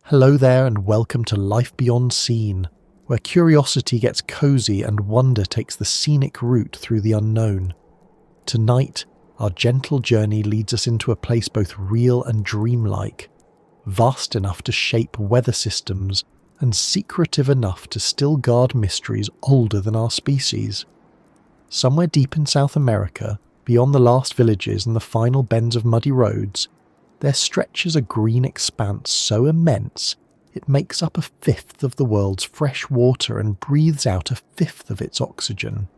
Hello there and welcome to Life Beyond Seen, where curiosity gets cozy and wonder takes the scenic route through the unknown. Tonight, our gentle journey leads us into a place both real and dreamlike, vast enough to shape weather systems and secretive enough to still guard mysteries older than our species. Somewhere deep in South America, beyond the last villages and the final bends of muddy roads, there stretches a green expanse so immense it makes up a fifth of the world's fresh water and breathes out a fifth of its oxygen.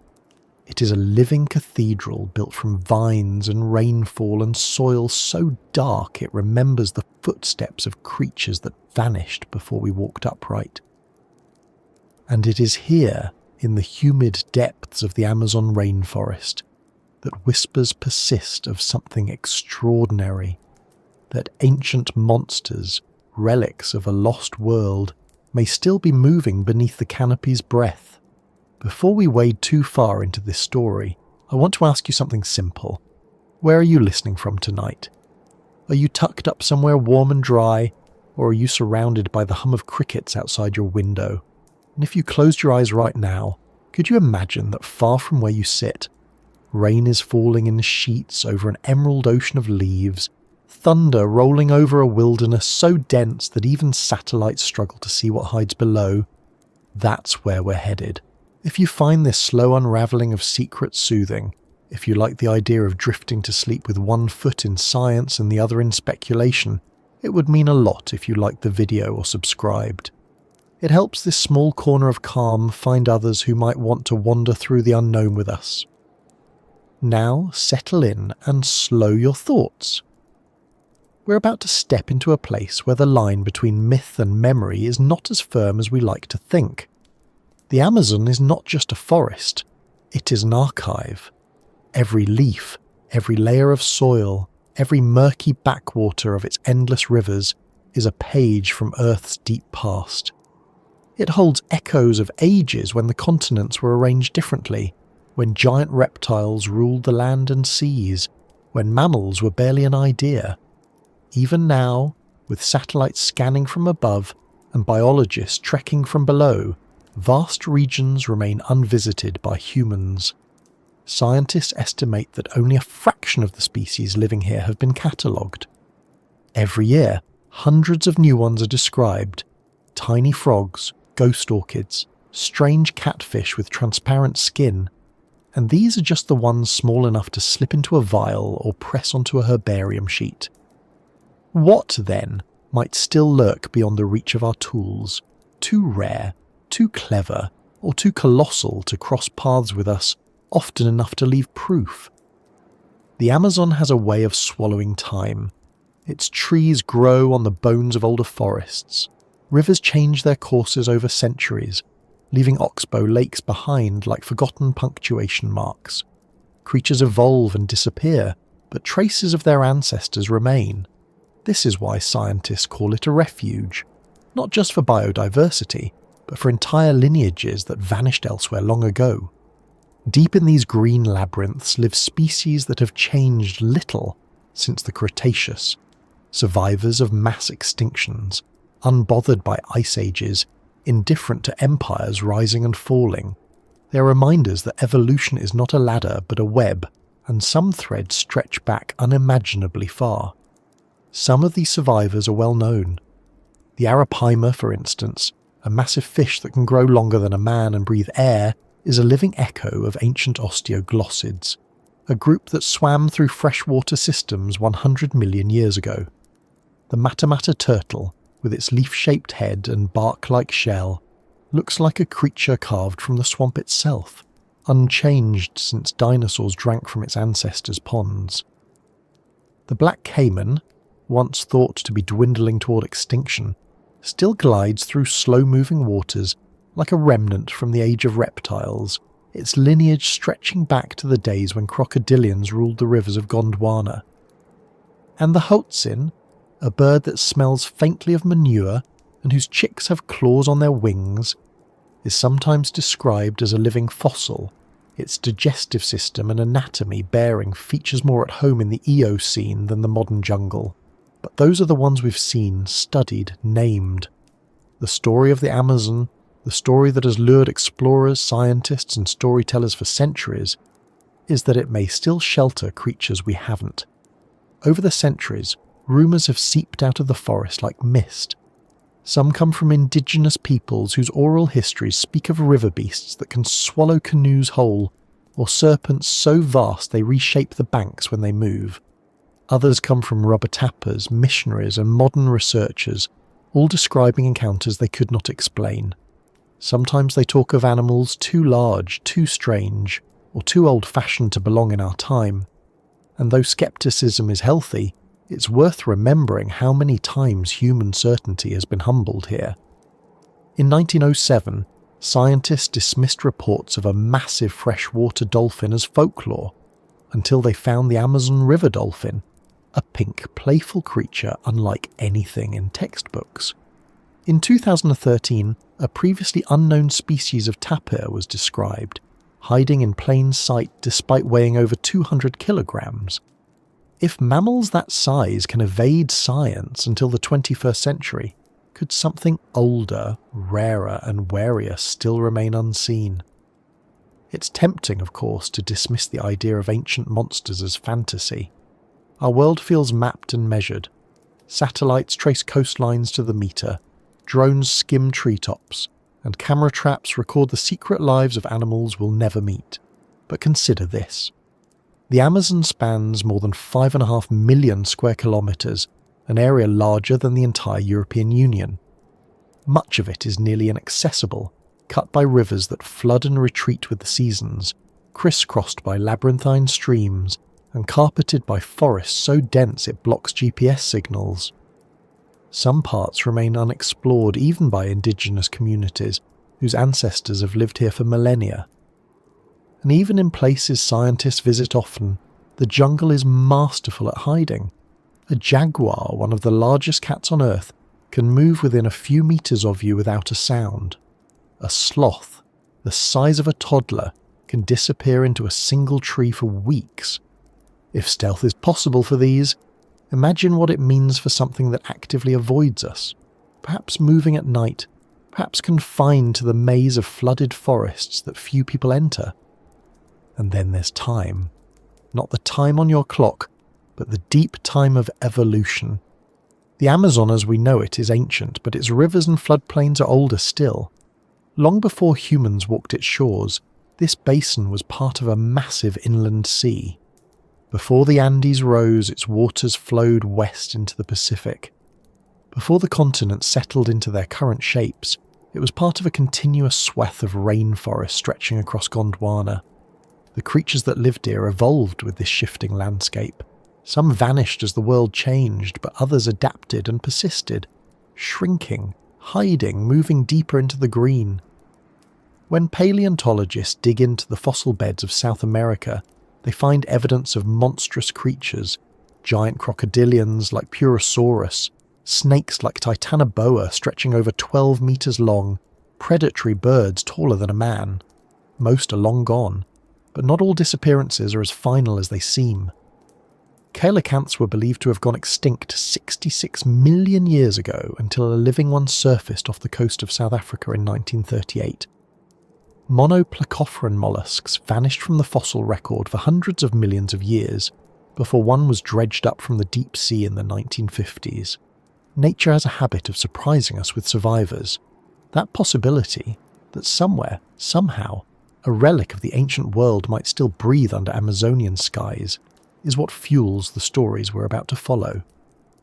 It is a living cathedral built from vines and rainfall and soil so dark it remembers the footsteps of creatures that vanished before we walked upright. And it is here, in the humid depths of the Amazon rainforest, that whispers persist of something extraordinary, that ancient monsters, relics of a lost world, may still be moving beneath the canopy's breath. Before we wade too far into this story, I want to ask you something simple. Where are you listening from tonight? Are you tucked up somewhere warm and dry, or are you surrounded by the hum of crickets outside your window? And if you closed your eyes right now, could you imagine that far from where you sit, rain is falling in sheets over an emerald ocean of leaves, thunder rolling over a wilderness so dense that even satellites struggle to see what hides below? That's where we're headed. If you find this slow unravelling of secrets soothing, if you like the idea of drifting to sleep with one foot in science and the other in speculation, it would mean a lot if you liked the video or subscribed. It helps this small corner of calm find others who might want to wander through the unknown with us. Now settle in and slow your thoughts. We're about to step into a place where the line between myth and memory is not as firm as we like to think. The Amazon is not just a forest, it is an archive. Every leaf, every layer of soil, every murky backwater of its endless rivers is a page from Earth's deep past. It holds echoes of ages when the continents were arranged differently, when giant reptiles ruled the land and seas, when mammals were barely an idea. Even now, with satellites scanning from above and biologists trekking from below, vast regions remain unvisited by humans. Scientists estimate that only a fraction of the species living here have been catalogued. Every year, hundreds of new ones are described: tiny frogs, ghost orchids, strange catfish with transparent skin, and these are just the ones small enough to slip into a vial or press onto a herbarium sheet. What, then, might still lurk beyond the reach of our tools, too rare, too clever, or too colossal to cross paths with us, often enough to leave proof? The Amazon has a way of swallowing time. Its trees grow on the bones of older forests. Rivers change their courses over centuries, leaving oxbow lakes behind like forgotten punctuation marks. Creatures evolve and disappear, but traces of their ancestors remain. This is why scientists call it a refuge, not just for biodiversity, but for entire lineages that vanished elsewhere long ago. Deep in these green labyrinths live species that have changed little since the Cretaceous, survivors of mass extinctions, unbothered by ice ages, indifferent to empires rising and falling. They are reminders that evolution is not a ladder but a web, and some threads stretch back unimaginably far. Some of these survivors are well known. The arapaima, for instance, a massive fish that can grow longer than a man and breathe air, is a living echo of ancient osteoglossids, a group that swam through freshwater systems 100 million years ago. The matamata turtle, with its leaf-shaped head and bark-like shell, looks like a creature carved from the swamp itself, unchanged since dinosaurs drank from its ancestors' ponds. The black caiman, once thought to be dwindling toward extinction, still glides through slow-moving waters like a remnant from the age of reptiles, its lineage stretching back to the days when crocodilians ruled the rivers of Gondwana. And the hoatzin, a bird that smells faintly of manure and whose chicks have claws on their wings, is sometimes described as a living fossil, its digestive system and anatomy bearing features more at home in the Eocene than the modern jungle. but those are the ones we've seen, studied, named. The story of the Amazon, the story that has lured explorers, scientists, and storytellers for centuries, is that it may still shelter creatures we haven't. Over the centuries, rumours have seeped out of the forest like mist. Some come from indigenous peoples whose oral histories speak of river beasts that can swallow canoes whole, or serpents so vast they reshape the banks when they move. Others come from rubber tappers, missionaries, and modern researchers, all describing encounters they could not explain. Sometimes they talk of animals too large, too strange, or too old-fashioned to belong in our time. And though skepticism is healthy, it's worth remembering how many times human certainty has been humbled here. In 1907, scientists dismissed reports of a massive freshwater dolphin as folklore, until they found the Amazon River dolphin, a pink, playful creature unlike anything in textbooks. In 2013, a previously unknown species of tapir was described, hiding in plain sight despite weighing over 200 kilograms. If mammals that size can evade science until the 21st century, could something older, rarer and warier still remain unseen? It's tempting, of course, to dismiss the idea of ancient monsters as fantasy. Our world feels mapped and measured. Satellites trace coastlines to the meter, drones skim treetops, and camera traps record the secret lives of animals we'll never meet. But consider this. The Amazon spans more than 5.5 million square kilometres, an area larger than the entire European Union. Much of it is nearly inaccessible, cut by rivers that flood and retreat with the seasons, crisscrossed by labyrinthine streams, and carpeted by forests so dense it blocks GPS signals. Some parts remain unexplored even by indigenous communities whose ancestors have lived here for millennia. And even in places scientists visit often, the jungle is masterful at hiding. A jaguar, one of the largest cats on Earth, can move within a few meters of you without a sound. A sloth, the size of a toddler, can disappear into a single tree for weeks. If stealth is possible for these, imagine what it means for something that actively avoids us, perhaps moving at night, perhaps confined to the maze of flooded forests that few people enter. And then there's time. Not the time on your clock, but the deep time of evolution. The Amazon as we know it is ancient, but its rivers and floodplains are older still. Long before humans walked its shores, this basin was part of a massive inland sea. Before the Andes rose, its waters flowed west into the Pacific. Before the continents settled into their current shapes, it was part of a continuous swath of rainforest stretching across Gondwana. The creatures that lived here evolved with this shifting landscape. Some vanished as the world changed, but others adapted and persisted, shrinking, hiding, moving deeper into the green. When paleontologists dig into the fossil beds of South America, they find evidence of monstrous creatures, giant crocodilians like Purosaurus, snakes like Titanoboa stretching over 12 meters long, predatory birds taller than a man. Most are long gone, but not all disappearances are as final as they seem. Coelacanths were believed to have gone extinct 66 million years ago until a living one surfaced off the coast of South Africa in 1938. Monoplacophorans mollusks vanished from the fossil record for hundreds of millions of years, before one was dredged up from the deep sea in the 1950s. Nature has a habit of surprising us with survivors. That possibility, that somewhere, somehow, a relic of the ancient world might still breathe under Amazonian skies, is what fuels the stories we're about to follow.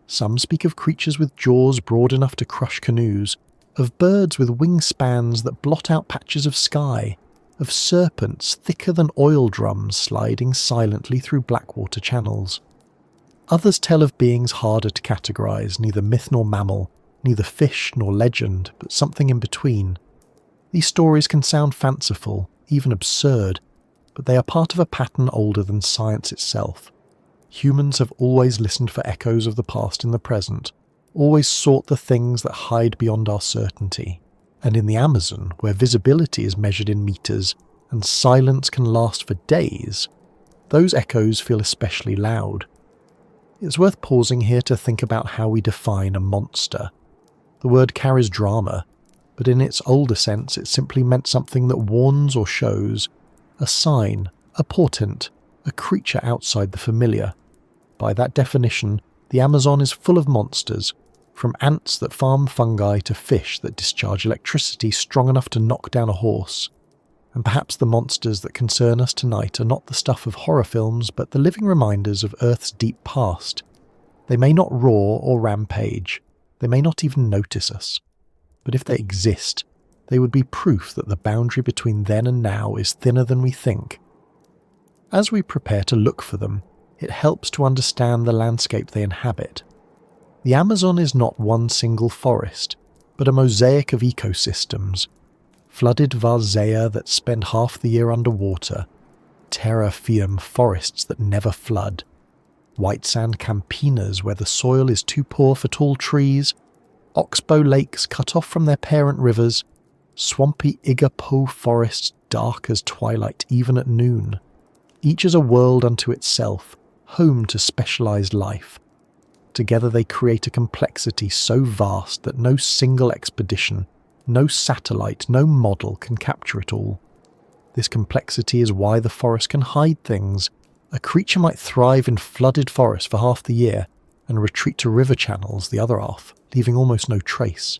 Some speak of creatures with jaws broad enough to crush canoes, of birds with wingspans that blot out patches of sky, of serpents thicker than oil drums sliding silently through blackwater channels. Others tell of beings harder to categorize, neither myth nor mammal, neither fish nor legend, but something in between. These stories can sound fanciful, even absurd, but they are part of a pattern older than science itself. Humans have always listened for echoes of the past in the present, always sought the things that hide beyond our certainty. And in the Amazon, where visibility is measured in meters and silence can last for days, those echoes feel especially loud. It's worth pausing here to think about how we define a monster. The word carries drama, but in its older sense it simply meant something that warns or shows, a sign, a portent, a creature outside the familiar. By that definition, the Amazon is full of monsters, from ants that farm fungi to fish that discharge electricity strong enough to knock down a horse. And perhaps the monsters that concern us tonight are not the stuff of horror films, but the living reminders of Earth's deep past. They may not roar or rampage, they may not even notice us. But if they exist, they would be proof that the boundary between then and now is thinner than we think. As we prepare to look for them, it helps to understand the landscape they inhabit. The Amazon is not one single forest, but a mosaic of ecosystems. Flooded varzea that spend half the year underwater, terra firm forests that never flood, white sand campinas where the soil is too poor for tall trees, oxbow lakes cut off from their parent rivers, swampy Igapo forests dark as twilight even at noon. Each is a world unto itself, home to specialized life. Together they create a complexity so vast that no single expedition, no satellite, no model can capture it all. This complexity is why the forest can hide things. A creature might thrive in flooded forest for half the year and retreat to river channels the other half, leaving almost no trace.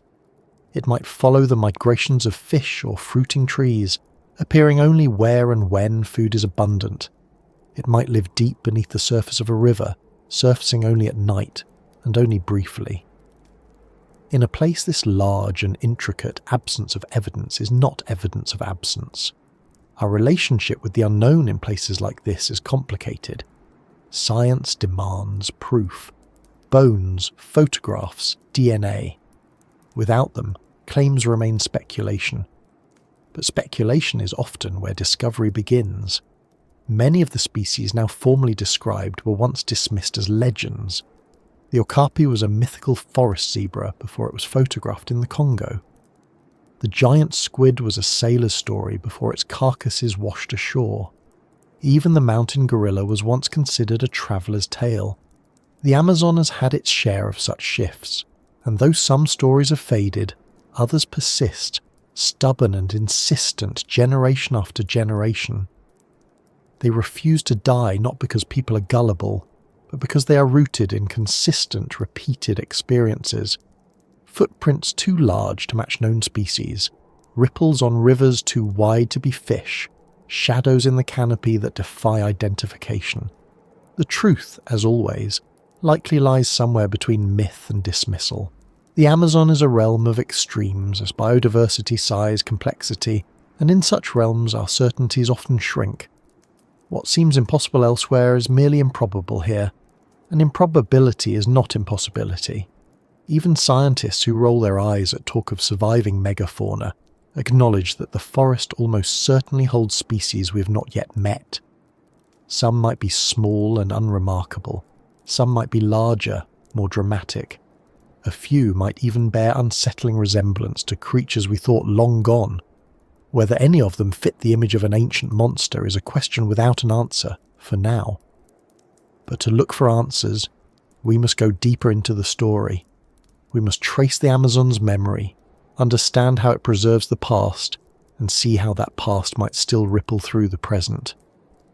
It might follow the migrations of fish or fruiting trees, appearing only where and when food is abundant. It might live deep beneath the surface of a river, surfacing only at night, and only briefly. In a place this large and intricate, absence of evidence is not evidence of absence. Our relationship with the unknown in places like this is complicated. Science demands proof. Bones, photographs, DNA. Without them, claims remain speculation. But speculation is often where discovery begins. Many of the species now formally described were once dismissed as legends. The okapi was a mythical forest zebra before it was photographed in the Congo. The giant squid was a sailor's story before its carcasses washed ashore. Even the mountain gorilla was once considered a traveller's tale. The Amazon has had its share of such shifts, and though some stories have faded, others persist, stubborn and insistent generation after generation. They refuse to die not because people are gullible, but because they are rooted in consistent, repeated experiences. Footprints too large to match known species, ripples on rivers too wide to be fish, shadows in the canopy that defy identification. The truth, as always, likely lies somewhere between myth and dismissal. The Amazon is a realm of extremes as biodiversity, size, complexity, and in such realms our certainties often shrink. What seems impossible elsewhere is merely improbable here, and improbability is not impossibility. Even scientists who roll their eyes at talk of surviving megafauna acknowledge that the forest almost certainly holds species we have not yet met. Some might be small and unremarkable, some might be larger, more dramatic. A few might even bear unsettling resemblance to creatures we thought long gone. Whether any of them fit the image of an ancient monster is a question without an answer, for now. But to look for answers, we must go deeper into the story. We must trace the Amazon's memory, understand how it preserves the past, and see how that past might still ripple through the present.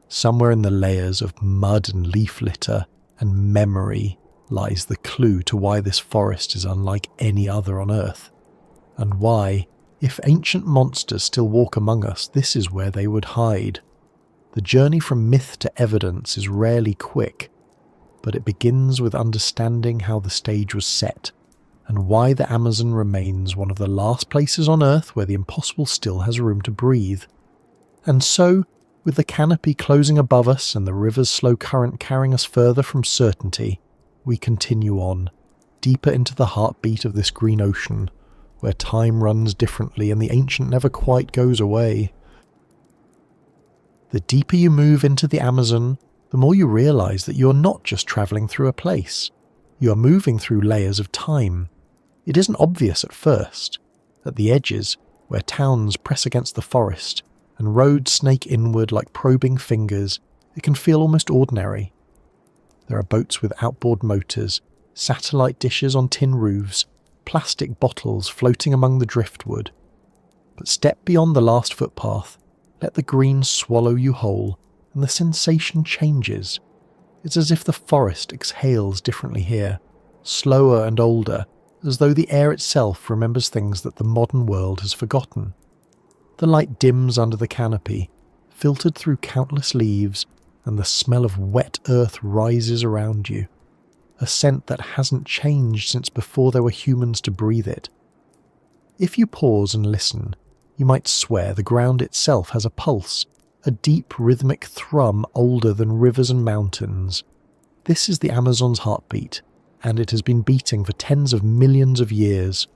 Somewhere in the layers of mud and leaf litter and memory lies the clue to why this forest is unlike any other on Earth, and why, if ancient monsters still walk among us, this is where they would hide. The journey from myth to evidence is rarely quick, but it begins with understanding how the stage was set, and why the Amazon remains one of the last places on Earth where the impossible still has room to breathe. And so, with the canopy closing above us and the river's slow current carrying us further from certainty, we continue on, deeper into the heartbeat of this green ocean, where time runs differently and the ancient never quite goes away. The deeper you move into the Amazon, the more you realise that you are not just travelling through a place. You are moving through layers of time. It isn't obvious at first. At the edges, where towns press against the forest, and roads snake inward like probing fingers, it can feel almost ordinary. There are boats with outboard motors, satellite dishes on tin roofs, plastic bottles floating among the driftwood. But step beyond the last footpath, let the green swallow you whole, and the sensation changes. It's as if the forest exhales differently here, slower and older, as though the air itself remembers things that the modern world has forgotten. The light dims under the canopy, filtered through countless leaves, and the smell of wet earth rises around you, a scent that hasn't changed since before there were humans to breathe it. If you pause and listen, you might swear the ground itself has a pulse, a deep rhythmic thrum older than rivers and mountains. This is the Amazon's heartbeat, and it has been beating for tens of millions of years.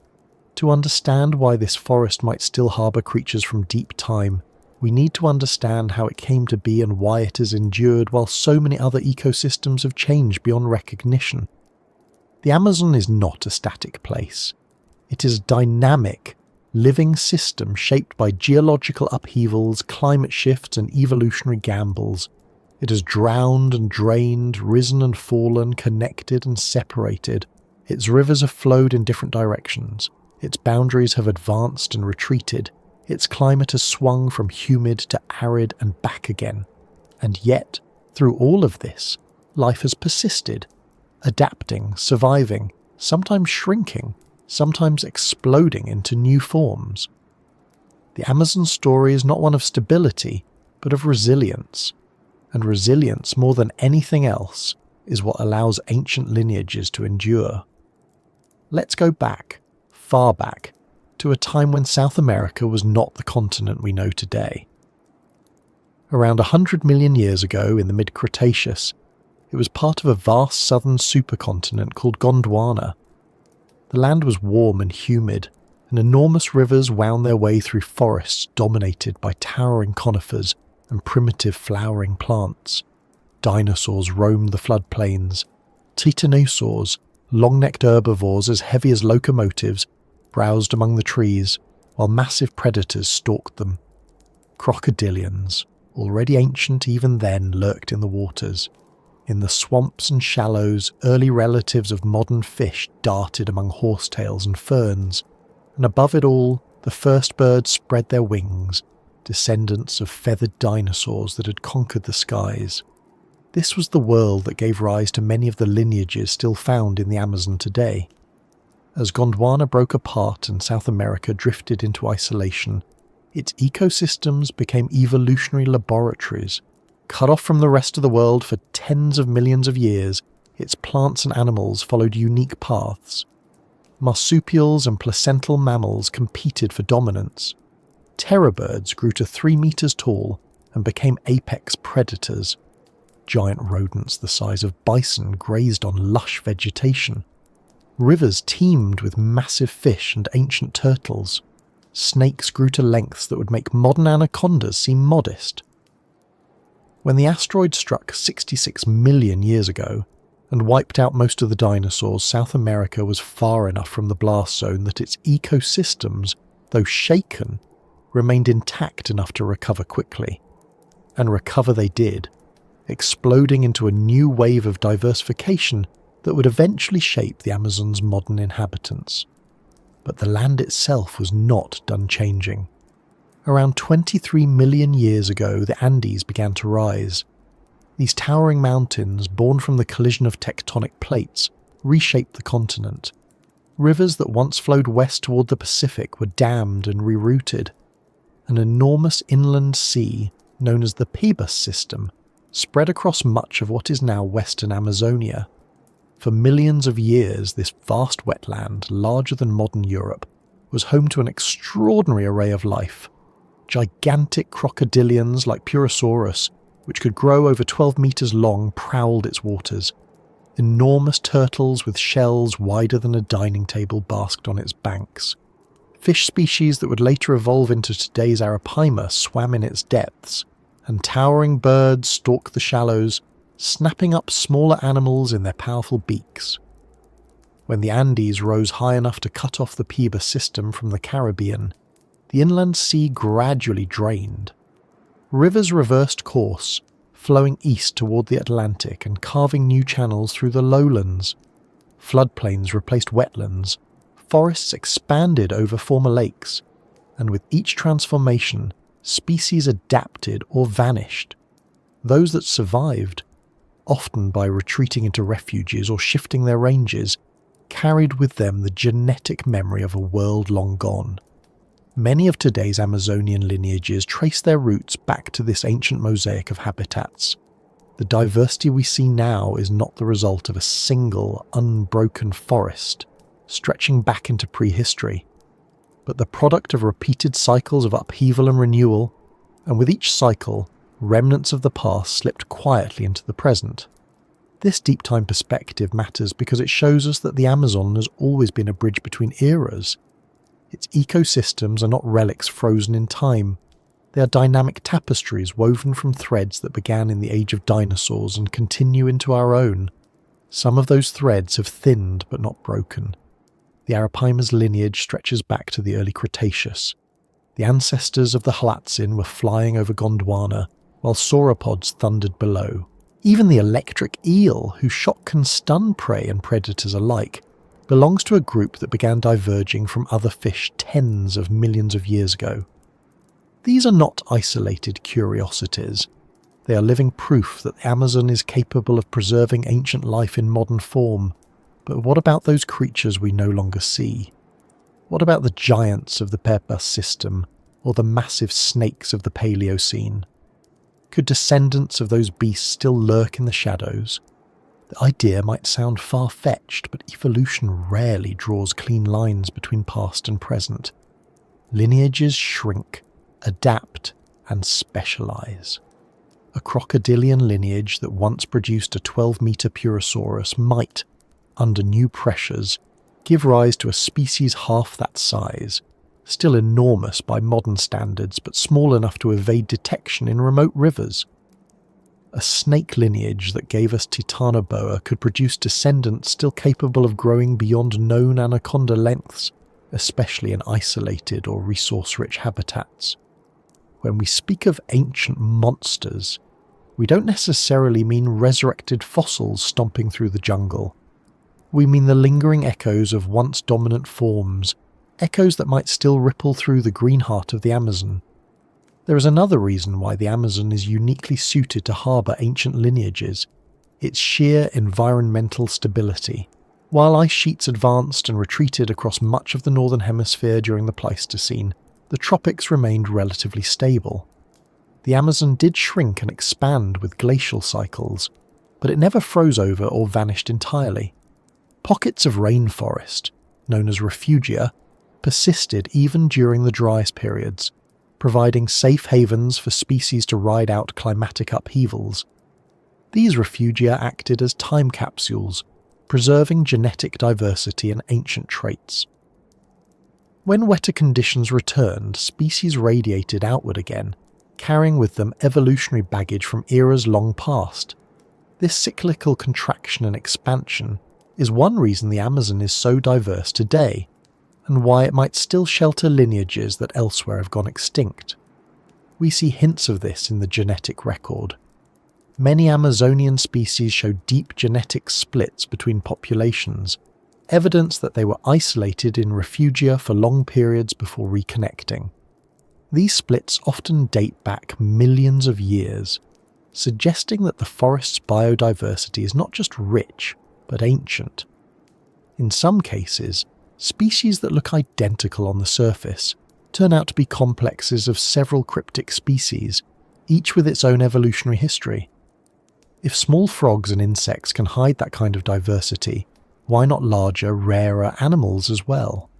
To understand why this forest might still harbour creatures from deep time, we need to understand how it came to be and why it has endured while so many other ecosystems have changed beyond recognition. The Amazon is not a static place. It is a dynamic, living system shaped by geological upheavals, climate shifts, and evolutionary gambles. It has drowned and drained, risen and fallen, connected and separated. Its rivers have flowed in different directions. Its boundaries have advanced and retreated. Its climate has swung from humid to arid and back again. And yet, through all of this, life has persisted, adapting, surviving, sometimes shrinking, sometimes exploding into new forms. The Amazon story is not one of stability, but of resilience. And resilience, more than anything else, is what allows ancient lineages to endure. Let's go back, far back, to a time when South America was not the continent we know today. Around 100 million years ago, in the mid-Cretaceous, it was part of a vast southern supercontinent called Gondwana. The land was warm and humid, and enormous rivers wound their way through forests dominated by towering conifers and primitive flowering plants. Dinosaurs roamed the floodplains. Titanosaurs, long-necked herbivores as heavy as locomotives, browsed among the trees, while massive predators stalked them. Crocodilians, already ancient even then, lurked in the waters. In the swamps and shallows, early relatives of modern fish darted among horsetails and ferns, and above it all, the first birds spread their wings, descendants of feathered dinosaurs that had conquered the skies. This was the world that gave rise to many of the lineages still found in the Amazon today. As Gondwana broke apart and South America drifted into isolation, its ecosystems became evolutionary laboratories. Cut off from the rest of the world for tens of millions of years, its plants and animals followed unique paths. Marsupials and placental mammals competed for dominance. Terror birds grew to 3 meters tall and became apex predators. Giant rodents the size of bison grazed on lush vegetation. Rivers teemed with massive fish and ancient turtles. Snakes grew to lengths that would make modern anacondas seem modest. When the asteroid struck 66 million years ago and wiped out most of the dinosaurs, South America was far enough from the blast zone that its ecosystems, though shaken, remained intact enough to recover quickly. And recover they did, exploding into a new wave of diversification that would eventually shape the Amazon's modern inhabitants. But the land itself was not done changing. Around 23 million years ago, the Andes began to rise. These towering mountains, born from the collision of tectonic plates, reshaped the continent. Rivers that once flowed west toward the Pacific were dammed and rerouted. An enormous inland sea, known as the Pebos system, spread across much of what is now western Amazonia. For millions of years, this vast wetland, larger than modern Europe, was home to an extraordinary array of life. Gigantic crocodilians like Purosaurus, which could grow over 12 meters long, prowled its waters. Enormous turtles with shells wider than a dining table basked on its banks. Fish species that would later evolve into today's arapaima swam in its depths, and towering birds stalked the shallows, snapping up smaller animals in their powerful beaks. When the Andes rose high enough to cut off the Pebos system from the Caribbean, the inland sea gradually drained. Rivers reversed course, flowing east toward the Atlantic and carving new channels through the lowlands. Floodplains replaced wetlands, forests expanded over former lakes, and with each transformation, species adapted or vanished. Those that survived, often by retreating into refuges or shifting their ranges, carried with them the genetic memory of a world long gone. Many of today's Amazonian lineages trace their roots back to this ancient mosaic of habitats. The diversity we see now is not the result of a single, unbroken forest stretching back into prehistory, but the product of repeated cycles of upheaval and renewal, and with each cycle, remnants of the past slipped quietly into the present. This deep time perspective matters because it shows us that the Amazon has always been a bridge between eras. Its ecosystems are not relics frozen in time. They are dynamic tapestries woven from threads that began in the age of dinosaurs and continue into our own. Some of those threads have thinned but not broken. The Arapima's lineage stretches back to the early Cretaceous. The ancestors of the Halatzin were flying over Gondwana, while sauropods thundered below. Even the electric eel, whose shock can stun prey and predators alike, belongs to a group that began diverging from other fish tens of millions of years ago. These are not isolated curiosities. They are living proof that the Amazon is capable of preserving ancient life in modern form. But what about those creatures we no longer see? What about the giants of the Pampas system, or the massive snakes of the Paleocene? Could descendants of those beasts still lurk in the shadows? The idea might sound far-fetched, but evolution rarely draws clean lines between past and present. Lineages shrink, adapt, and specialize. A crocodilian lineage that once produced a 12-meter Purosaurus might, under new pressures, give rise to a species half that size, still enormous by modern standards but small enough to evade detection in remote rivers. A snake lineage that gave us Titanoboa could produce descendants still capable of growing beyond known anaconda lengths, especially in isolated or resource-rich habitats. When we speak of ancient monsters, we don't necessarily mean resurrected fossils stomping through the jungle. We mean the lingering echoes of once dominant forms, echoes that might still ripple through the green heart of the Amazon. There is another reason why the Amazon is uniquely suited to harbour ancient lineages: its sheer environmental stability. While ice sheets advanced and retreated across much of the northern hemisphere during the Pleistocene, the tropics remained relatively stable. The Amazon did shrink and expand with glacial cycles, but it never froze over or vanished entirely. Pockets of rainforest, known as Refugia, persisted even during the driest periods, providing safe havens for species to ride out climatic upheavals. These refugia acted as time capsules, preserving genetic diversity and ancient traits. When wetter conditions returned, species radiated outward again, carrying with them evolutionary baggage from eras long past. This cyclical contraction and expansion is one reason the Amazon is so diverse today, and why it might still shelter lineages that elsewhere have gone extinct. We see hints of this in the genetic record. Many Amazonian species show deep genetic splits between populations, evidence that they were isolated in refugia for long periods before reconnecting. These splits often date back millions of years, suggesting that the forest's biodiversity is not just rich, but ancient. In some cases, species that look identical on the surface turn out to be complexes of several cryptic species, each with its own evolutionary history. If small frogs and insects can hide that kind of diversity, why not larger, rarer animals as well?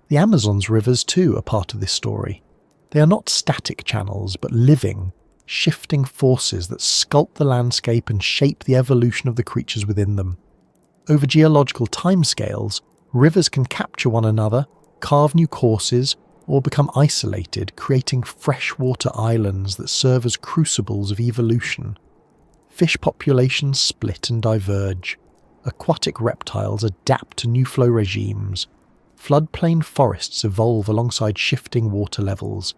The Amazon's rivers too are part of this story. They are not static channels, but living, shifting forces that sculpt the landscape and shape the evolution of the creatures within them. Over geological timescales, rivers can capture one another, carve new courses, or become isolated, creating freshwater islands that serve as crucibles of evolution. Fish populations split and diverge. Aquatic reptiles adapt to new flow regimes. Floodplain forests evolve alongside shifting water levels.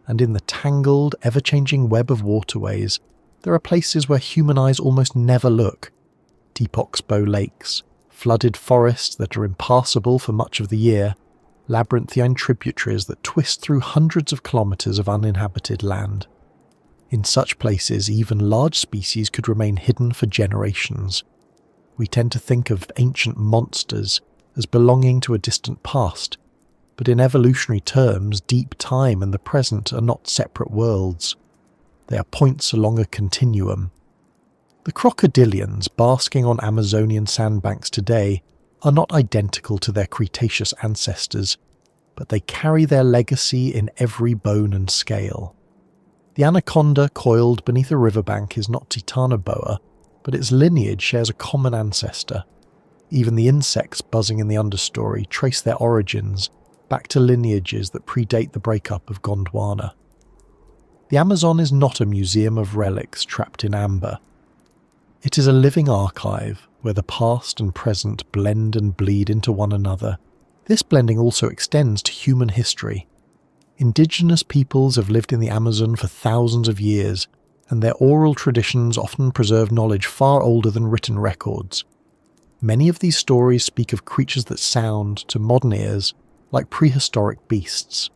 And in the tangled, ever-changing web of waterways, There are places where human eyes almost never look. Deep oxbow lakes, flooded forests that are impassable for much of the year, labyrinthine tributaries that twist through hundreds of kilometres of uninhabited land. In such places, even large species could remain hidden for generations. We tend to think of ancient monsters as belonging to a distant past, but in evolutionary terms, deep time and the present are not separate worlds. They are points along a continuum. The crocodilians basking on Amazonian sandbanks today are not identical to their Cretaceous ancestors, but they carry their legacy in every bone and scale. The anaconda coiled beneath a riverbank is not Titanoboa, but its lineage shares a common ancestor. Even the insects buzzing in the understory trace their origins back to lineages that predate the breakup of Gondwana. The Amazon is not a museum of relics trapped in amber. It is a living archive where the past and present blend and bleed into one another. This blending also extends to human history. Indigenous peoples have lived in the Amazon for thousands of years, and their oral traditions often preserve knowledge far older than written records. Many of these stories speak of creatures that sound, to modern ears, like prehistoric beasts.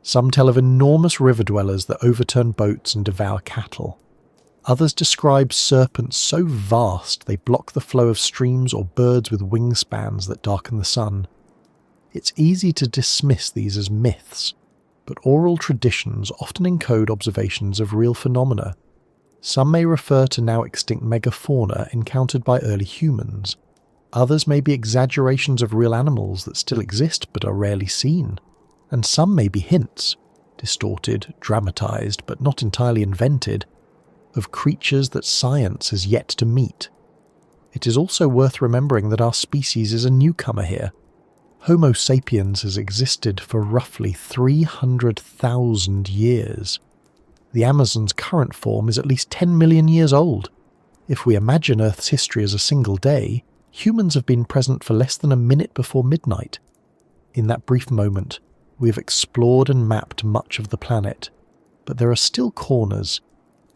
Some tell of enormous river dwellers that overturn boats and devour cattle. Others describe serpents so vast they block the flow of streams, or birds with wingspans that darken the sun. It's easy to dismiss these as myths, but oral traditions often encode observations of real phenomena. Some may refer to now extinct megafauna encountered by early humans. Others may be exaggerations of real animals that still exist but are rarely seen. And some may be hints, distorted, dramatized, but not entirely invented, of creatures that science has yet to meet. It is also worth remembering that our species is a newcomer here. Homo sapiens has existed for roughly 300,000 years. The Amazon's current form is at least 10 million years old. If we imagine Earth's history as a single day, humans have been present for less than a minute before midnight. In that brief moment, we have explored and mapped much of the planet, but there are still corners,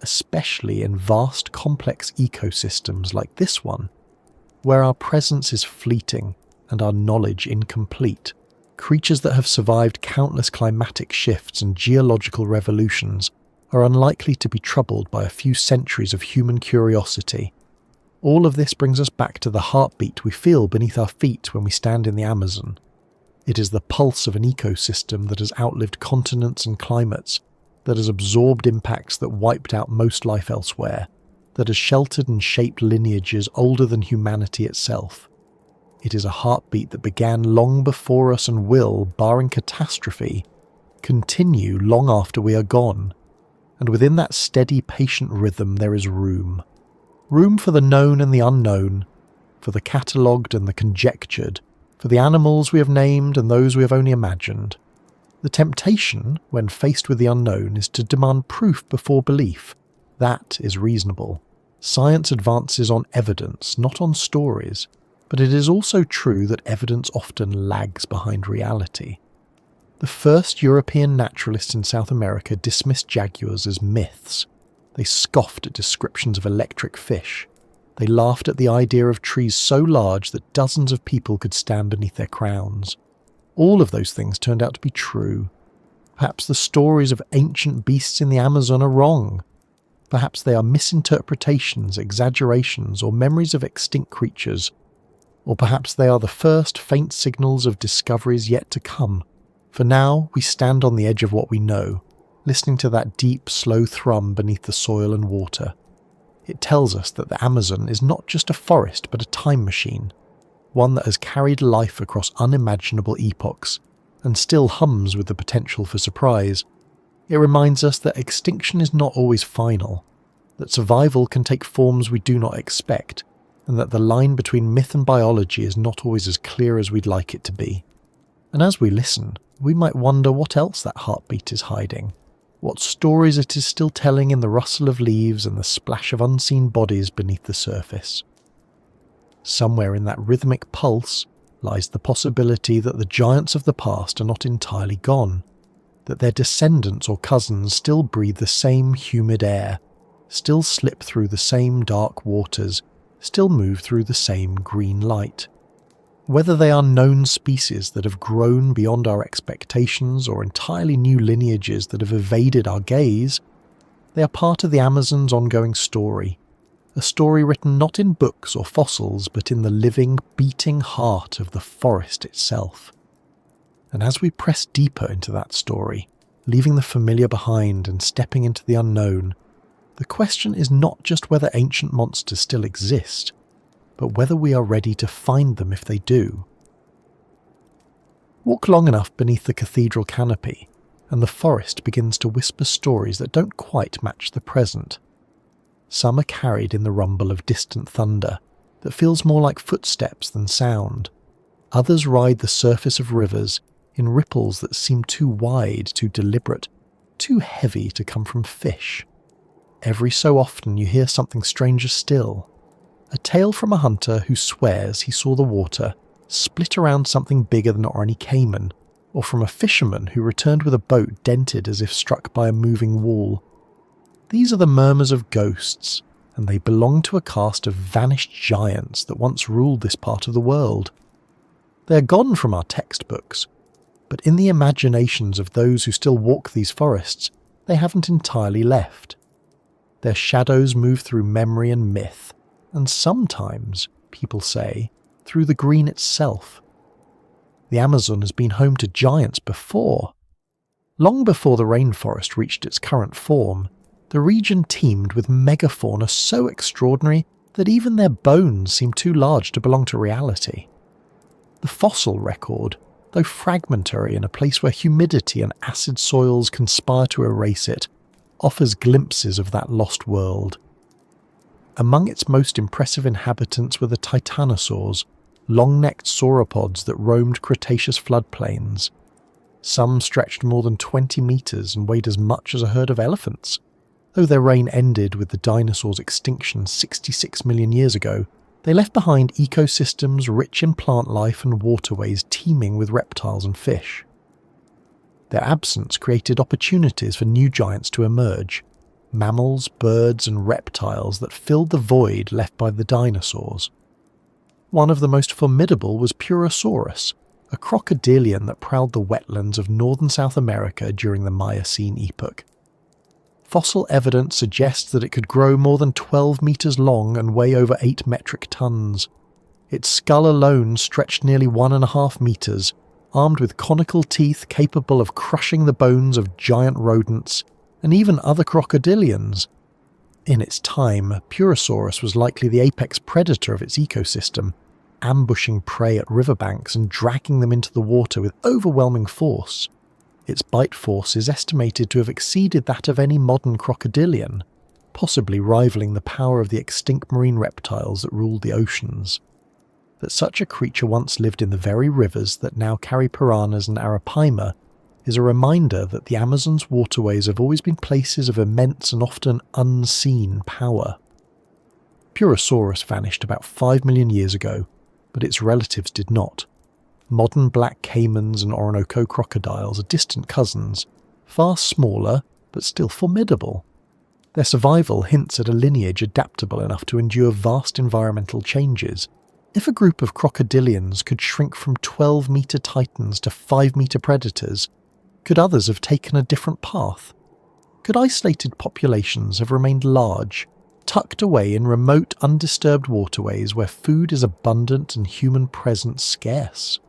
especially in vast complex ecosystems like this one, where our presence is fleeting and our knowledge incomplete. Creatures that have survived countless climatic shifts and geological revolutions are unlikely to be troubled by a few centuries of human curiosity. All of this brings us back to the heartbeat we feel beneath our feet when we stand in the Amazon. It is the pulse of an ecosystem that has outlived continents and climates, that has absorbed impacts that wiped out most life elsewhere, that has sheltered and shaped lineages older than humanity itself. It is a heartbeat that began long before us and will, barring catastrophe, continue long after we are gone. And within that steady, patient rhythm there is room. Room for the known and the unknown, for the catalogued and the conjectured, for the animals we have named and those we have only imagined. The temptation, when faced with the unknown, is to demand proof before belief. That is reasonable. Science advances on evidence, not on stories. But it is also true that evidence often lags behind reality. The first European naturalists in South America dismissed jaguars as myths. They scoffed at descriptions of electric fish. They laughed at the idea of trees so large that dozens of people could stand beneath their crowns. All of those things turned out to be true. Perhaps the stories of ancient beasts in the Amazon are wrong. Perhaps they are misinterpretations, exaggerations, or memories of extinct creatures. Or perhaps they are the first faint signals of discoveries yet to come. For now, we stand on the edge of what we know, listening to that deep, slow thrum beneath the soil and water. It tells us that the Amazon is not just a forest but a time machine, one that has carried life across unimaginable epochs and still hums with the potential for surprise. It reminds us that extinction is not always final, that survival can take forms we do not expect, and that the line between myth and biology is not always as clear as we'd like it to be. And as we listen, we might wonder what else that heartbeat is hiding, what stories it is still telling in the rustle of leaves and the splash of unseen bodies beneath the surface. Somewhere in that rhythmic pulse lies the possibility that the giants of the past are not entirely gone, that their descendants or cousins still breathe the same humid air, still slip through the same dark waters, still move through the same green light. Whether they are known species that have grown beyond our expectations or entirely new lineages that have evaded our gaze, they are part of the Amazon's ongoing story, a story written not in books or fossils but in the living, beating heart of the forest itself. And as we press deeper into that story, leaving the familiar behind and stepping into the unknown, the question is not just whether ancient monsters still exist, but whether we are ready to find them if they do. Walk long enough beneath the cathedral canopy, and the forest begins to whisper stories that don't quite match the present. Some are carried in the rumble of distant thunder that feels more like footsteps than sound. Others ride the surface of rivers in ripples that seem too wide, too deliberate, too heavy to come from fish. Every so often you hear something stranger still. A tale from a hunter who swears he saw the water split around something bigger than Orani Cayman, or from a fisherman who returned with a boat dented as if struck by a moving wall. These are the murmurs of ghosts, and they belong to a caste of vanished giants that once ruled this part of the world. They are gone from our textbooks, but in the imaginations of those who still walk these forests, they haven't entirely left. Their shadows move through memory and myth, and sometimes, people say, through the green itself. The Amazon has been home to giants before. Long before the rainforest reached its current form, the region teemed with megafauna so extraordinary that even their bones seem too large to belong to reality. The fossil record, though fragmentary in a place where humidity and acid soils conspire to erase it, offers glimpses of that lost world. Among its most impressive inhabitants were the titanosaurs, long-necked sauropods that roamed Cretaceous floodplains. Some stretched more than 20 metres and weighed as much as a herd of elephants. Though their reign ended with the dinosaurs' extinction 66 million years ago, they left behind ecosystems rich in plant life and waterways teeming with reptiles and fish. Their absence created opportunities for new giants to emerge, mammals, birds and reptiles that filled the void left by the dinosaurs. One of the most formidable was Purosaurus, a crocodilian that prowled the wetlands of northern South America during the Miocene epoch. Fossil evidence suggests that it could grow more than 12 metres long and weigh over 8 metric tons. Its skull alone stretched nearly 1.5 metres, armed with conical teeth capable of crushing the bones of giant rodents and even other crocodilians. In its time, Purosaurus was likely the apex predator of its ecosystem, ambushing prey at riverbanks and dragging them into the water with overwhelming force. Its bite force is estimated to have exceeded that of any modern crocodilian, possibly rivaling the power of the extinct marine reptiles that ruled the oceans. That such a creature once lived in the very rivers that now carry piranhas and arapaima is a reminder that the Amazon's waterways have always been places of immense and often unseen power. Purosaurus vanished about 5 million years ago, but its relatives did not. Modern black caimans and Orinoco crocodiles are distant cousins, far smaller but still formidable. Their survival hints at a lineage adaptable enough to endure vast environmental changes. If a group of crocodilians could shrink from 12-metre titans to 5-metre predators, could others have taken a different path? Could isolated populations have remained large, tucked away in remote, undisturbed waterways where food is abundant and human presence scarce?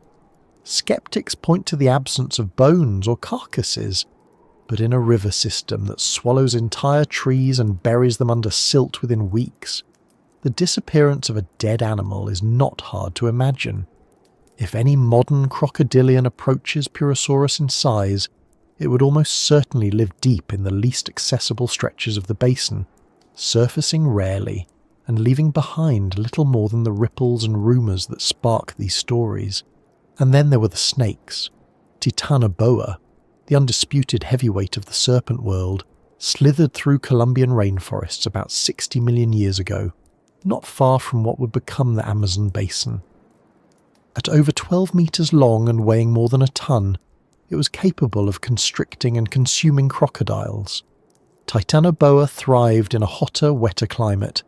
Skeptics point to the absence of bones or carcasses, but in a river system that swallows entire trees and buries them under silt within weeks, the disappearance of a dead animal is not hard to imagine. If any modern crocodilian approaches Purosaurus in size, it would almost certainly live deep in the least accessible stretches of the basin, surfacing rarely and leaving behind little more than the ripples and rumours that spark these stories. And then there were the snakes. Titanoboa, the undisputed heavyweight of the serpent world, slithered through Colombian rainforests about 60 million years ago, not far from what would become the Amazon basin. At over 12 metres long and weighing more than a ton, it was capable of constricting and consuming crocodiles. Titanoboa thrived in a hotter, wetter climate,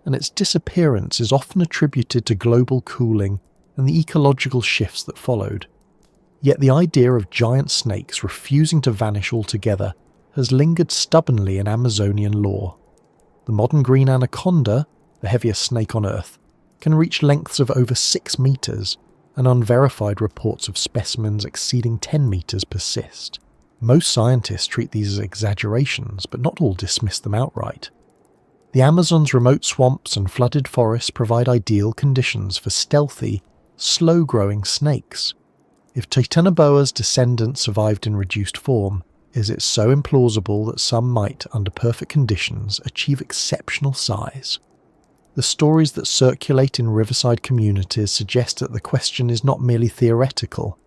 and its disappearance is often attributed to global cooling and the ecological shifts that followed. Yet the idea of giant snakes refusing to vanish altogether has lingered stubbornly in Amazonian lore. The modern green anaconda, the heaviest snake on Earth, can reach lengths of over 6 meters, and unverified reports of specimens exceeding 10 meters persist. Most scientists treat these as exaggerations, but not all dismiss them outright. The Amazon's remote swamps and flooded forests provide ideal conditions for stealthy, slow-growing snakes. If Titanoboa's descendants survived in reduced form, is it so implausible that some might, under perfect conditions, achieve exceptional size? The stories that circulate in riverside communities suggest that the question is not merely theoretical.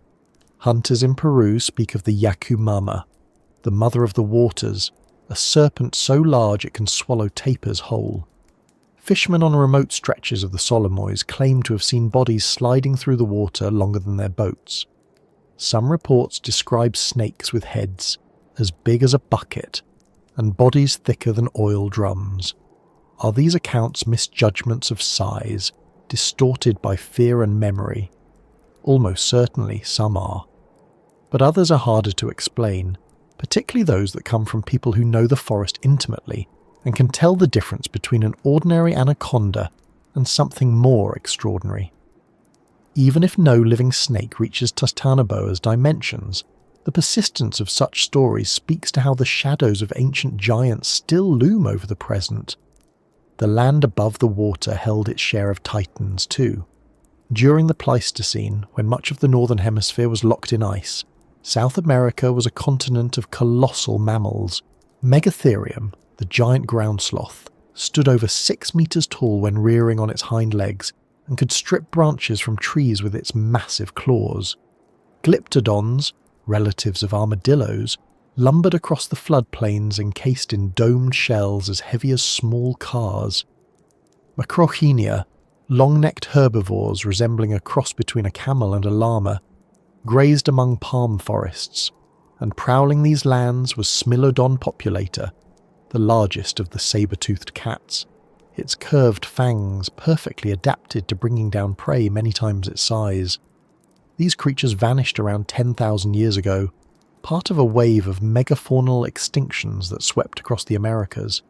Hunters in Peru speak of the Yakumama, the mother of the waters, a serpent so large it can swallow tapirs whole. Fishermen on remote stretches of the Solimois claim to have seen bodies sliding through the water longer than their boats. Some reports describe snakes with heads as big as a bucket and bodies thicker than oil drums. Are these accounts misjudgments of size, distorted by fear and memory? Almost certainly some are. But others are harder to explain, particularly those that come from people who know the forest intimately and can tell the difference between an ordinary anaconda and something more extraordinary. Even if no living snake reaches Titanoboa's dimensions, the persistence of such stories speaks to how the shadows of ancient giants still loom over the present. The land above the water held its share of titans too. During the Pleistocene, when much of the northern hemisphere was locked in ice, South America was a continent of colossal mammals. Megatherium, the giant ground sloth, stood over 6 meters tall when rearing on its hind legs and could strip branches from trees with its massive claws. Glyptodons, relatives of armadillos, lumbered across the floodplains encased in domed shells as heavy as small cars. Macrochenia, long-necked herbivores resembling a cross between a camel and a llama, grazed among palm forests, and prowling these lands was Smilodon populator, the largest of the saber-toothed cats, its curved fangs perfectly adapted to bringing down prey many times its size. These creatures vanished around 10,000 years ago, part of a wave of megafaunal extinctions that swept across the Americas.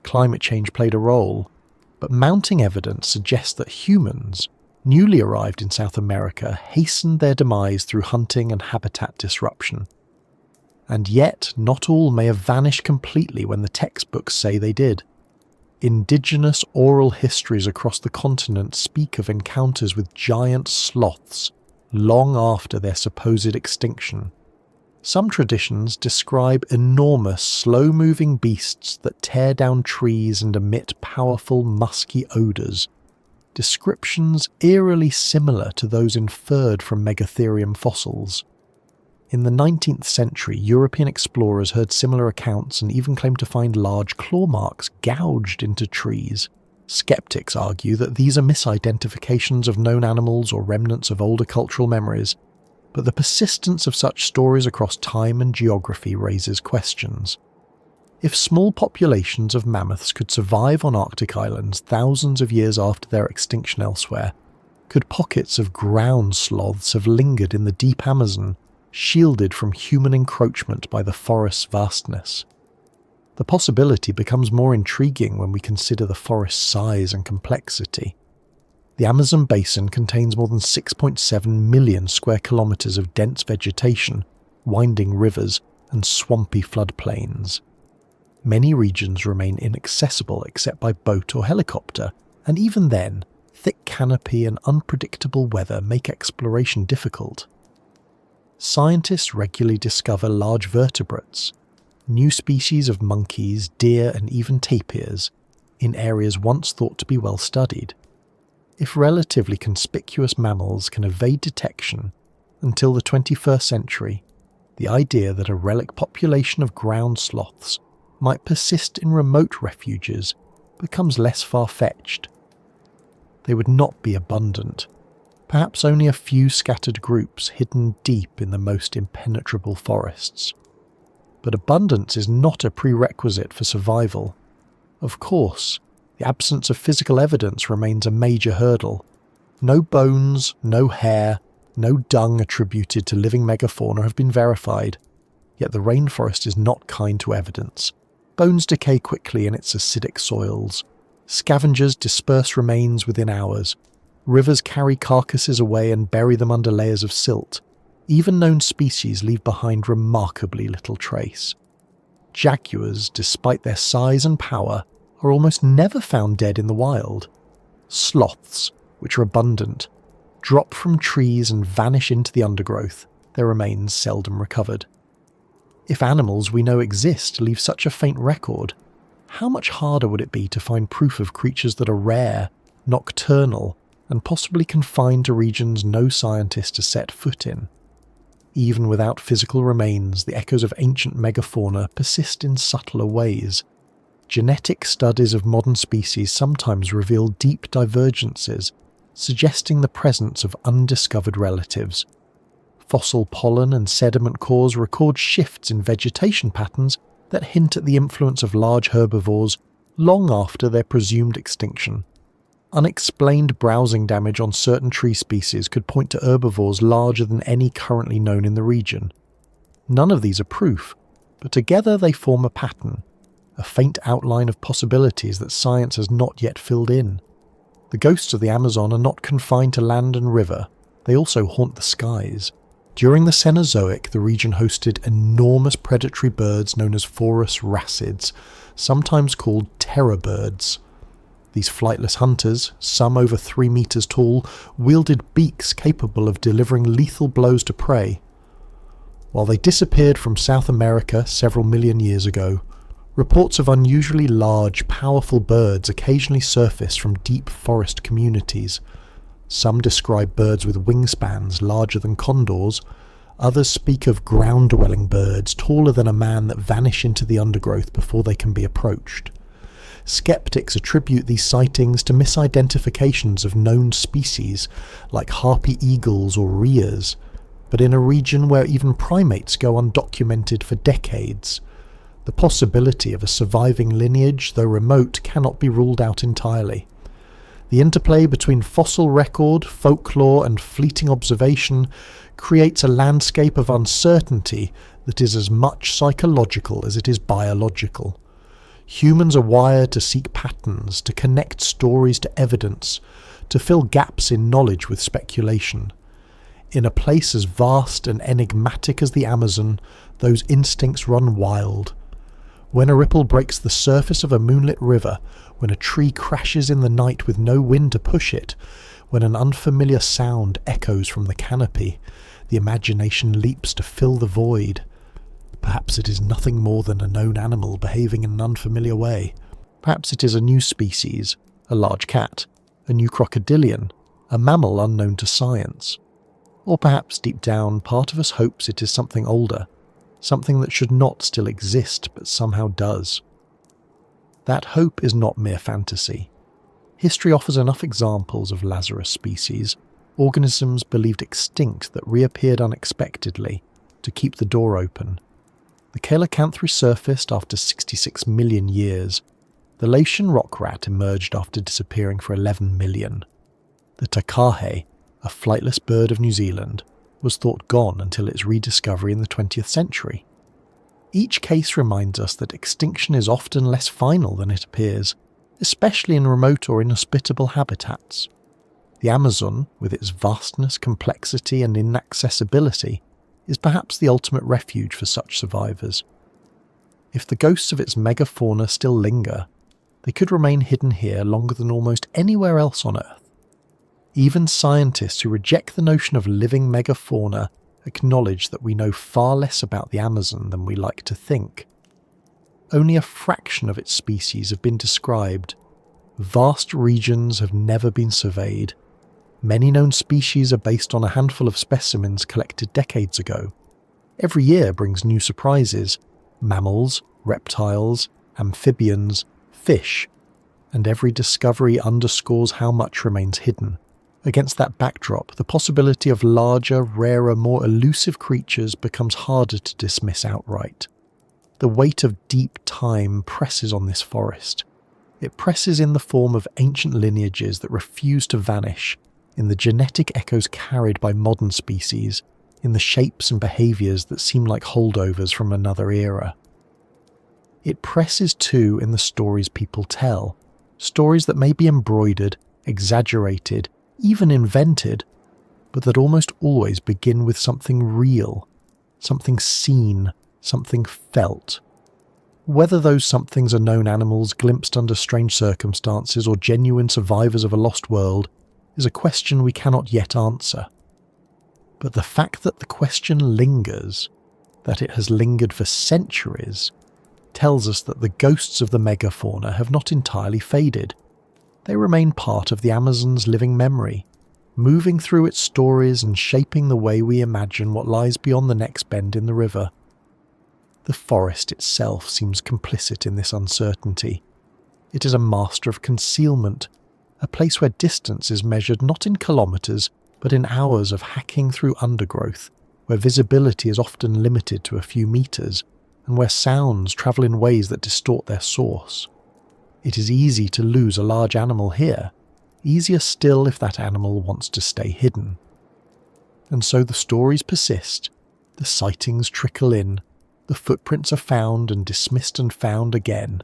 Climate change played a role, but mounting evidence suggests that humans, newly arrived in South America, hastened their demise through hunting and habitat disruption. And yet, not all may have vanished completely when the textbooks say they did. Indigenous oral histories across the continent speak of encounters with giant sloths long after their supposed extinction. Some traditions describe enormous, slow-moving beasts that tear down trees and emit powerful, musky odours, descriptions eerily similar to those inferred from Megatherium fossils. In the 19th century, European explorers heard similar accounts and even claimed to find large claw marks gouged into trees. Skeptics argue that these are misidentifications of known animals or remnants of older cultural memories, but the persistence of such stories across time and geography raises questions. If small populations of mammoths could survive on Arctic islands thousands of years after their extinction elsewhere, could pockets of ground sloths have lingered in the deep Amazon, shielded from human encroachment by the forest's vastness? The possibility becomes more intriguing when we consider the forest's size and complexity. The Amazon basin contains more than 6.7 million square kilometers of dense vegetation, winding rivers, and swampy floodplains. Many regions remain inaccessible except by boat or helicopter, and even then, thick canopy and unpredictable weather make exploration difficult. Scientists regularly discover large vertebrates, new species of monkeys, deer, and even tapirs, in areas once thought to be well studied. If relatively conspicuous mammals can evade detection until the 21st century, the idea that a relic population of ground sloths might persist in remote refuges becomes less far-fetched. They would not be abundant, perhaps only a few scattered groups hidden deep in the most impenetrable forests. But abundance is not a prerequisite for survival. Of course, the absence of physical evidence remains a major hurdle. No bones, no hair, no dung attributed to living megafauna have been verified, yet the rainforest is not kind to evidence. Bones decay quickly in its acidic soils. Scavengers disperse remains within hours. Rivers carry carcasses away and bury them under layers of silt. Even known species leave behind remarkably little trace. Jaguars, despite their size and power, are almost never found dead in the wild. Sloths, which are abundant, drop from trees and vanish into the undergrowth, their remains seldom recovered. If animals we know exist leave such a faint record, how much harder would it be to find proof of creatures that are rare, nocturnal, and possibly confined to regions no scientist has set foot in? Even without physical remains, the echoes of ancient megafauna persist in subtler ways. Genetic studies of modern species sometimes reveal deep divergences, suggesting the presence of undiscovered relatives. Fossil pollen and sediment cores record shifts in vegetation patterns that hint at the influence of large herbivores long after their presumed extinction. Unexplained browsing damage on certain tree species could point to herbivores larger than any currently known in the region. None of these are proof, but together they form a pattern, a faint outline of possibilities that science has not yet filled in. The ghosts of the Amazon are not confined to land and river, they also haunt the skies. During the Cenozoic, the region hosted enormous predatory birds known as Forus racids, sometimes called terror birds. These flightless hunters, some over 3 meters tall, wielded beaks capable of delivering lethal blows to prey. While they disappeared from South America several million years ago, reports of unusually large, powerful birds occasionally surface from deep forest communities. Some describe birds with wingspans larger than condors. Others speak of ground-dwelling birds taller than a man that vanish into the undergrowth before they can be approached. Skeptics attribute these sightings to misidentifications of known species, like harpy eagles or rheas, but in a region where even primates go undocumented for decades. The possibility of a surviving lineage, though remote, cannot be ruled out entirely. The interplay between fossil record, folklore, and fleeting observation creates a landscape of uncertainty that is as much psychological as it is biological. Humans are wired to seek patterns, to connect stories to evidence, to fill gaps in knowledge with speculation. In a place as vast and enigmatic as the Amazon, those instincts run wild. When a ripple breaks the surface of a moonlit river, when a tree crashes in the night with no wind to push it, when an unfamiliar sound echoes from the canopy, the imagination leaps to fill the void. Perhaps it is nothing more than a known animal behaving in an unfamiliar way. Perhaps it is a new species, a large cat, a new crocodilian, a mammal unknown to science. Or perhaps deep down, part of us hopes it is something older, something that should not still exist but somehow does. That hope is not mere fantasy. History offers enough examples of Lazarus species, organisms believed extinct that reappeared unexpectedly, to keep the door open. The coelacanth resurfaced after 66 million years. The Laotian rock rat emerged after disappearing for 11 million. The takahe, a flightless bird of New Zealand, was thought gone until its rediscovery in the 20th century. Each case reminds us that extinction is often less final than it appears, especially in remote or inhospitable habitats. The Amazon, with its vastness, complexity, and inaccessibility, is perhaps the ultimate refuge for such survivors. If the ghosts of its megafauna still linger, they could remain hidden here longer than almost anywhere else on Earth. Even scientists who reject the notion of living megafauna acknowledge that we know far less about the Amazon than we like to think. Only a fraction of its species have been described. Vast regions have never been surveyed. Many known species are based on a handful of specimens collected decades ago. Every year brings new surprises: mammals, reptiles, amphibians, fish, and every discovery underscores how much remains hidden. Against that backdrop, the possibility of larger, rarer, more elusive creatures becomes harder to dismiss outright. The weight of deep time presses on this forest. It presses in the form of ancient lineages that refuse to vanish, in the genetic echoes carried by modern species, in the shapes and behaviours that seem like holdovers from another era. It presses too in the stories people tell, stories that may be embroidered, exaggerated, even invented, but that almost always begin with something real, something seen, something felt. Whether those somethings are known animals glimpsed under strange circumstances or genuine survivors of a lost world is a question we cannot yet answer. But the fact that the question lingers, that it has lingered for centuries, tells us that the ghosts of the megafauna have not entirely faded. They remain part of the Amazon's living memory, moving through its stories and shaping the way we imagine what lies beyond the next bend in the river. The forest itself seems complicit in this uncertainty. It is a master of concealment, a place where distance is measured not in kilometres, but in hours of hacking through undergrowth, where visibility is often limited to a few metres, and where sounds travel in ways that distort their source. It is easy to lose a large animal here, easier still if that animal wants to stay hidden. And so the stories persist, the sightings trickle in, the footprints are found and dismissed and found again.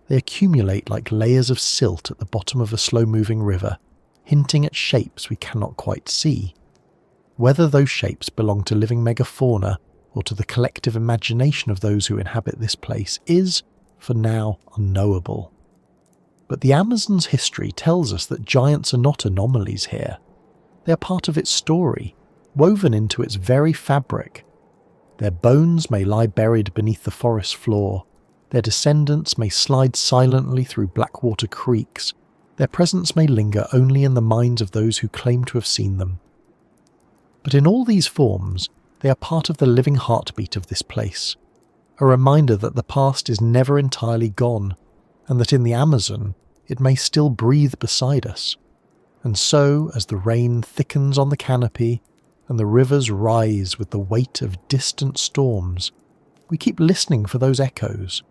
They accumulate like layers of silt at the bottom of a slow-moving river, hinting at shapes we cannot quite see. Whether those shapes belong to living megafauna or to the collective imagination of those who inhabit this place is, for now, unknowable. But the Amazon's history tells us that giants are not anomalies here. They are part of its story, woven into its very fabric. Their bones may lie buried beneath the forest floor, their descendants may slide silently through blackwater creeks, their presence may linger only in the minds of those who claim to have seen them. But in all these forms, they are part of the living heartbeat of this place, a reminder that the past is never entirely gone, and that in the Amazon it may still breathe beside us. And so, as the rain thickens on the canopy, and the rivers rise with the weight of distant storms, we keep listening for those echoes.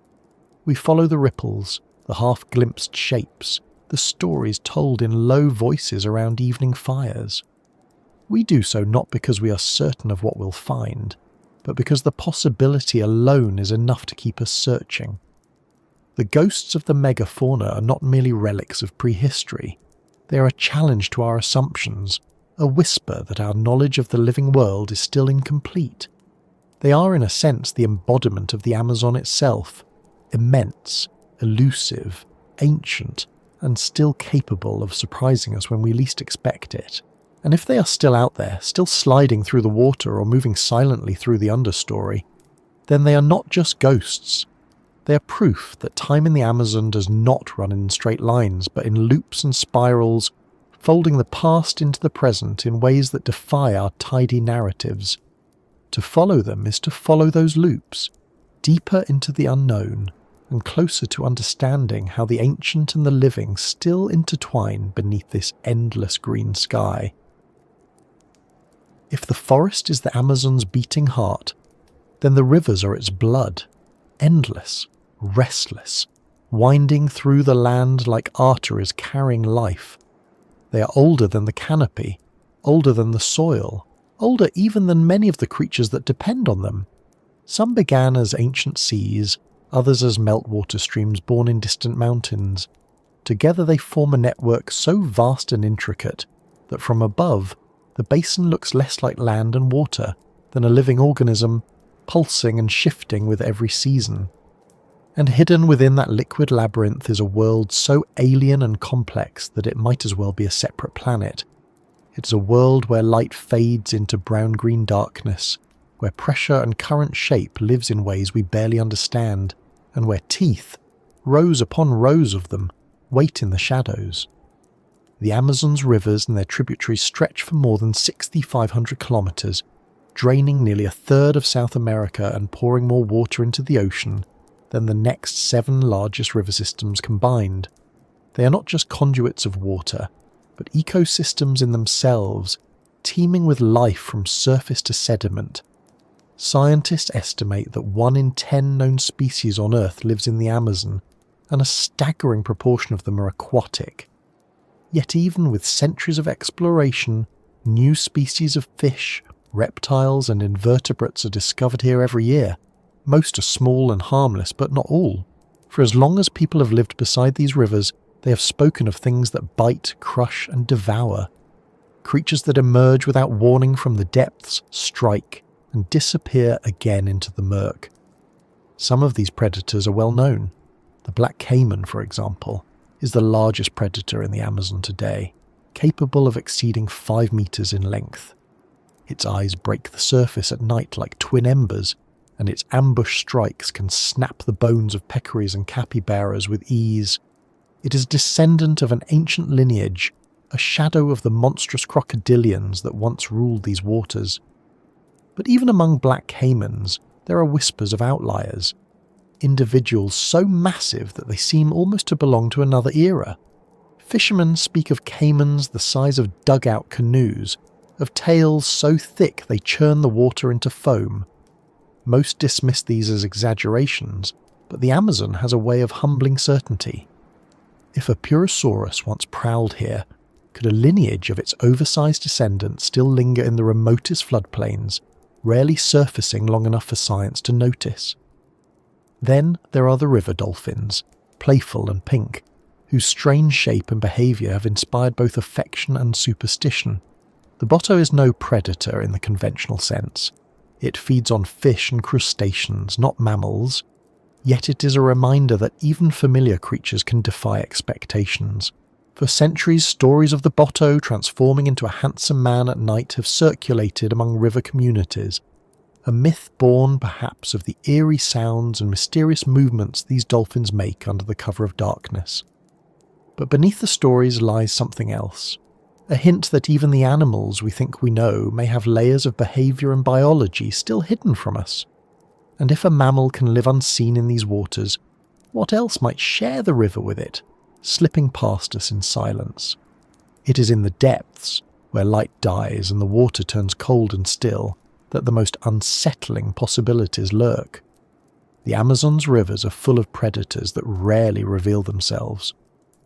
We follow the ripples, the half-glimpsed shapes, the stories told in low voices around evening fires. We do so not because we are certain of what we'll find, but because the possibility alone is enough to keep us searching. The ghosts of the megafauna are not merely relics of prehistory. They are a challenge to our assumptions, a whisper that our knowledge of the living world is still incomplete. They are in a sense the embodiment of the Amazon itself, immense, elusive, ancient, and still capable of surprising us when we least expect it. And if they are still out there, still sliding through the water or moving silently through the understory, then they are not just ghosts. They are proof that time in the Amazon does not run in straight lines, but in loops and spirals, folding the past into the present in ways that defy our tidy narratives. To follow them is to follow those loops, deeper into the unknown, and closer to understanding how the ancient and the living still intertwine beneath this endless green sky. If the forest is the Amazon's beating heart, then the rivers are its blood, endless, restless, winding through the land like arteries carrying life. They are older than the canopy, older than the soil, older even than many of the creatures that depend on them. Some began as ancient seas, others as meltwater streams born in distant mountains. Together they form a network so vast and intricate that from above, the basin looks less like land and water than a living organism, pulsing and shifting with every season. And hidden within that liquid labyrinth is a world so alien and complex that it might as well be a separate planet. It's a world where light fades into brown-green darkness, where pressure and current shape lives in ways we barely understand, and where teeth, rows upon rows of them, wait in the shadows. The Amazon's rivers and their tributaries stretch for more than 6,500 kilometres, draining nearly a third of South America and pouring more water into the ocean than the next 7 largest river systems combined. They are not just conduits of water, but ecosystems in themselves, teeming with life from surface to sediment. Scientists estimate that 1 in 10 known species on Earth lives in the Amazon, and a staggering proportion of them are aquatic. Yet even with centuries of exploration, new species of fish, reptiles and invertebrates are discovered here every year. Most are small and harmless, but not all. For as long as people have lived beside these rivers, they have spoken of things that bite, crush and devour. Creatures that emerge without warning from the depths, strike, and disappear again into the murk. Some of these predators are well known. The black caiman, for example, is the largest predator in the Amazon today, capable of exceeding 5 meters in length. Its eyes break the surface at night like twin embers, and its ambush strikes can snap the bones of peccaries and capybaras with ease. It is descendant of an ancient lineage, a shadow of the monstrous crocodilians that once ruled these waters. But even among black caimans, there are whispers of outliers. Individuals so massive that they seem almost to belong to another era. Fishermen speak of caimans the size of dugout canoes, of tails so thick they churn the water into foam. Most dismiss these as exaggerations, but the Amazon has a way of humbling certainty. If a Purosaurus once prowled here, could a lineage of its oversized descendants still linger in the remotest floodplains, rarely surfacing long enough for science to notice? Then there are the river dolphins, playful and pink, whose strange shape and behaviour have inspired both affection and superstition. The botto is no predator in the conventional sense. It feeds on fish and crustaceans, not mammals. Yet it is a reminder that even familiar creatures can defy expectations. For centuries, stories of the botto transforming into a handsome man at night have circulated among river communities, a myth born perhaps of the eerie sounds and mysterious movements these dolphins make under the cover of darkness. But beneath the stories lies something else, a hint that even the animals we think we know may have layers of behaviour and biology still hidden from us. And if a mammal can live unseen in these waters, what else might share the river with it, slipping past us in silence? It is in the depths, where light dies and the water turns cold and still, that the most unsettling possibilities lurk. The Amazon's rivers are full of predators that rarely reveal themselves.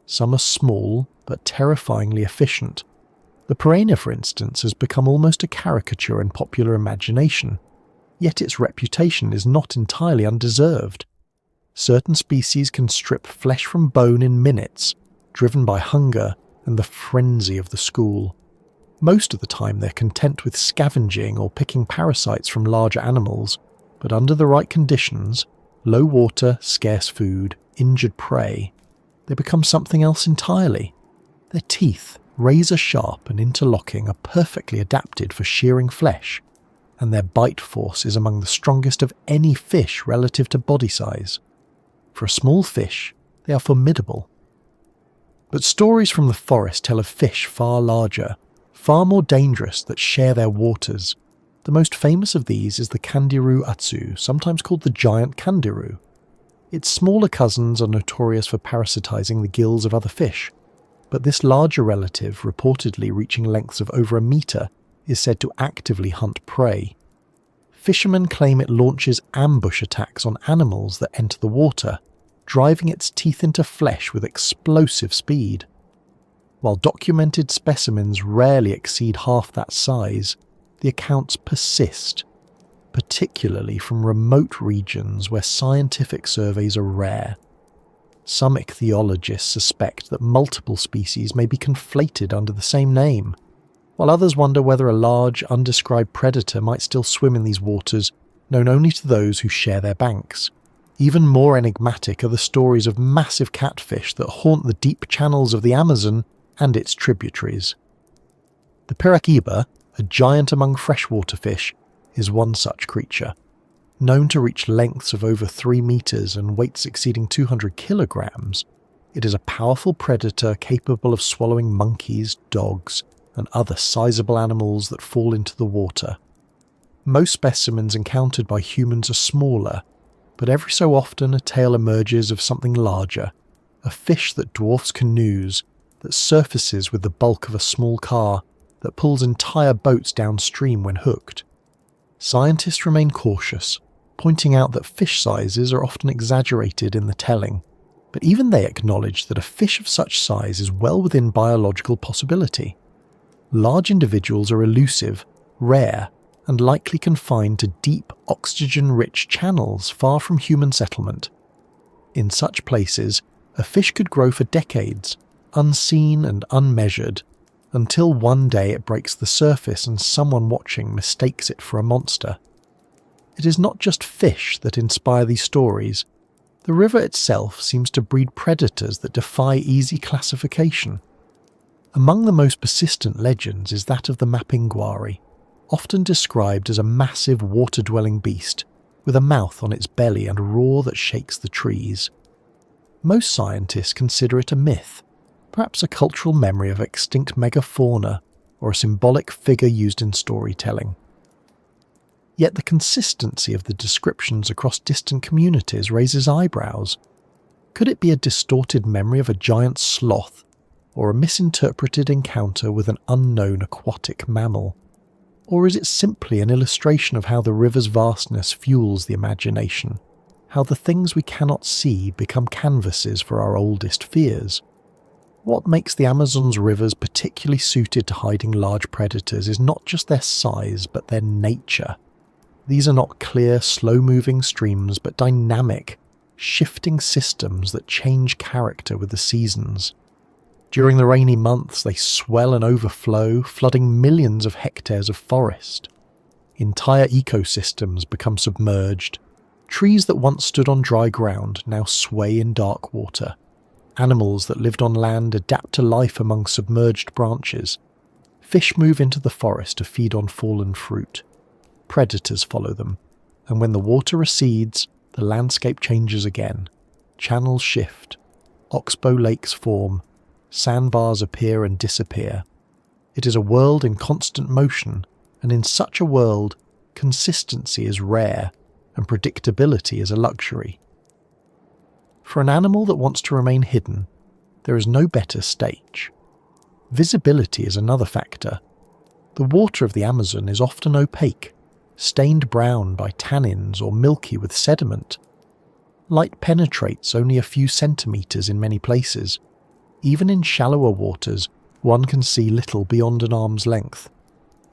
Some are small, but terrifyingly efficient. The piranha, for instance, has become almost a caricature in popular imagination, yet its reputation is not entirely undeserved. Certain species can strip flesh from bone in minutes, driven by hunger and the frenzy of the school. Most of the time they're content with scavenging or picking parasites from larger animals, but under the right conditions, low water, scarce food, injured prey, they become something else entirely. Their teeth, razor sharp and interlocking, are perfectly adapted for shearing flesh, and their bite force is among the strongest of any fish relative to body size. For a small fish, they are formidable. But stories from the forest tell of fish far larger, far more dangerous, that share their waters. The most famous of these is the Candiru atsu, sometimes called the giant candiru. Its smaller cousins are notorious for parasitizing the gills of other fish, but this larger relative, reportedly reaching lengths of over a metre, is said to actively hunt prey. Fishermen claim it launches ambush attacks on animals that enter the water, driving its teeth into flesh with explosive speed. While documented specimens rarely exceed half that size, the accounts persist, particularly from remote regions where scientific surveys are rare. Some ichthyologists suspect that multiple species may be conflated under the same name, while others wonder whether a large, undescribed predator might still swim in these waters, known only to those who share their banks. Even more enigmatic are the stories of massive catfish that haunt the deep channels of the Amazon and its tributaries. The piraquiba, a giant among freshwater fish, is one such creature. Known to reach lengths of over 3 meters and weights exceeding 200 kilograms, it is a powerful predator capable of swallowing monkeys, dogs, and other sizable animals that fall into the water. Most specimens encountered by humans are smaller, but every so often a tale emerges of something larger, a fish that dwarfs canoes, that surfaces with the bulk of a small car, that pulls entire boats downstream when hooked. Scientists remain cautious, pointing out that fish sizes are often exaggerated in the telling, but even they acknowledge that a fish of such size is well within biological possibility. Large individuals are elusive, rare, and likely confined to deep, oxygen-rich channels far from human settlement. In such places, a fish could grow for decades, unseen and unmeasured, until one day it breaks the surface and someone watching mistakes it for a monster. It is not just fish that inspire these stories. The river itself seems to breed predators that defy easy classification. Among the most persistent legends is that of the mapinguari, often described as a massive water-dwelling beast, with a mouth on its belly and a roar that shakes the trees. Most scientists consider it a myth, perhaps a cultural memory of extinct megafauna or a symbolic figure used in storytelling. Yet the consistency of the descriptions across distant communities raises eyebrows. Could it be a distorted memory of a giant sloth, or a misinterpreted encounter with an unknown aquatic mammal? Or is it simply an illustration of how the river's vastness fuels the imagination, how the things we cannot see become canvases for our oldest fears? What makes the Amazon's rivers particularly suited to hiding large predators is not just their size, but their nature. These are not clear, slow-moving streams, but dynamic, shifting systems that change character with the seasons. During the rainy months, they swell and overflow, flooding millions of hectares of forest. Entire ecosystems become submerged. Trees that once stood on dry ground now sway in dark water. Animals that lived on land adapt to life among submerged branches. Fish move into the forest to feed on fallen fruit. Predators follow them, and when the water recedes, the landscape changes again. Channels shift. Oxbow lakes form. Sandbars appear and disappear. It is a world in constant motion, and in such a world, consistency is rare, and predictability is a luxury. For an animal that wants to remain hidden, there is no better stage. Visibility is another factor. The water of the Amazon is often opaque, stained brown by tannins or milky with sediment. Light penetrates only a few centimetres in many places. Even in shallower waters, one can see little beyond an arm's length.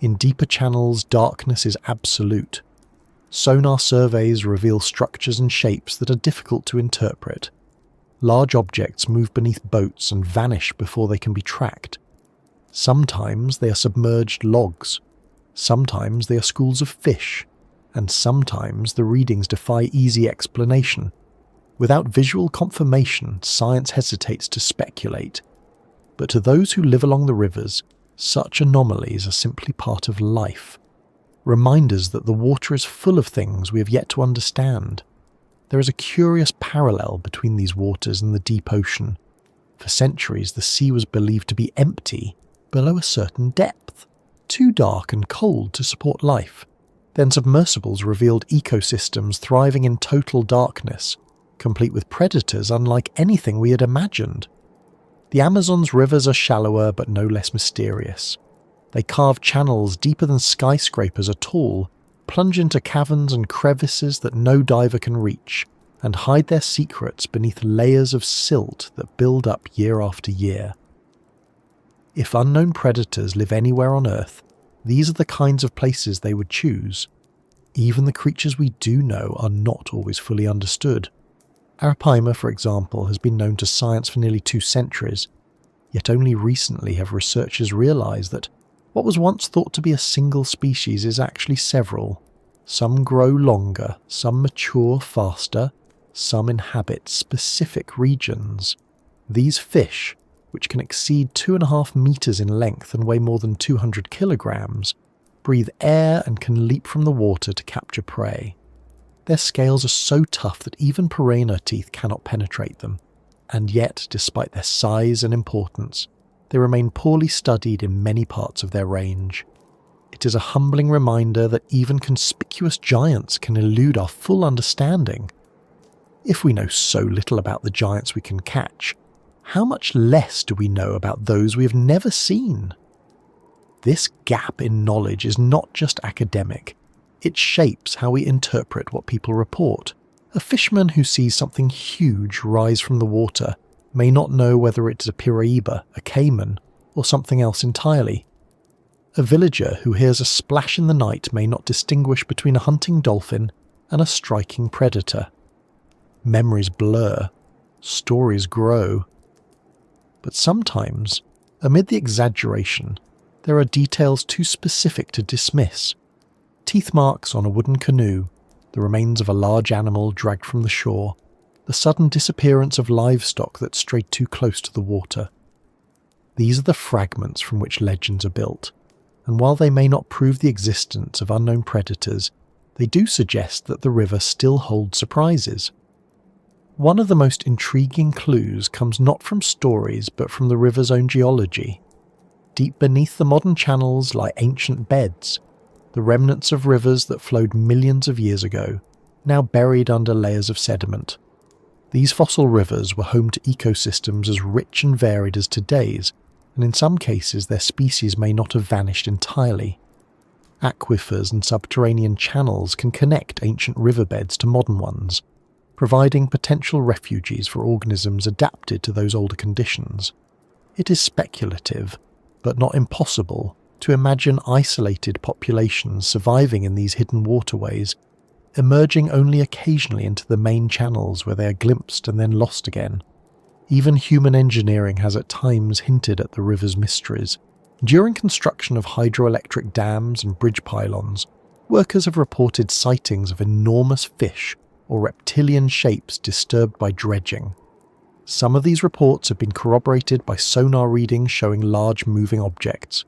In deeper channels, darkness is absolute. Sonar surveys reveal structures and shapes that are difficult to interpret. Large objects move beneath boats and vanish before they can be tracked. Sometimes they are submerged logs. Sometimes they are schools of fish, and sometimes the readings defy easy explanation. Without visual confirmation, science hesitates to speculate. But to those who live along the rivers, such anomalies are simply part of life. Reminders that the water is full of things we have yet to understand. There is a curious parallel between these waters and the deep ocean. For centuries, the sea was believed to be empty below a certain depth, too dark and cold to support life. Then submersibles revealed ecosystems thriving in total darkness, complete with predators unlike anything we had imagined. The Amazon's rivers are shallower but no less mysterious. They carve channels deeper than skyscrapers are tall, plunge into caverns and crevices that no diver can reach, and hide their secrets beneath layers of silt that build up year after year. If unknown predators live anywhere on Earth, these are the kinds of places they would choose. Even the creatures we do know are not always fully understood. Arapaima, for example, has been known to science for nearly 2 centuries, yet only recently have researchers realised that what was once thought to be a single species is actually several. Some grow longer, some mature faster, some inhabit specific regions. These fish, which can exceed 2.5 meters in length and weigh more than 200 kilograms, breathe air and can leap from the water to capture prey. Their scales are so tough that even piranha teeth cannot penetrate them, and yet, despite their size and importance, they remain poorly studied in many parts of their range. It is a humbling reminder that even conspicuous giants can elude our full understanding. If we know so little about the giants we can catch, how much less do we know about those we have never seen? This gap in knowledge is not just academic, It shapes how we interpret what people report. A fisherman who sees something huge rise from the water may not know whether it is a piraiba, a caiman, or something else entirely. A villager who hears a splash in the night may not distinguish between a hunting dolphin and a striking predator. Memories blur, stories grow. But sometimes, amid the exaggeration, there are details too specific to dismiss. Teeth marks on a wooden canoe, the remains of a large animal dragged from the shore, the sudden disappearance of livestock that strayed too close to the water. These are the fragments from which legends are built, and while they may not prove the existence of unknown predators, they do suggest that the river still holds surprises. One of the most intriguing clues comes not from stories but from the river's own geology. Deep beneath the modern channels lie ancient beds, the remnants of rivers that flowed millions of years ago, now buried under layers of sediment. These fossil rivers were home to ecosystems as rich and varied as today's, and in some cases their species may not have vanished entirely. Aquifers and subterranean channels can connect ancient riverbeds to modern ones, providing potential refuges for organisms adapted to those older conditions. It is speculative, but not impossible, to imagine isolated populations surviving in these hidden waterways, emerging only occasionally into the main channels where they are glimpsed and then lost again. Even human engineering has at times hinted at the river's mysteries. During construction of hydroelectric dams and bridge pylons, workers have reported sightings of enormous fish or reptilian shapes disturbed by dredging. Some of these reports have been corroborated by sonar readings showing large moving objects.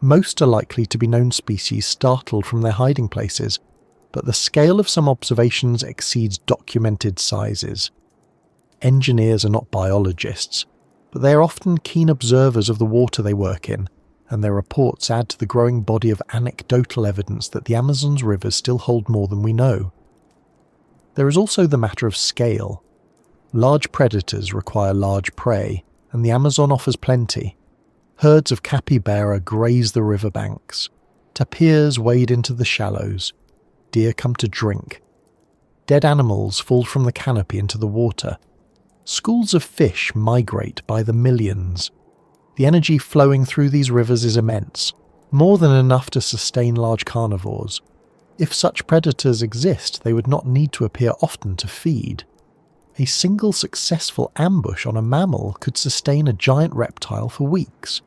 Most are likely to be known species startled from their hiding places, but the scale of some observations exceeds documented sizes. Engineers are not biologists, but they are often keen observers of the water they work in, and their reports add to the growing body of anecdotal evidence that the Amazon's rivers still hold more than we know. There is also the matter of scale. Large predators require large prey, and the Amazon offers plenty. Herds of capybara graze the riverbanks. Tapirs wade into the shallows. Deer come to drink. Dead animals fall from the canopy into the water. Schools of fish migrate by the millions. The energy flowing through these rivers is immense, more than enough to sustain large carnivores. If such predators exist, they would not need to appear often to feed. A single successful ambush on a mammal could sustain a giant reptile for weeks.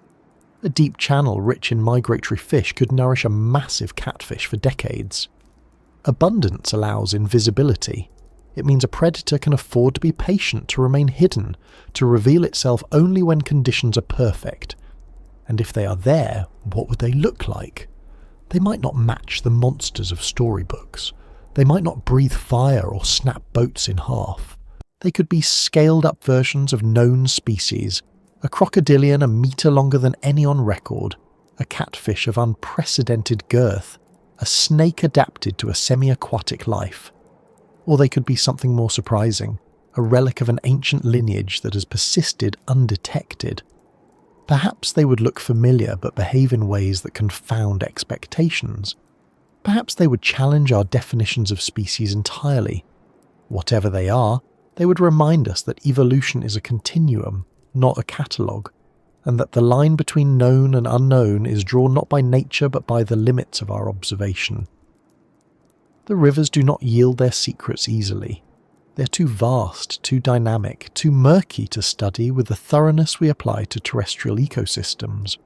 A deep channel rich in migratory fish could nourish a massive catfish for decades. Abundance allows invisibility. It means a predator can afford to be patient, to remain hidden, to reveal itself only when conditions are perfect. And if they are there, what would they look like? They might not match the monsters of storybooks. They might not breathe fire or snap boats in half. They could be scaled-up versions of known species, a crocodilian a metre longer than any on record, a catfish of unprecedented girth, a snake adapted to a semi-aquatic life. Or they could be something more surprising, a relic of an ancient lineage that has persisted undetected. Perhaps they would look familiar but behave in ways that confound expectations. Perhaps they would challenge our definitions of species entirely. Whatever they are, they would remind us that evolution is a continuum, not a catalogue, and that the line between known and unknown is drawn not by nature but by the limits of our observation. The rivers do not yield their secrets easily. They are too vast, too dynamic, too murky to study with the thoroughness we apply to terrestrial ecosystems.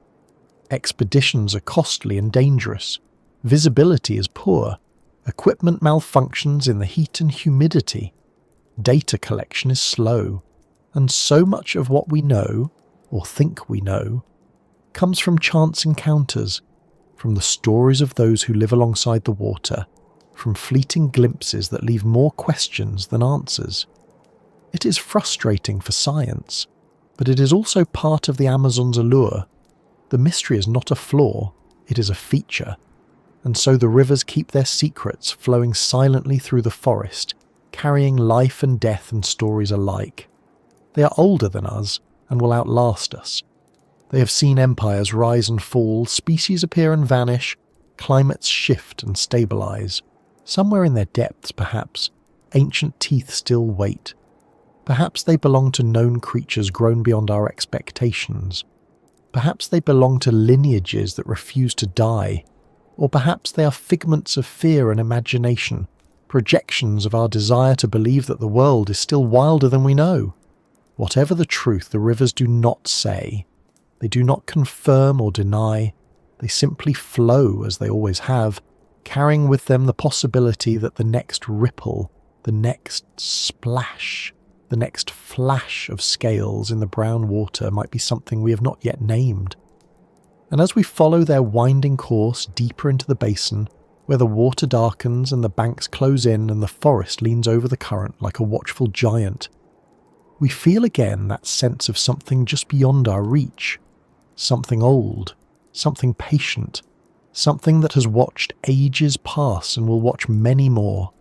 Expeditions are costly and dangerous. Visibility is poor. Equipment malfunctions in the heat and humidity. Data collection is slow. And so much of what we know, or think we know, comes from chance encounters, from the stories of those who live alongside the water, from fleeting glimpses that leave more questions than answers. It is frustrating for science, but it is also part of the Amazon's allure. The mystery is not a flaw, it is a feature, and so the rivers keep their secrets flowing silently through the forest, carrying life and death and stories alike. They are older than us and will outlast us. They have seen empires rise and fall, species appear and vanish, climates shift and stabilize. Somewhere in their depths, perhaps, ancient teeth still wait. Perhaps they belong to known creatures grown beyond our expectations. Perhaps they belong to lineages that refuse to die. Or perhaps they are figments of fear and imagination, projections of our desire to believe that the world is still wilder than we know. Whatever the truth, the rivers do not say. They do not confirm or deny. They simply flow as they always have, carrying with them the possibility that the next ripple, the next splash, the next flash of scales in the brown water might be something we have not yet named. And as we follow their winding course deeper into the basin, where the water darkens and the banks close in and the forest leans over the current like a watchful giant, we feel again that sense of something just beyond our reach, something old, something patient, something that has watched ages pass and will watch many more.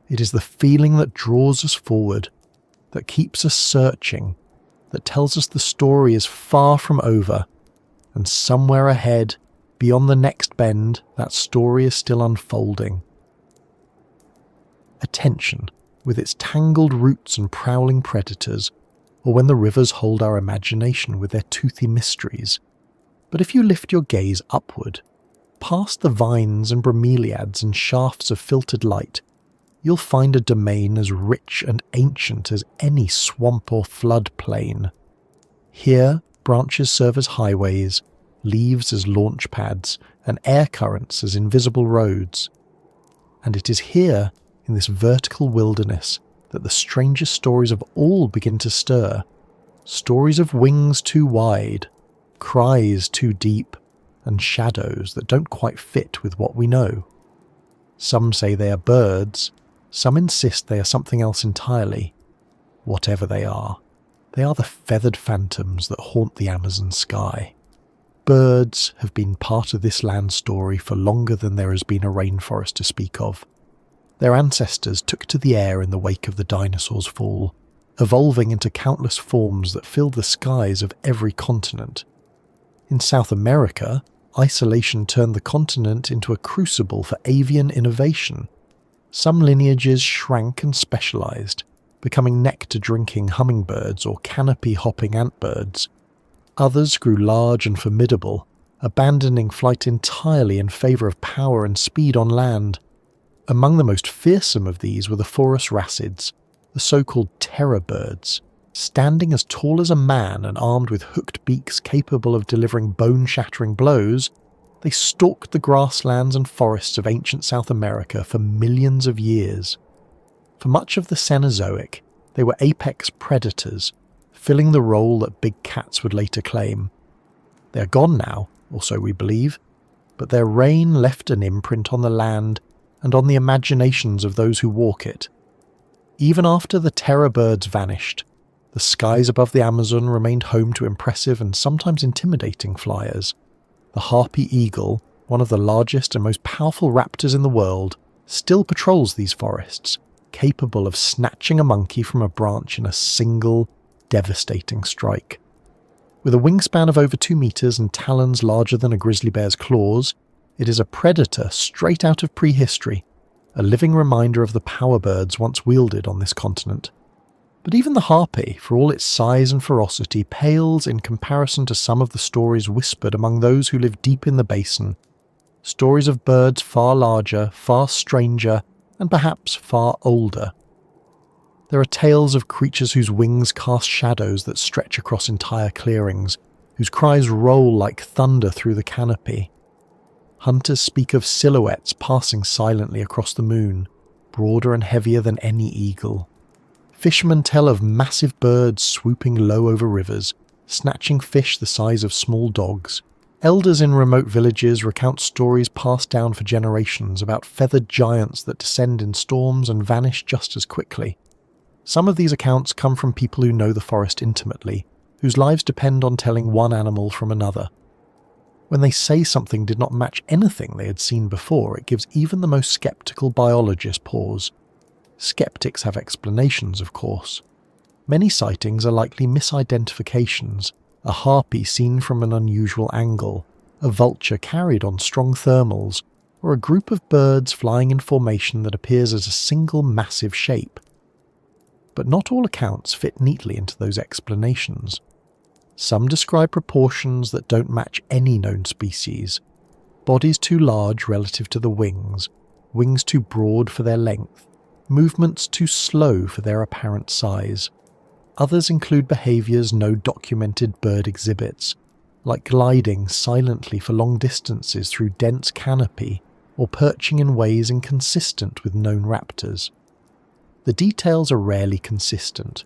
It is the feeling that draws us forward, that keeps us searching, that tells us the story is far from over, and somewhere ahead, beyond the next bend, that story is still unfolding. Attention, with its tangled roots and prowling predators, or when the rivers hold our imagination with their toothy mysteries. But if you lift your gaze upward, past the vines and bromeliads and shafts of filtered light, you'll find a domain as rich and ancient as any swamp or flood plain. Here, branches serve as highways, leaves as launch pads, and air currents as invisible roads. And it is here, in this vertical wilderness, that the strangest stories of all begin to stir. Stories of wings too wide, cries too deep, and shadows that don't quite fit with what we know. Some say they are birds, some insist they are something else entirely. Whatever they are the feathered phantoms that haunt the Amazon sky. Birds have been part of this land story for longer than there has been a rainforest to speak of. Their ancestors took to the air in the wake of the dinosaurs' fall, evolving into countless forms that filled the skies of every continent. In South America, isolation turned the continent into a crucible for avian innovation. Some lineages shrank and specialized, becoming nectar-drinking hummingbirds or canopy-hopping antbirds. Others grew large and formidable, abandoning flight entirely in favor of power and speed on land. Among the most fearsome of these were the Forus racids, the so-called terror birds, standing as tall as a man and armed with hooked beaks capable of delivering bone-shattering blows. They stalked the grasslands and forests of ancient South America for millions of years. For much of the Cenozoic, they were apex predators, filling the role that big cats would later claim. They are gone now, or so we believe, but their reign left an imprint on the land and on the imaginations of those who walk it. Even after the terror birds vanished, the skies above the Amazon remained home to impressive and sometimes intimidating flyers. The harpy eagle, one of the largest and most powerful raptors in the world, still patrols these forests, capable of snatching a monkey from a branch in a single, devastating strike. With a wingspan of over 2 meters and talons larger than a grizzly bear's claws, it is a predator straight out of prehistory, a living reminder of the power birds once wielded on this continent. But even the harpy, for all its size and ferocity, pales in comparison to some of the stories whispered among those who live deep in the basin. Stories of birds far larger, far stranger, and perhaps far older. There are tales of creatures whose wings cast shadows that stretch across entire clearings, whose cries roll like thunder through the canopy. Hunters speak of silhouettes passing silently across the moon, broader and heavier than any eagle. Fishermen tell of massive birds swooping low over rivers, snatching fish the size of small dogs. Elders in remote villages recount stories passed down for generations about feathered giants that descend in storms and vanish just as quickly. Some of these accounts come from people who know the forest intimately, whose lives depend on telling one animal from another. When they say something did not match anything they had seen before, it gives even the most skeptical biologist pause. Skeptics have explanations, of course. Many sightings are likely misidentifications, a harpy seen from an unusual angle, a vulture carried on strong thermals, or a group of birds flying in formation that appears as a single massive shape. But not all accounts fit neatly into those explanations. Some describe proportions that don't match any known species. Bodies too large relative to the wings too broad for their length, movements too slow for their apparent size. Others include behaviours no documented bird exhibits, like gliding silently for long distances through dense canopy or perching in ways inconsistent with known raptors. The details are rarely consistent,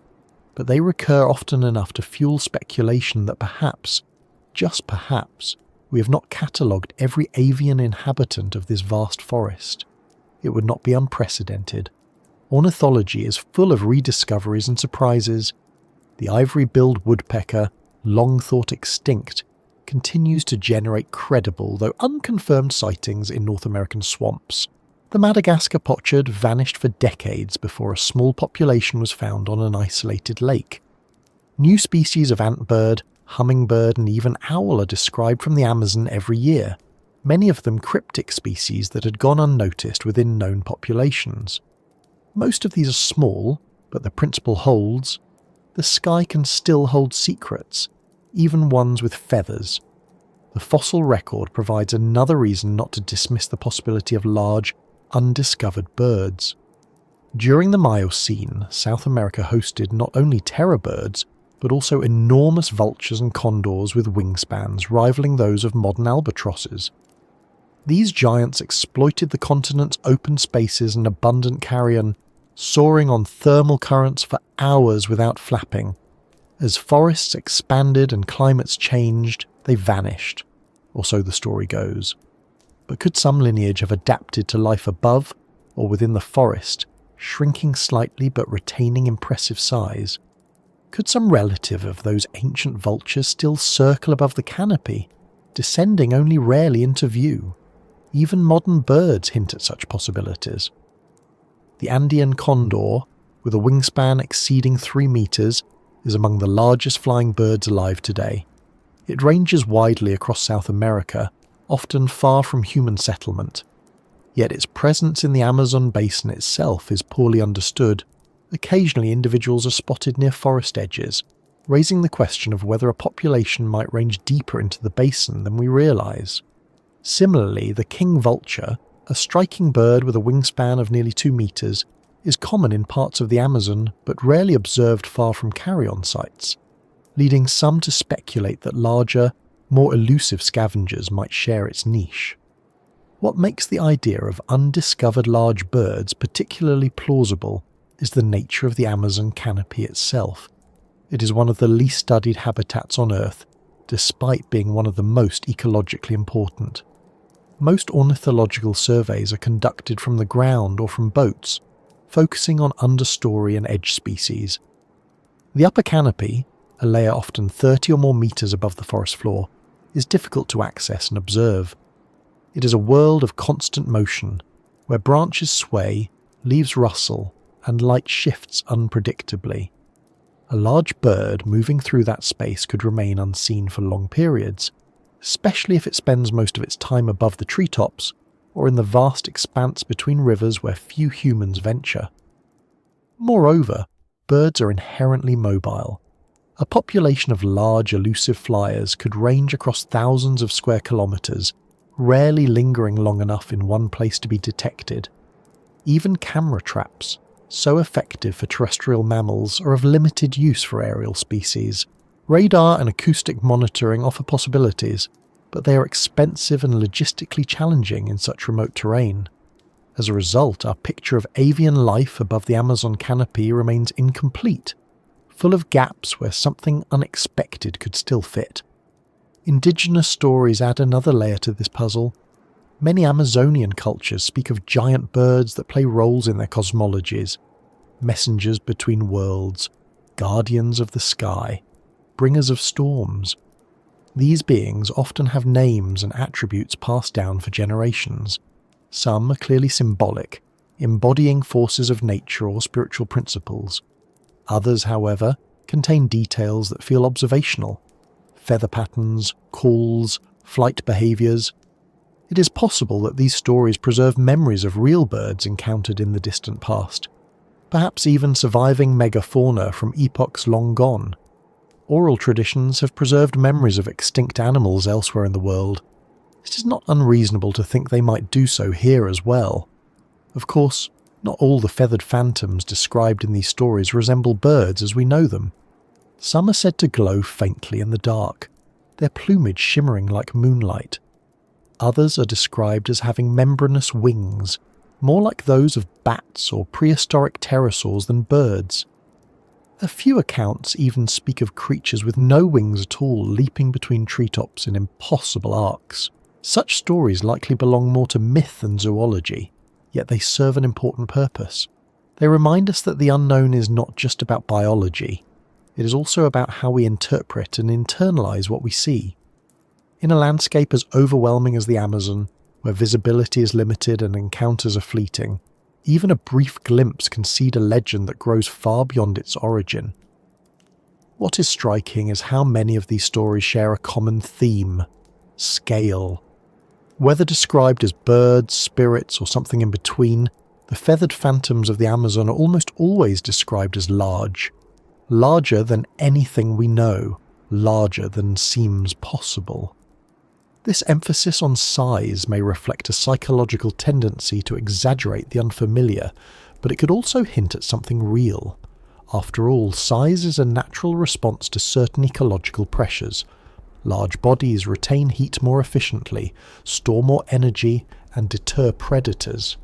but they recur often enough to fuel speculation that perhaps, just perhaps, we have not catalogued every avian inhabitant of this vast forest. It would not be unprecedented. Ornithology is full of rediscoveries and surprises. The ivory-billed woodpecker, long thought extinct, continues to generate credible, though unconfirmed sightings in North American swamps. The Madagascar pochard vanished for decades before a small population was found on an isolated lake. New species of antbird, hummingbird and even owl are described from the Amazon every year, many of them cryptic species that had gone unnoticed within known populations. Most of these are small, but the principle holds. The sky can still hold secrets, even ones with feathers. The fossil record provides another reason not to dismiss the possibility of large, undiscovered birds. During the Miocene, South America hosted not only terror birds, but also enormous vultures and condors with wingspans rivaling those of modern albatrosses. These giants exploited the continent's open spaces and abundant carrion, soaring on thermal currents for hours without flapping. As forests expanded and climates changed, they vanished, or so the story goes. But could some lineage have adapted to life above or within the forest, shrinking slightly but retaining impressive size? Could some relative of those ancient vultures still circle above the canopy, descending only rarely into view? Even modern birds hint at such possibilities. The Andean condor, with a wingspan exceeding 3 meters, is among the largest flying birds alive today. It ranges widely across South America, often far from human settlement. Yet its presence in the Amazon basin itself is poorly understood. Occasionally individuals are spotted near forest edges, raising the question of whether a population might range deeper into the basin than we realise. Similarly, the king vulture, a striking bird with a wingspan of nearly 2 meters, is common in parts of the Amazon but rarely observed far from carrion sites, leading some to speculate that larger, more elusive scavengers might share its niche. What makes the idea of undiscovered large birds particularly plausible is the nature of the Amazon canopy itself. It is one of the least studied habitats on Earth, despite being one of the most ecologically important. Most ornithological surveys are conducted from the ground or from boats, focusing on understory and edge species. The upper canopy, a layer often 30 or more meters above the forest floor, is difficult to access and observe. It is a world of constant motion, where branches sway, leaves rustle, and light shifts unpredictably. A large bird moving through that space could remain unseen for long periods, especially if it spends most of its time above the treetops or in the vast expanse between rivers where few humans venture. Moreover, birds are inherently mobile. A population of large, elusive flyers could range across thousands of square kilometers, rarely lingering long enough in one place to be detected. Even camera traps, so effective for terrestrial mammals, are of limited use for aerial species. Radar and acoustic monitoring offer possibilities, but they are expensive and logistically challenging in such remote terrain. As a result, our picture of avian life above the Amazon canopy remains incomplete, full of gaps where something unexpected could still fit. Indigenous stories add another layer to this puzzle. Many Amazonian cultures speak of giant birds that play roles in their cosmologies, messengers between worlds, guardians of the sky, bringers of storms. These beings often have names and attributes passed down for generations. Some are clearly symbolic, embodying forces of nature or spiritual principles. Others, however, contain details that feel observational. Feather patterns, calls, flight behaviours. It is possible that these stories preserve memories of real birds encountered in the distant past, perhaps even surviving megafauna from epochs long gone. Oral traditions have preserved memories of extinct animals elsewhere in the world. It is not unreasonable to think they might do so here as well. Of course, not all the feathered phantoms described in these stories resemble birds as we know them. Some are said to glow faintly in the dark, their plumage shimmering like moonlight. Others are described as having membranous wings, more like those of bats or prehistoric pterosaurs than birds. A few accounts even speak of creatures with no wings at all leaping between treetops in impossible arcs. Such stories likely belong more to myth than zoology, yet they serve an important purpose. They remind us that the unknown is not just about biology, it is also about how we interpret and internalise what we see. In a landscape as overwhelming as the Amazon, where visibility is limited and encounters are fleeting, even a brief glimpse can seed a legend that grows far beyond its origin. What is striking is how many of these stories share a common theme: scale. Whether described as birds, spirits, or something in between, the feathered phantoms of the Amazon are almost always described as large. Larger than anything we know, larger than seems possible. This emphasis on size may reflect a psychological tendency to exaggerate the unfamiliar, but it could also hint at something real. After all, size is a natural response to certain ecological pressures. Large bodies retain heat more efficiently, store more energy, and deter predators.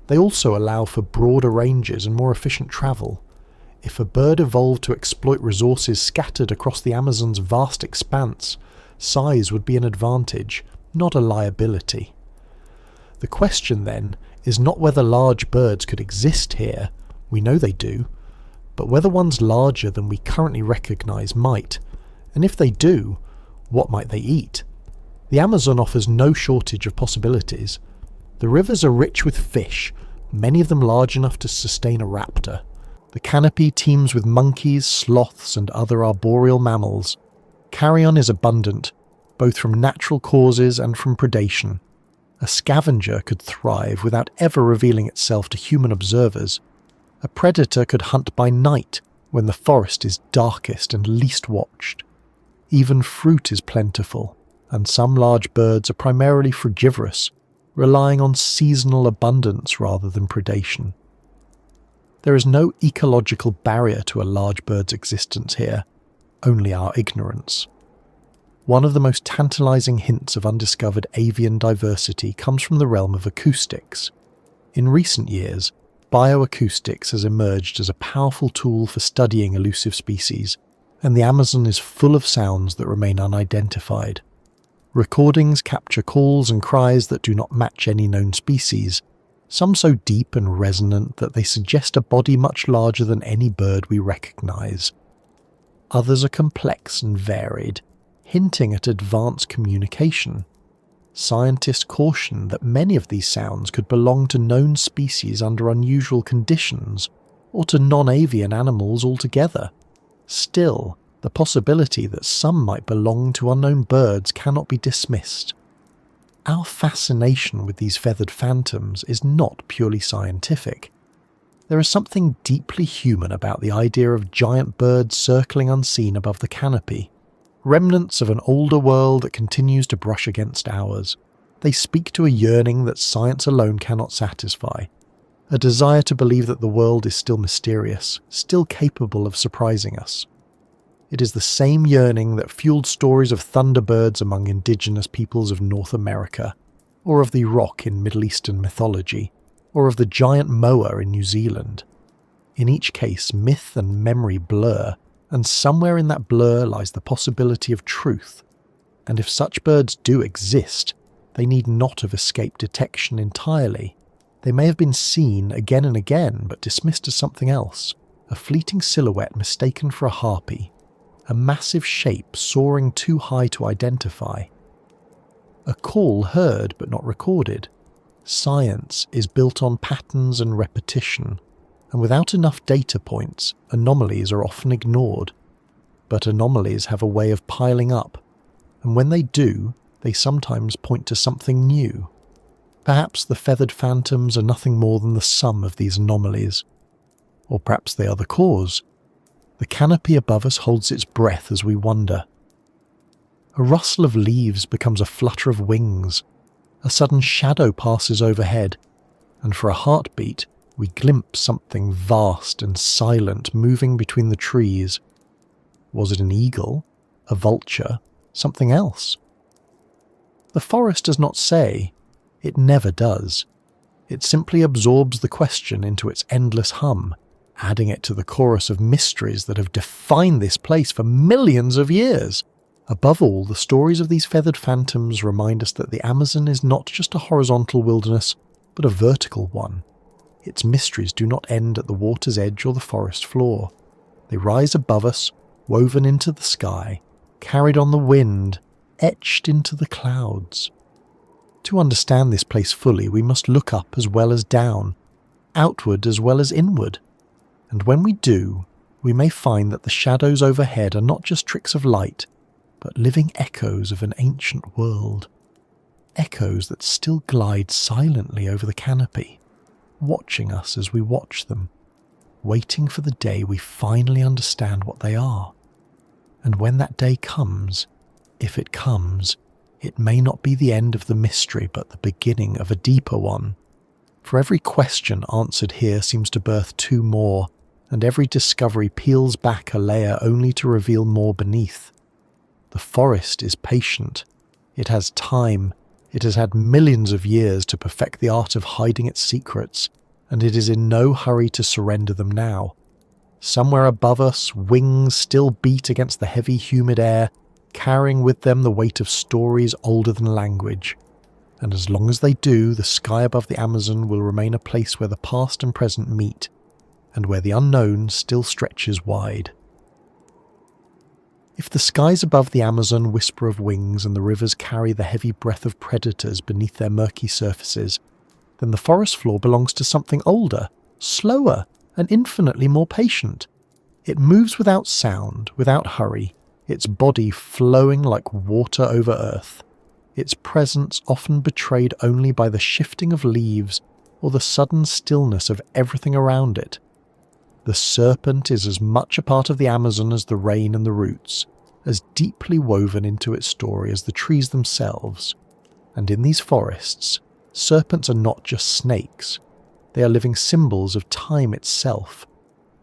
They also allow for broader ranges and more efficient travel. If a bird evolved to exploit resources scattered across the Amazon's vast expanse, size would be an advantage, not a liability. The question then is not whether large birds could exist here, we know they do, but whether ones larger than we currently recognise might, and if they do, what might they eat? The Amazon offers no shortage of possibilities. The rivers are rich with fish, many of them large enough to sustain a raptor. The canopy teems with monkeys, sloths, and other arboreal mammals. Carrion is abundant, both from natural causes and from predation. A scavenger could thrive without ever revealing itself to human observers. A predator could hunt by night when the forest is darkest and least watched. Even fruit is plentiful, and some large birds are primarily frugivorous, relying on seasonal abundance rather than predation. There is no ecological barrier to a large bird's existence here, only our ignorance. One of the most tantalising hints of undiscovered avian diversity comes from the realm of acoustics. In recent years, bioacoustics has emerged as a powerful tool for studying elusive species, and the Amazon is full of sounds that remain unidentified. Recordings capture calls and cries that do not match any known species, some so deep and resonant that they suggest a body much larger than any bird we recognise. Others are complex and varied, hinting at advanced communication. Scientists caution that many of these sounds could belong to known species under unusual conditions, or to non-avian animals altogether. Still, the possibility that some might belong to unknown birds cannot be dismissed. Our fascination with these feathered phantoms is not purely scientific. There is something deeply human about the idea of giant birds circling unseen above the canopy, remnants of an older world that continues to brush against ours. They speak to a yearning that science alone cannot satisfy, a desire to believe that the world is still mysterious, still capable of surprising us. It is the same yearning that fueled stories of thunderbirds among indigenous peoples of North America, or of the roc in Middle Eastern mythology, or of the giant moa in New Zealand. In each case, myth and memory blur, and somewhere in that blur lies the possibility of truth. And if such birds do exist, they need not have escaped detection entirely. They may have been seen again and again, but dismissed as something else, a fleeting silhouette mistaken for a harpy, a massive shape soaring too high to identify. A call heard but not recorded. Science is built on patterns and repetition, and without enough data points, anomalies are often ignored. But anomalies have a way of piling up, and when they do, they sometimes point to something new. Perhaps the feathered phantoms are nothing more than the sum of these anomalies. Or perhaps they are the cause. The canopy above us holds its breath as we wonder. A rustle of leaves becomes a flutter of wings. A sudden shadow passes overhead, and for a heartbeat we glimpse something vast and silent moving between the trees. Was it an eagle? A vulture? Something else? The forest does not say. It never does. It simply absorbs the question into its endless hum, adding it to the chorus of mysteries that have defined this place for millions of years. Above all, the stories of these feathered phantoms remind us that the Amazon is not just a horizontal wilderness, but a vertical one. Its mysteries do not end at the water's edge or the forest floor. They rise above us, woven into the sky, carried on the wind, etched into the clouds. To understand this place fully, we must look up as well as down, outward as well as inward. And when we do, we may find that the shadows overhead are not just tricks of light, but living echoes of an ancient world. Echoes that still glide silently over the canopy, watching us as we watch them, waiting for the day we finally understand what they are. And when that day comes, if it comes, it may not be the end of the mystery but the beginning of a deeper one. For every question answered here seems to birth two more, and every discovery peels back a layer only to reveal more beneath. The forest is patient. It has time. It has had millions of years to perfect the art of hiding its secrets, and it is in no hurry to surrender them now. Somewhere above us, wings still beat against the heavy, humid air, carrying with them the weight of stories older than language. And as long as they do, the sky above the Amazon will remain a place where the past and present meet, and where the unknown still stretches wide. If the skies above the Amazon whisper of wings and the rivers carry the heavy breath of predators beneath their murky surfaces, then the forest floor belongs to something older, slower, and infinitely more patient. It moves without sound, without hurry, its body flowing like water over earth, its presence often betrayed only by the shifting of leaves or the sudden stillness of everything around it. The serpent is as much a part of the Amazon as the rain and the roots, as deeply woven into its story as the trees themselves. And in these forests, serpents are not just snakes. They are living symbols of time itself,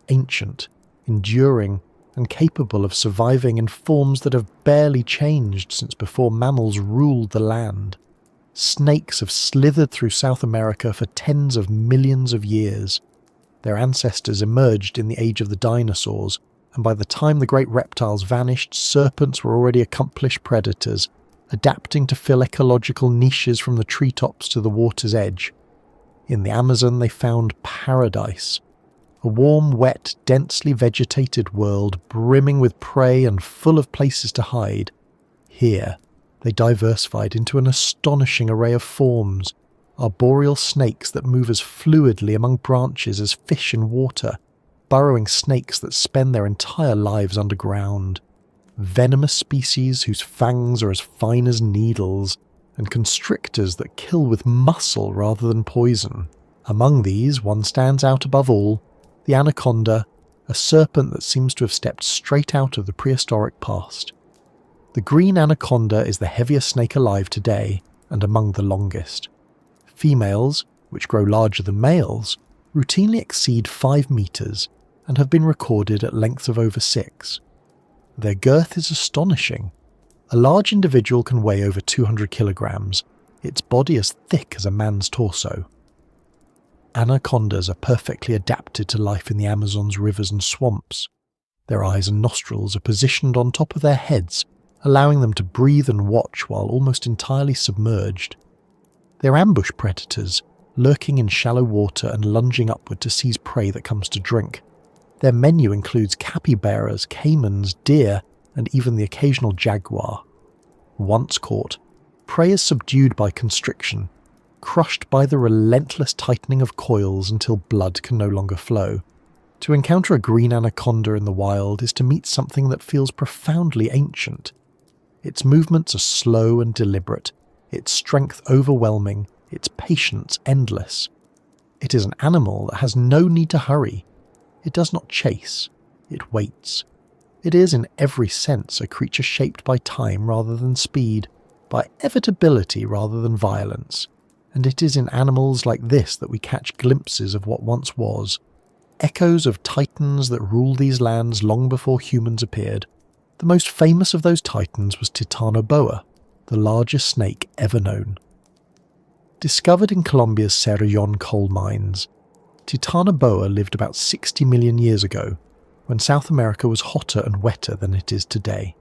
ancient, enduring, and capable of surviving in forms that have barely changed since before mammals ruled the land. Snakes have slithered through South America for tens of millions of years. Their ancestors emerged in the age of the dinosaurs, and by the time the great reptiles vanished, serpents were already accomplished predators, adapting to fill ecological niches from the treetops to the water's edge. In the Amazon they found paradise, a warm, wet, densely vegetated world brimming with prey and full of places to hide. Here, they diversified into an astonishing array of forms, arboreal snakes that move as fluidly among branches as fish in water, burrowing snakes that spend their entire lives underground, venomous species whose fangs are as fine as needles, and constrictors that kill with muscle rather than poison. Among these, one stands out above all, the anaconda, a serpent that seems to have stepped straight out of the prehistoric past. The green anaconda is the heaviest snake alive today, and among the longest. Females, which grow larger than males, routinely exceed 5 meters and have been recorded at lengths of over 6. Their girth is astonishing. A large individual can weigh over 200 kilograms, its body as thick as a man's torso. Anacondas are perfectly adapted to life in the Amazon's rivers and swamps. Their eyes and nostrils are positioned on top of their heads, allowing them to breathe and watch while almost entirely submerged. They're ambush predators, lurking in shallow water and lunging upward to seize prey that comes to drink. Their menu includes capybaras, caimans, deer, and even the occasional jaguar. Once caught, prey is subdued by constriction, crushed by the relentless tightening of coils until blood can no longer flow. To encounter a green anaconda in the wild is to meet something that feels profoundly ancient. Its movements are slow and deliberate, its strength overwhelming, its patience endless. It is an animal that has no need to hurry. It does not chase, it waits. It is in every sense a creature shaped by time rather than speed, by evitability rather than violence. And it is in animals like this that we catch glimpses of what once was, echoes of titans that ruled these lands long before humans appeared. The most famous of those titans was Titanoboa, the largest snake ever known. Discovered in Colombia's Cerrejón coal mines, Titanoboa lived about 60 million years ago, when South America was hotter and wetter than it is today.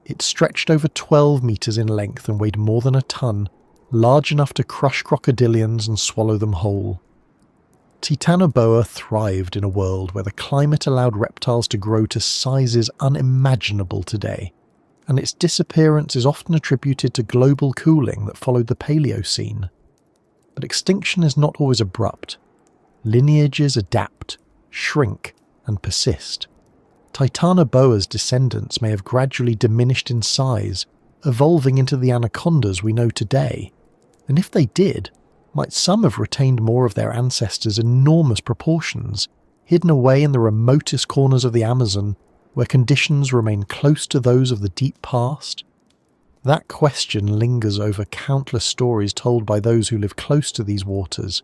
It stretched over 12 meters in length and weighed more than a ton, large enough to crush crocodilians and swallow them whole. Titanoboa thrived in a world where the climate allowed reptiles to grow to sizes unimaginable today, and its disappearance is often attributed to global cooling that followed the Paleocene. But extinction is not always abrupt. Lineages adapt, shrink, and persist. Titanoboa's descendants may have gradually diminished in size, evolving into the anacondas we know today, and if they did, might some have retained more of their ancestors' enormous proportions, hidden away in the remotest corners of the Amazon, where conditions remain close to those of the deep past? That question lingers over countless stories told by those who live close to these waters.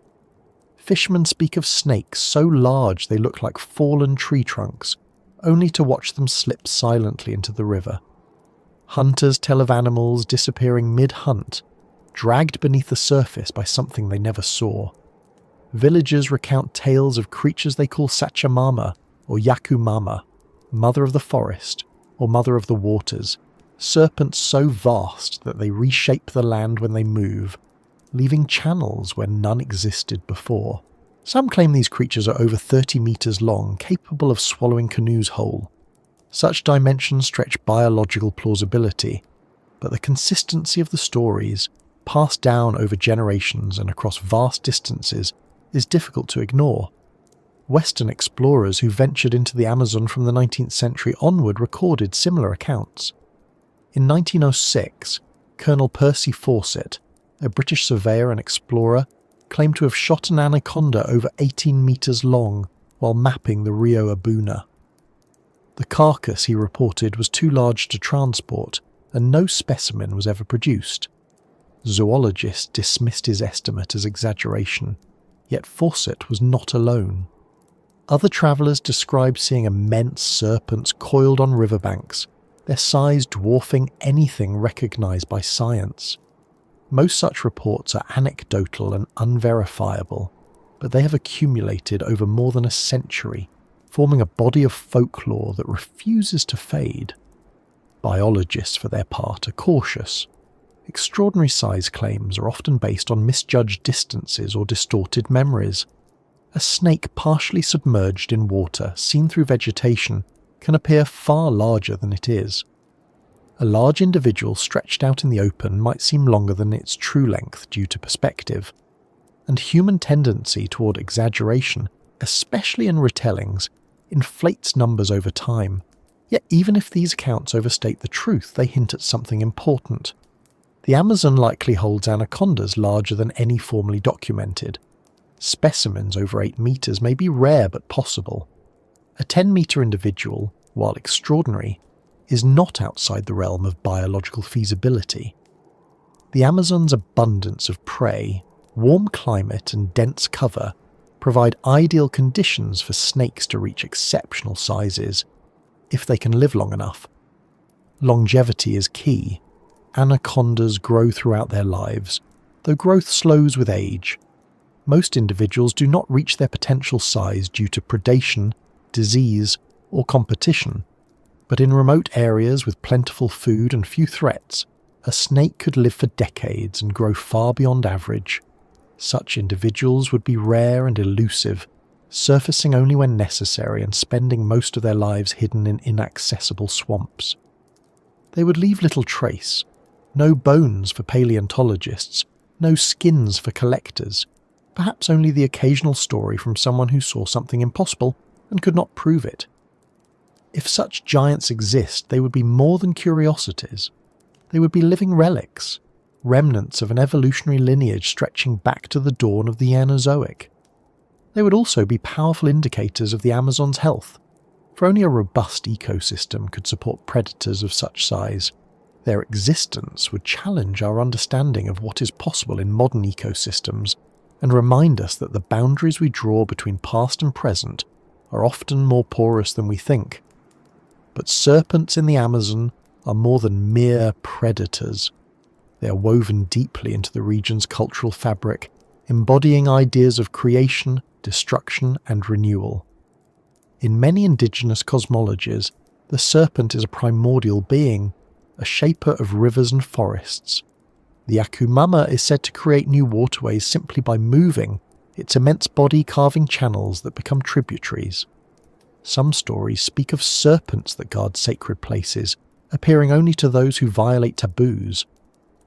Fishermen speak of snakes so large they look like fallen tree trunks, only to watch them slip silently into the river. Hunters tell of animals disappearing mid-hunt, dragged beneath the surface by something they never saw. Villagers recount tales of creatures they call Sachamama or Yakumama, mother of the forest or mother of the waters, serpents so vast that they reshape the land when they move, leaving channels where none existed before. Some claim these creatures are over 30 meters long, capable of swallowing canoes whole. Such dimensions stretch biological plausibility, but the consistency of the stories, passed down over generations and across vast distances, is difficult to ignore. Western explorers who ventured into the Amazon from the 19th century onward recorded similar accounts. In 1906, Colonel Percy Fawcett, a British surveyor and explorer, claimed to have shot an anaconda over 18 meters long while mapping the Rio Abuna. The carcass, he reported, was too large to transport, and no specimen was ever produced. Zoologists dismissed his estimate as exaggeration, yet Fawcett was not alone. Other travellers described seeing immense serpents coiled on riverbanks, their size dwarfing anything recognised by science. Most such reports are anecdotal and unverifiable, but they have accumulated over more than a century, forming a body of folklore that refuses to fade. Biologists, for their part, are cautious. Extraordinary size claims are often based on misjudged distances or distorted memories. A snake partially submerged in water, seen through vegetation, can appear far larger than it is. A large individual stretched out in the open might seem longer than its true length due to perspective. And human tendency toward exaggeration, especially in retellings, inflates numbers over time. Yet even if these accounts overstate the truth, they hint at something important. The Amazon likely holds anacondas larger than any formerly documented. Specimens over 8 meters may be rare but possible. A 10-meter individual, while extraordinary, is not outside the realm of biological feasibility. The Amazon's abundance of prey, warm climate and dense cover provide ideal conditions for snakes to reach exceptional sizes, if they can live long enough. Longevity is key. Anacondas grow throughout their lives, though growth slows with age. Most individuals do not reach their potential size due to predation, disease, or competition. But in remote areas with plentiful food and few threats, a snake could live for decades and grow far beyond average. Such individuals would be rare and elusive, surfacing only when necessary and spending most of their lives hidden in inaccessible swamps. They would leave little trace. No bones for paleontologists, no skins for collectors, perhaps only the occasional story from someone who saw something impossible and could not prove it. If such giants exist, they would be more than curiosities. They would be living relics, remnants of an evolutionary lineage stretching back to the dawn of the Enozoic. They would also be powerful indicators of the Amazon's health, for only a robust ecosystem could support predators of such size. Their existence would challenge our understanding of what is possible in modern ecosystems and remind us that the boundaries we draw between past and present are often more porous than we think. But serpents in the Amazon are more than mere predators. They are woven deeply into the region's cultural fabric, embodying ideas of creation, destruction, and renewal. In many indigenous cosmologies, the serpent is a primordial being, a shaper of rivers and forests. The Akumama is said to create new waterways simply by moving, its immense body carving channels that become tributaries. Some stories speak of serpents that guard sacred places, appearing only to those who violate taboos.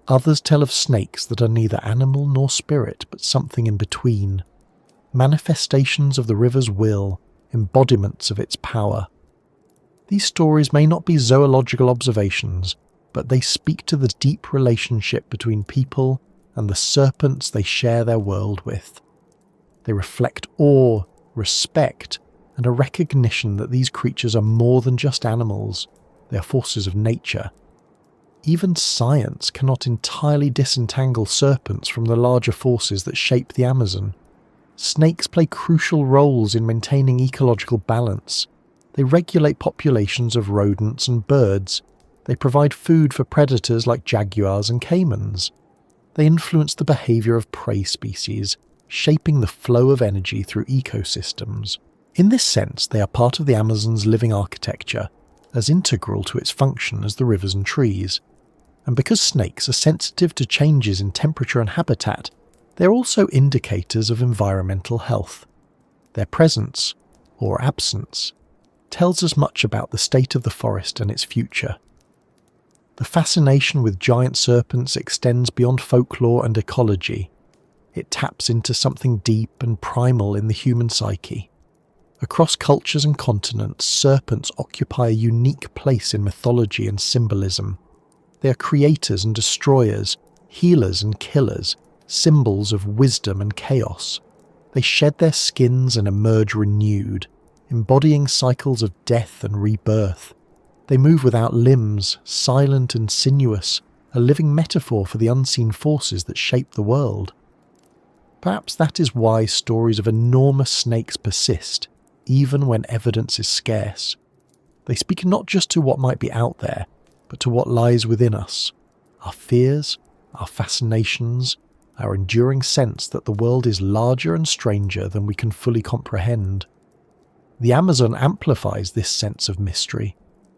Others tell of snakes that are neither animal nor spirit, but something in between. Manifestations of the river's will, embodiments of its power. These stories may not be zoological observations, but they speak to the deep relationship between people and the serpents they share their world with. They reflect awe, respect, and a recognition that these creatures are more than just animals. They are forces of nature. Even science cannot entirely disentangle serpents from the larger forces that shape the Amazon. Snakes play crucial roles in maintaining ecological balance. They regulate populations of rodents and birds. They provide food for predators like jaguars and caimans. They influence the behavior of prey species, shaping the flow of energy through ecosystems. In this sense, they are part of the Amazon's living architecture, as integral to its function as the rivers and trees. And because snakes are sensitive to changes in temperature and habitat, they are also indicators of environmental health. Their presence, or absence, tells us much about the state of the forest and its future. The fascination with giant serpents extends beyond folklore and ecology. It taps into something deep and primal in the human psyche. Across cultures and continents, serpents occupy a unique place in mythology and symbolism. They are creators and destroyers, healers and killers, symbols of wisdom and chaos. They shed their skins and emerge renewed, embodying cycles of death and rebirth. They move without limbs, silent and sinuous, a living metaphor for the unseen forces that shape the world. Perhaps that is why stories of enormous snakes persist, even when evidence is scarce. They speak not just to what might be out there, but to what lies within us, our fears, our fascinations, our enduring sense that the world is larger and stranger than we can fully comprehend. The Amazon amplifies this sense of mystery.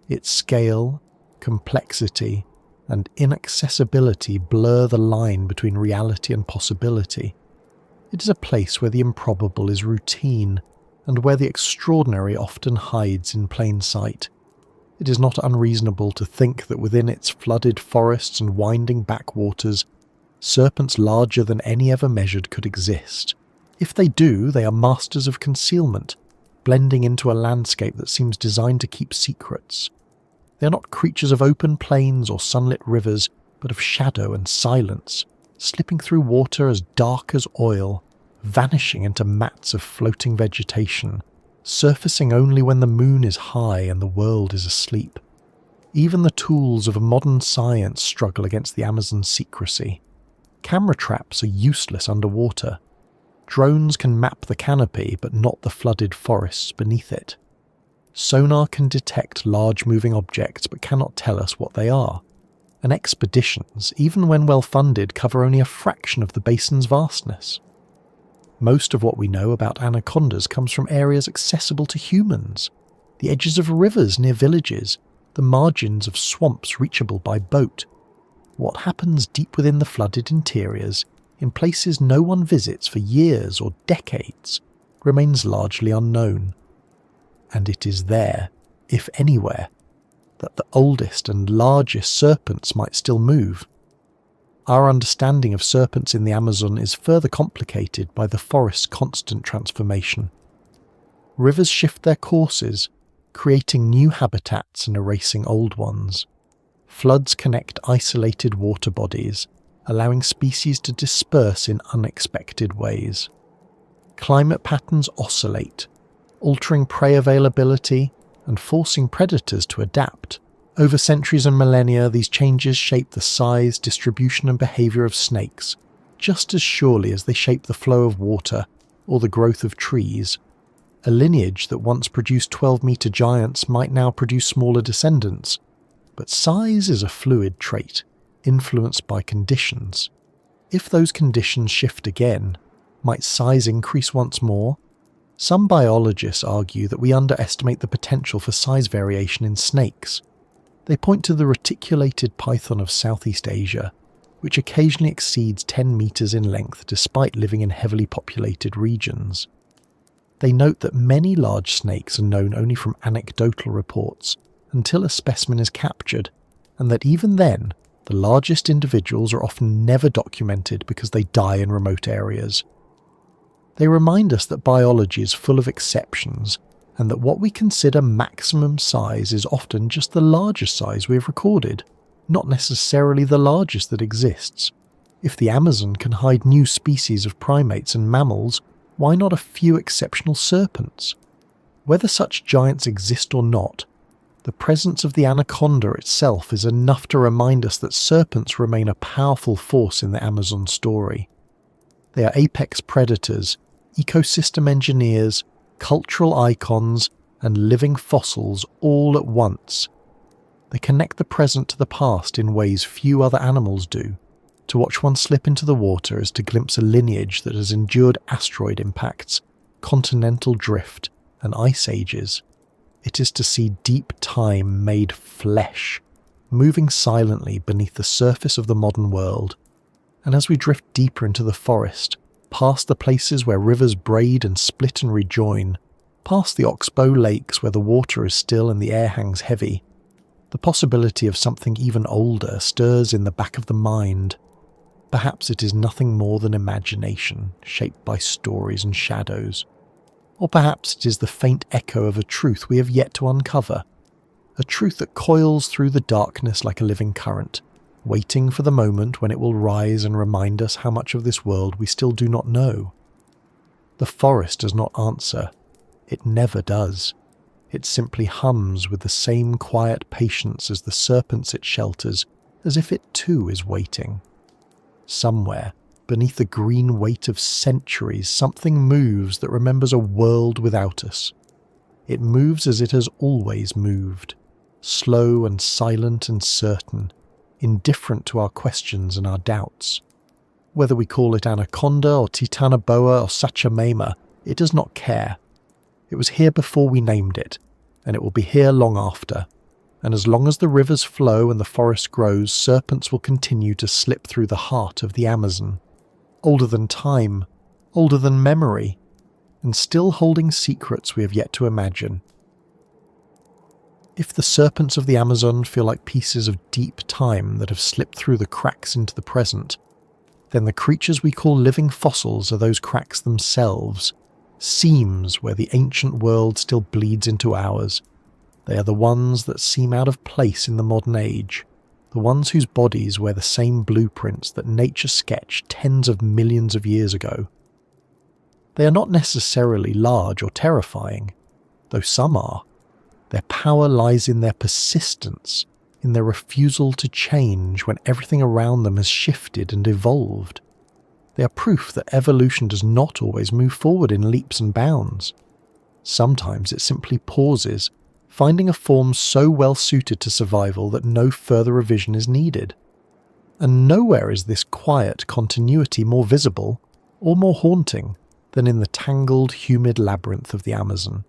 Its scale, complexity, and inaccessibility blur the line between reality and possibility. It is a place where the improbable is routine, and where the extraordinary often hides in plain sight. It is not unreasonable to think that within its flooded forests and winding backwaters, serpents larger than any ever measured could exist. If they do, they are masters of concealment, blending into a landscape that seems designed to keep secrets. They are not creatures of open plains or sunlit rivers, but of shadow and silence, slipping through water as dark as oil, vanishing into mats of floating vegetation, surfacing only when the moon is high and the world is asleep. Even the tools of modern science struggle against the Amazon's secrecy. Camera traps are useless underwater. Drones can map the canopy, but not the flooded forests beneath it. Sonar can detect large moving objects, but cannot tell us what they are. And expeditions, even when well funded, cover only a fraction of the basin's vastness. Most of what we know about anacondas comes from areas accessible to humans, the edges of rivers near villages, the margins of swamps reachable by boat. What happens deep within the flooded interiors, in places no one visits for years or decades, remains largely unknown. And it is there, if anywhere, that the oldest and largest serpents might still move. Our understanding of serpents in the Amazon is further complicated by the forest's constant transformation. Rivers shift their courses, creating new habitats and erasing old ones. floods connect isolated water bodies, allowing species to disperse in unexpected ways. Climate patterns oscillate, altering prey availability and forcing predators to adapt. Over centuries and millennia, these changes shape the size, distribution and behaviour of snakes, just as surely as they shape the flow of water or the growth of trees. A lineage that once produced 12-metre giants might now produce smaller descendants, but size is a fluid trait, influenced by conditions. If those conditions shift again, might size increase once more? Some biologists argue that we underestimate the potential for size variation in snakes. They point to the reticulated python of Southeast Asia, which occasionally exceeds 10 metres in length despite living in heavily populated regions. They note that many large snakes are known only from anecdotal reports until a specimen is captured, and that even then, the largest individuals are often never documented because they die in remote areas. They remind us that biology is full of exceptions, and that what we consider maximum size is often just the largest size we have recorded, not necessarily the largest that exists. If the Amazon can hide new species of primates and mammals, why not a few exceptional serpents? Whether such giants exist or not, the presence of the anaconda itself is enough to remind us that serpents remain a powerful force in the Amazon story. They are apex predators, ecosystem engineers, cultural icons, and living fossils all at once. They connect the present to the past in ways few other animals do. To watch one slip into the water is to glimpse a lineage that has endured asteroid impacts, continental drift, and ice ages. It is to see deep time made flesh, moving silently beneath the surface of the modern world. And as we drift deeper into the forest, past the places where rivers braid and split and rejoin, past the oxbow lakes where the water is still and the air hangs heavy, the possibility of something even older stirs in the back of the mind. Perhaps it is nothing more than imagination, shaped by stories and shadows. Or perhaps it is the faint echo of a truth we have yet to uncover, a truth that coils through the darkness like a living current, waiting for the moment when it will rise and remind us how much of this world we still do not know. The forest does not answer. It never does. It simply hums with the same quiet patience as the serpents it shelters, as if it too is waiting. Somewhere, beneath the green weight of centuries, something moves that remembers a world without us. It moves as it has always moved, slow and silent and certain, indifferent to our questions and our doubts. Whether we call it anaconda or Titanoboa or Sachamama, it does not care. It was here before we named it, and it will be here long after. And as long as the rivers flow and the forest grows, serpents will continue to slip through the heart of the Amazon. Older than time, older than memory, and still holding secrets we have yet to imagine. If the serpents of the Amazon feel like pieces of deep time that have slipped through the cracks into the present, then the creatures we call living fossils are those cracks themselves, seams where the ancient world still bleeds into ours. They are the ones that seem out of place in the modern age, the ones whose bodies wear the same blueprints that nature sketched tens of millions of years ago. They are not necessarily large or terrifying, though some are. Their power lies in their persistence, in their refusal to change when everything around them has shifted and evolved. They are proof that evolution does not always move forward in leaps and bounds. Sometimes it simply pauses, finding a form so well suited to survival that no further revision is needed. And nowhere is this quiet continuity more visible or more haunting than in the tangled, humid labyrinth of the Amazon.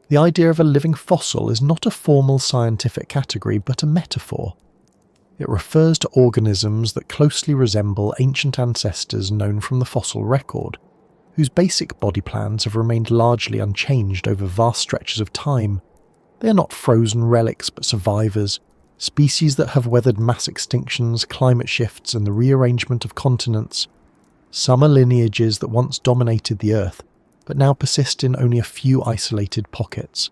The idea of a living fossil is not a formal scientific category but a metaphor. It refers to organisms that closely resemble ancient ancestors known from the fossil record, whose basic body plans have remained largely unchanged over vast stretches of time. They are not frozen relics but survivors, species that have weathered mass extinctions, climate shifts and the rearrangement of continents. Some are lineages that once dominated the Earth, but now persist in only a few isolated pockets.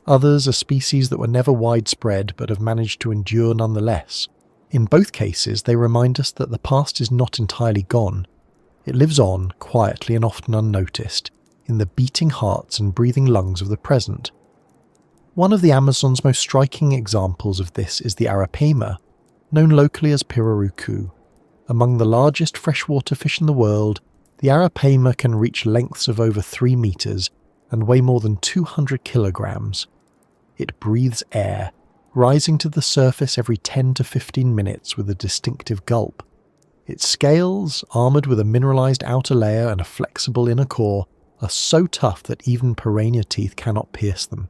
Others are species that were never widespread but have managed to endure nonetheless. In both cases, they remind us that the past is not entirely gone. It lives on, quietly and often unnoticed, in the beating hearts and breathing lungs of the present. One of the Amazon's most striking examples of this is the arapaima, known locally as pirarucu. Among the largest freshwater fish in the world, the arapaima can reach lengths of over 3 meters and weigh more than 200 kilograms. It breathes air, rising to the surface every 10 to 15 minutes with a distinctive gulp. Its scales, armoured with a mineralised outer layer and a flexible inner core, are so tough that even piranha teeth cannot pierce them,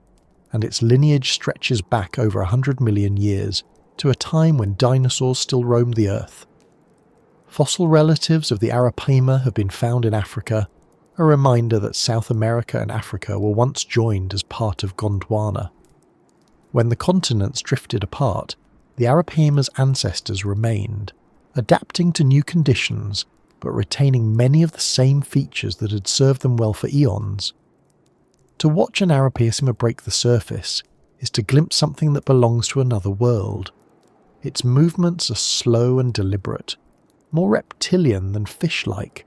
and its lineage stretches back over 100 million years, to a time when dinosaurs still roamed the earth. Fossil relatives of the arapaima have been found in Africa, a reminder that South America and Africa were once joined as part of Gondwana. When the continents drifted apart, the arapaima's ancestors remained, adapting to new conditions but retaining many of the same features that had served them well for eons. To watch an arapaima break the surface is to glimpse something that belongs to another world. Its movements are slow and deliberate, more reptilian than fish-like.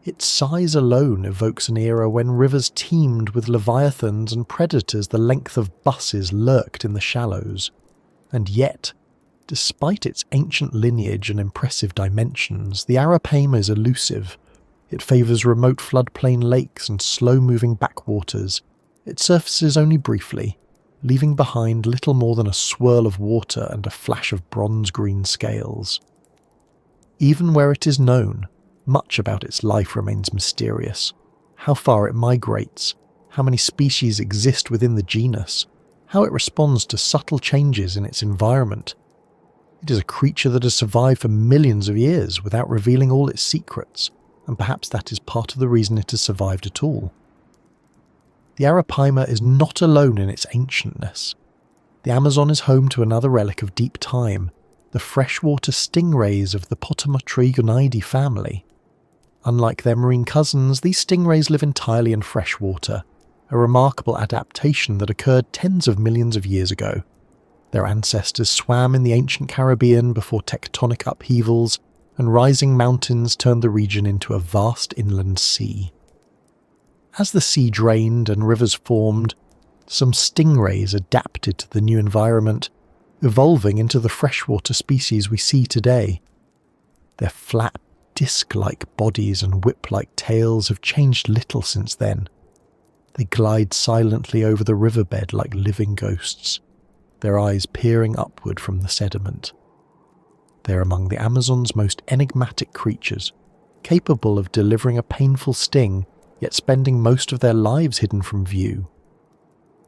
Its size alone evokes an era when rivers teemed with leviathans and predators the length of buses lurked in the shallows. And yet, despite its ancient lineage and impressive dimensions, the arapaima is elusive. It favours remote floodplain lakes and slow-moving backwaters. It surfaces only briefly, leaving behind little more than a swirl of water and a flash of bronze-green scales. Even where it is known, much about its life remains mysterious. How far it migrates, how many species exist within the genus, how it responds to subtle changes in its environment. It is a creature that has survived for millions of years without revealing all its secrets, and perhaps that is part of the reason it has survived at all. The arapaima is not alone in its ancientness. The Amazon is home to another relic of deep time, the freshwater stingrays of the Potamotrygonidae family. Unlike their marine cousins, these stingrays live entirely in freshwater, a remarkable adaptation that occurred tens of millions of years ago. Their ancestors swam in the ancient Caribbean before tectonic upheavals, and rising mountains turned the region into a vast inland sea. As the sea drained and rivers formed, some stingrays adapted to the new environment, evolving into the freshwater species we see today. Their flat, disc-like bodies and whip-like tails have changed little since then. They glide silently over the riverbed like living ghosts, their eyes peering upward from the sediment. They're among the Amazon's most enigmatic creatures, capable of delivering a painful sting, yet spending most of their lives hidden from view.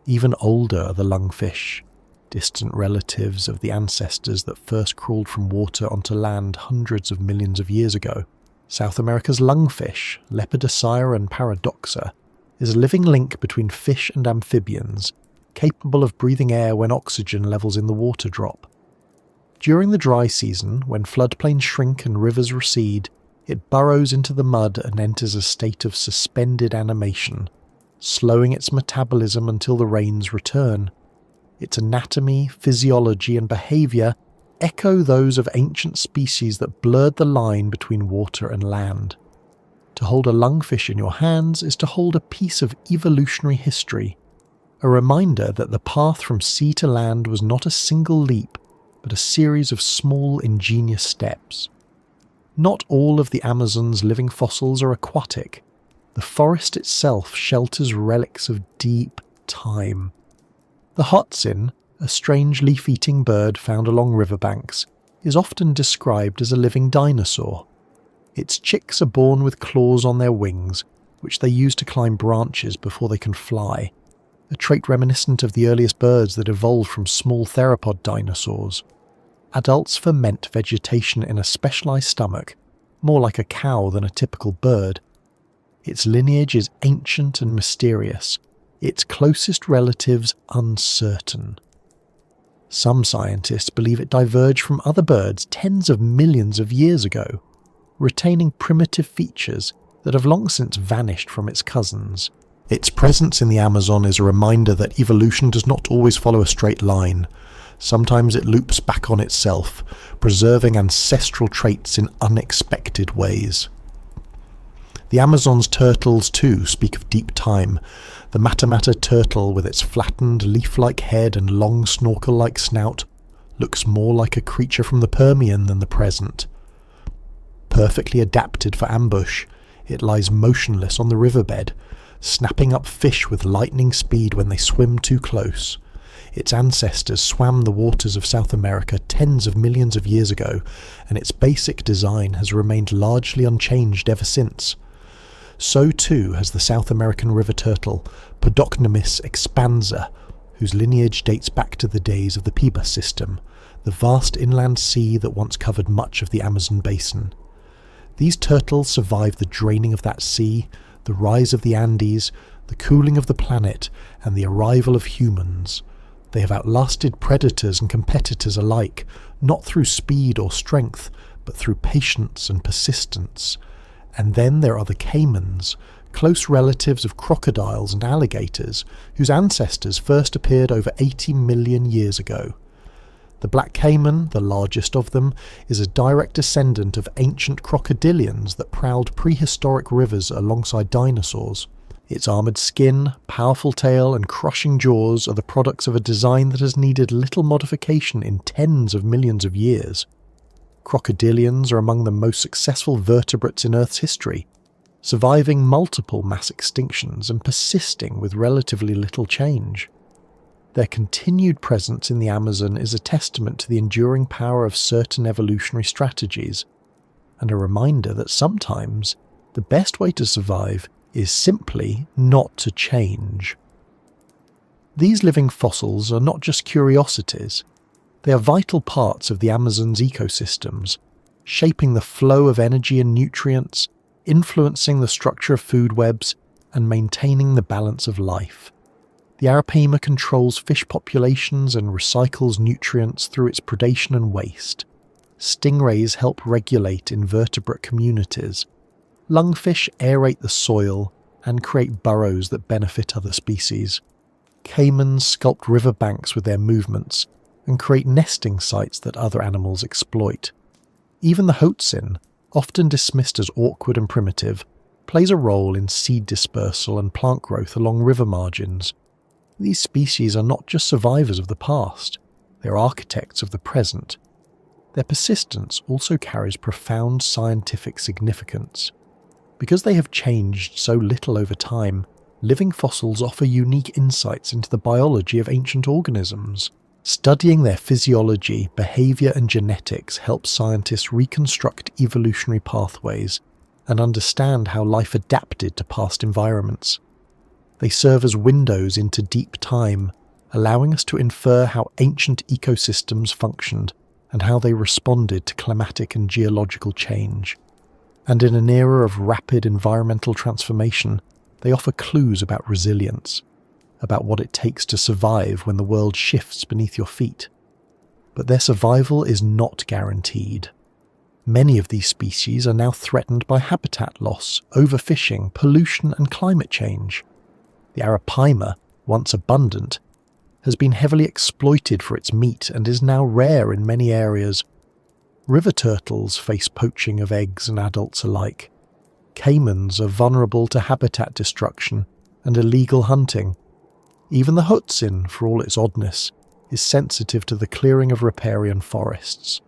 Even older are the lungfish, distant relatives of the ancestors that first crawled from water onto land hundreds of millions of years ago. South America's lungfish, Lepidosira and Paradoxa, is a living link between fish and amphibians, capable of breathing air when oxygen levels in the water drop. During the dry season, when floodplains shrink and rivers recede, it burrows into the mud and enters a state of suspended animation, slowing its metabolism until the rains return. Its anatomy, physiology and behaviour echo those of ancient species that blurred the line between water and land. To hold a lungfish in your hands is to hold a piece of evolutionary history, a reminder that the path from sea to land was not a single leap, but a series of small, ingenious steps. Not all of the Amazon's living fossils are aquatic. The forest itself shelters relics of deep time. The hotzin, a strange leaf-eating bird found along riverbanks, is often described as a living dinosaur. Its chicks are born with claws on their wings, which they use to climb branches before they can fly, a trait reminiscent of the earliest birds that evolved from small theropod dinosaurs. Adults ferment vegetation in a specialised stomach, more like a cow than a typical bird. Its lineage is ancient and mysterious, its closest relatives uncertain. Some scientists believe it diverged from other birds tens of millions of years ago, retaining primitive features that have long since vanished from its cousins. Its presence in the Amazon is a reminder that evolution does not always follow a straight line. Sometimes it loops back on itself, preserving ancestral traits in unexpected ways. The Amazon's turtles, too, speak of deep time. The Matamata turtle, with its flattened, leaf-like head and long snorkel-like snout, looks more like a creature from the Permian than the present. Perfectly adapted for ambush, it lies motionless on the riverbed, snapping up fish with lightning speed when they swim too close. Its ancestors swam the waters of South America tens of millions of years ago, and its basic design has remained largely unchanged ever since. So too has the South American river turtle, Podocnemius expansa, whose lineage dates back to the days of the Pebas system, the vast inland sea that once covered much of the Amazon basin. These turtles survived the draining of that sea, the rise of the Andes, the cooling of the planet, and the arrival of humans. They have outlasted predators and competitors alike, not through speed or strength, but through patience and persistence. And then there are the caimans, close relatives of crocodiles and alligators, whose ancestors first appeared over 80 million years ago. The black caiman, the largest of them, is a direct descendant of ancient crocodilians that prowled prehistoric rivers alongside dinosaurs. Its armoured skin, powerful tail and crushing jaws are the products of a design that has needed little modification in tens of millions of years. Crocodilians are among the most successful vertebrates in Earth's history, surviving multiple mass extinctions and persisting with relatively little change. Their continued presence in the Amazon is a testament to the enduring power of certain evolutionary strategies, and a reminder that sometimes the best way to survive is simply not to change. These living fossils are not just curiosities, they are vital parts of the Amazon's ecosystems, shaping the flow of energy and nutrients, influencing the structure of food webs, and maintaining the balance of life. The arapaima controls fish populations and recycles nutrients through its predation and waste. Stingrays help regulate invertebrate communities. Lungfish aerate the soil and create burrows that benefit other species. Caimans sculpt riverbanks with their movements and create nesting sites that other animals exploit. Even the hoatzin, often dismissed as awkward and primitive, plays a role in seed dispersal and plant growth along river margins. These species are not just survivors of the past, they are architects of the present. Their persistence also carries profound scientific significance. Because they have changed so little over time, living fossils offer unique insights into the biology of ancient organisms. Studying their physiology, behaviour and genetics helps scientists reconstruct evolutionary pathways and understand how life adapted to past environments. They serve as windows into deep time, allowing us to infer how ancient ecosystems functioned and how they responded to climatic and geological change. And in an era of rapid environmental transformation, they offer clues about resilience, about what it takes to survive when the world shifts beneath your feet. But their survival is not guaranteed. Many of these species are now threatened by habitat loss, overfishing, pollution and climate change. The arapaima, once abundant, has been heavily exploited for its meat and is now rare in many areas. River turtles face poaching of eggs and adults alike. Caimans are vulnerable to habitat destruction and illegal hunting. Even the hoatzin, for all its oddness, is sensitive to the clearing of riparian forests.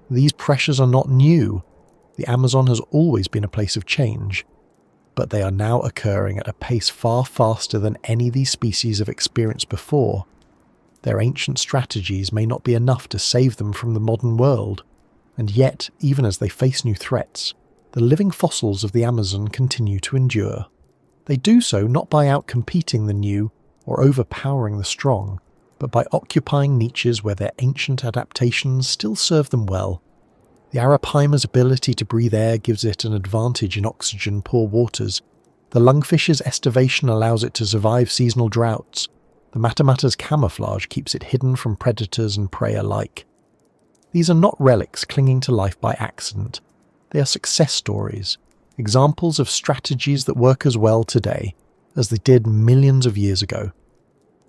These pressures are not new. The Amazon has always been a place of change, but they are now occurring at a pace far faster than any of these species have experienced before. Their ancient strategies may not be enough to save them from the modern world, and yet, even as they face new threats, the living fossils of the Amazon continue to endure. They do so not by outcompeting the new or overpowering the strong, but by occupying niches where their ancient adaptations still serve them well. The arapaima's ability to breathe air gives it an advantage in oxygen-poor waters. The lungfish's estivation allows it to survive seasonal droughts. The matamata's camouflage keeps it hidden from predators and prey alike. These are not relics clinging to life by accident. They are success stories, examples of strategies that work as well today, as they did millions of years ago.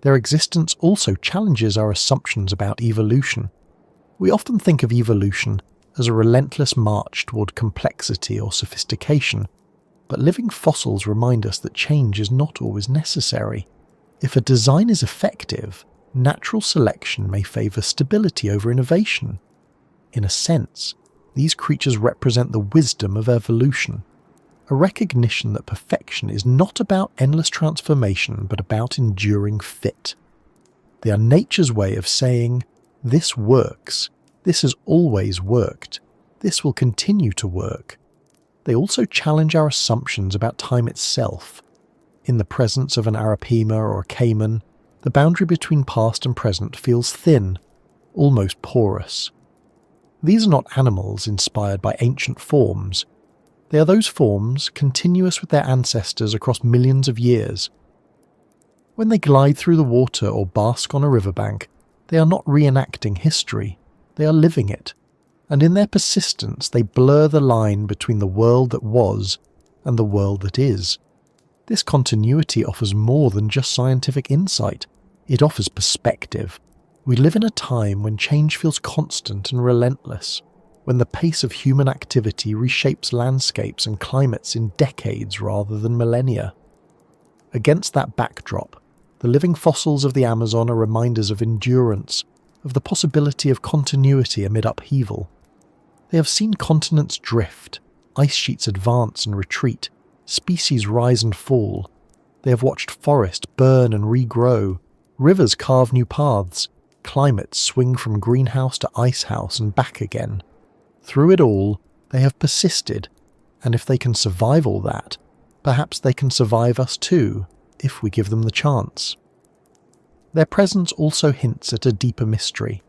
Their existence also challenges our assumptions about evolution. We often think of evolution as a relentless march toward complexity or sophistication, but living fossils remind us that change is not always necessary. If a design is effective, natural selection may favour stability over innovation. In a sense, these creatures represent the wisdom of evolution, a recognition that perfection is not about endless transformation but about enduring fit. They are nature's way of saying, this works, this has always worked, this will continue to work. They also challenge our assumptions about time itself. In the presence of an Arapaima or a caiman, the boundary between past and present feels thin, almost porous. These are not animals inspired by ancient forms. They are those forms continuous with their ancestors across millions of years. When they glide through the water or bask on a riverbank, they are not reenacting history, they are living it, and in their persistence they blur the line between the world that was and the world that is. This continuity offers more than just scientific insight, it offers perspective. We live in a time when change feels constant and relentless, when the pace of human activity reshapes landscapes and climates in decades rather than millennia. Against that backdrop, the living fossils of the Amazon are reminders of endurance, of the possibility of continuity amid upheaval. They have seen continents drift, ice sheets advance and retreat, species rise and fall. They have watched forests burn and regrow, rivers carve new paths, climates swing from greenhouse to icehouse and back again. Through it all, they have persisted, and if they can survive all that, perhaps they can survive us too, if we give them the chance. Their presence also hints at a deeper mystery.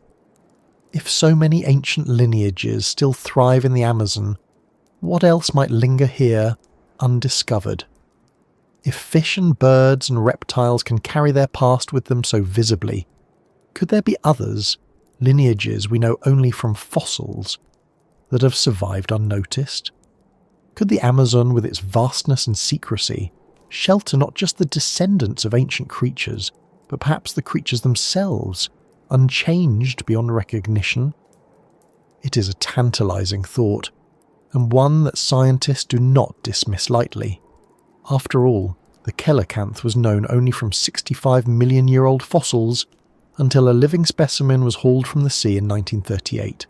If so many ancient lineages still thrive in the Amazon, what else might linger here, undiscovered? If fish and birds and reptiles can carry their past with them so visibly, could there be others, lineages we know only from fossils, that have survived unnoticed? Could the Amazon, with its vastness and secrecy, shelter not just the descendants of ancient creatures, but perhaps the creatures themselves, unchanged beyond recognition? It is a tantalizing thought, and one that scientists do not dismiss lightly. After all, the coelacanth was known only from 65-million-year-old fossils until a living specimen was hauled from the sea in 1938.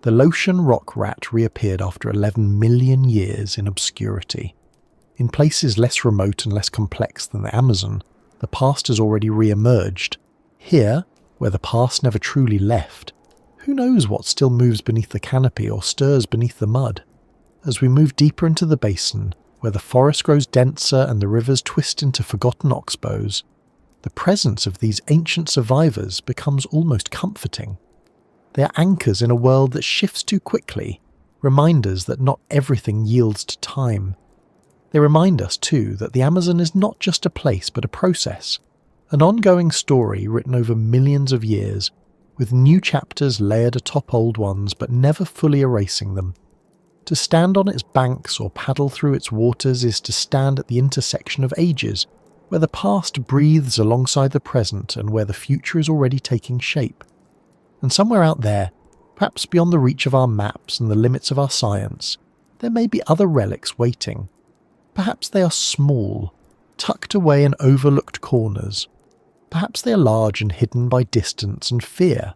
The Lothian rock rat reappeared after 11 million years in obscurity. In places less remote and less complex than the Amazon, the past has already re-emerged. Here, where the past never truly left, who knows what still moves beneath the canopy or stirs beneath the mud? As we move deeper into the basin, where the forest grows denser and the rivers twist into forgotten oxbows, the presence of these ancient survivors becomes almost comforting. They are anchors in a world that shifts too quickly, reminders that not everything yields to time. They remind us, too, that the Amazon is not just a place but a process, an ongoing story written over millions of years, with new chapters layered atop old ones but never fully erasing them. To stand on its banks or paddle through its waters is to stand at the intersection of ages, where the past breathes alongside the present and where the future is already taking shape. And somewhere out there, perhaps beyond the reach of our maps and the limits of our science, there may be other relics waiting. Perhaps they are small, tucked away in overlooked corners. Perhaps they are large and hidden by distance and fear.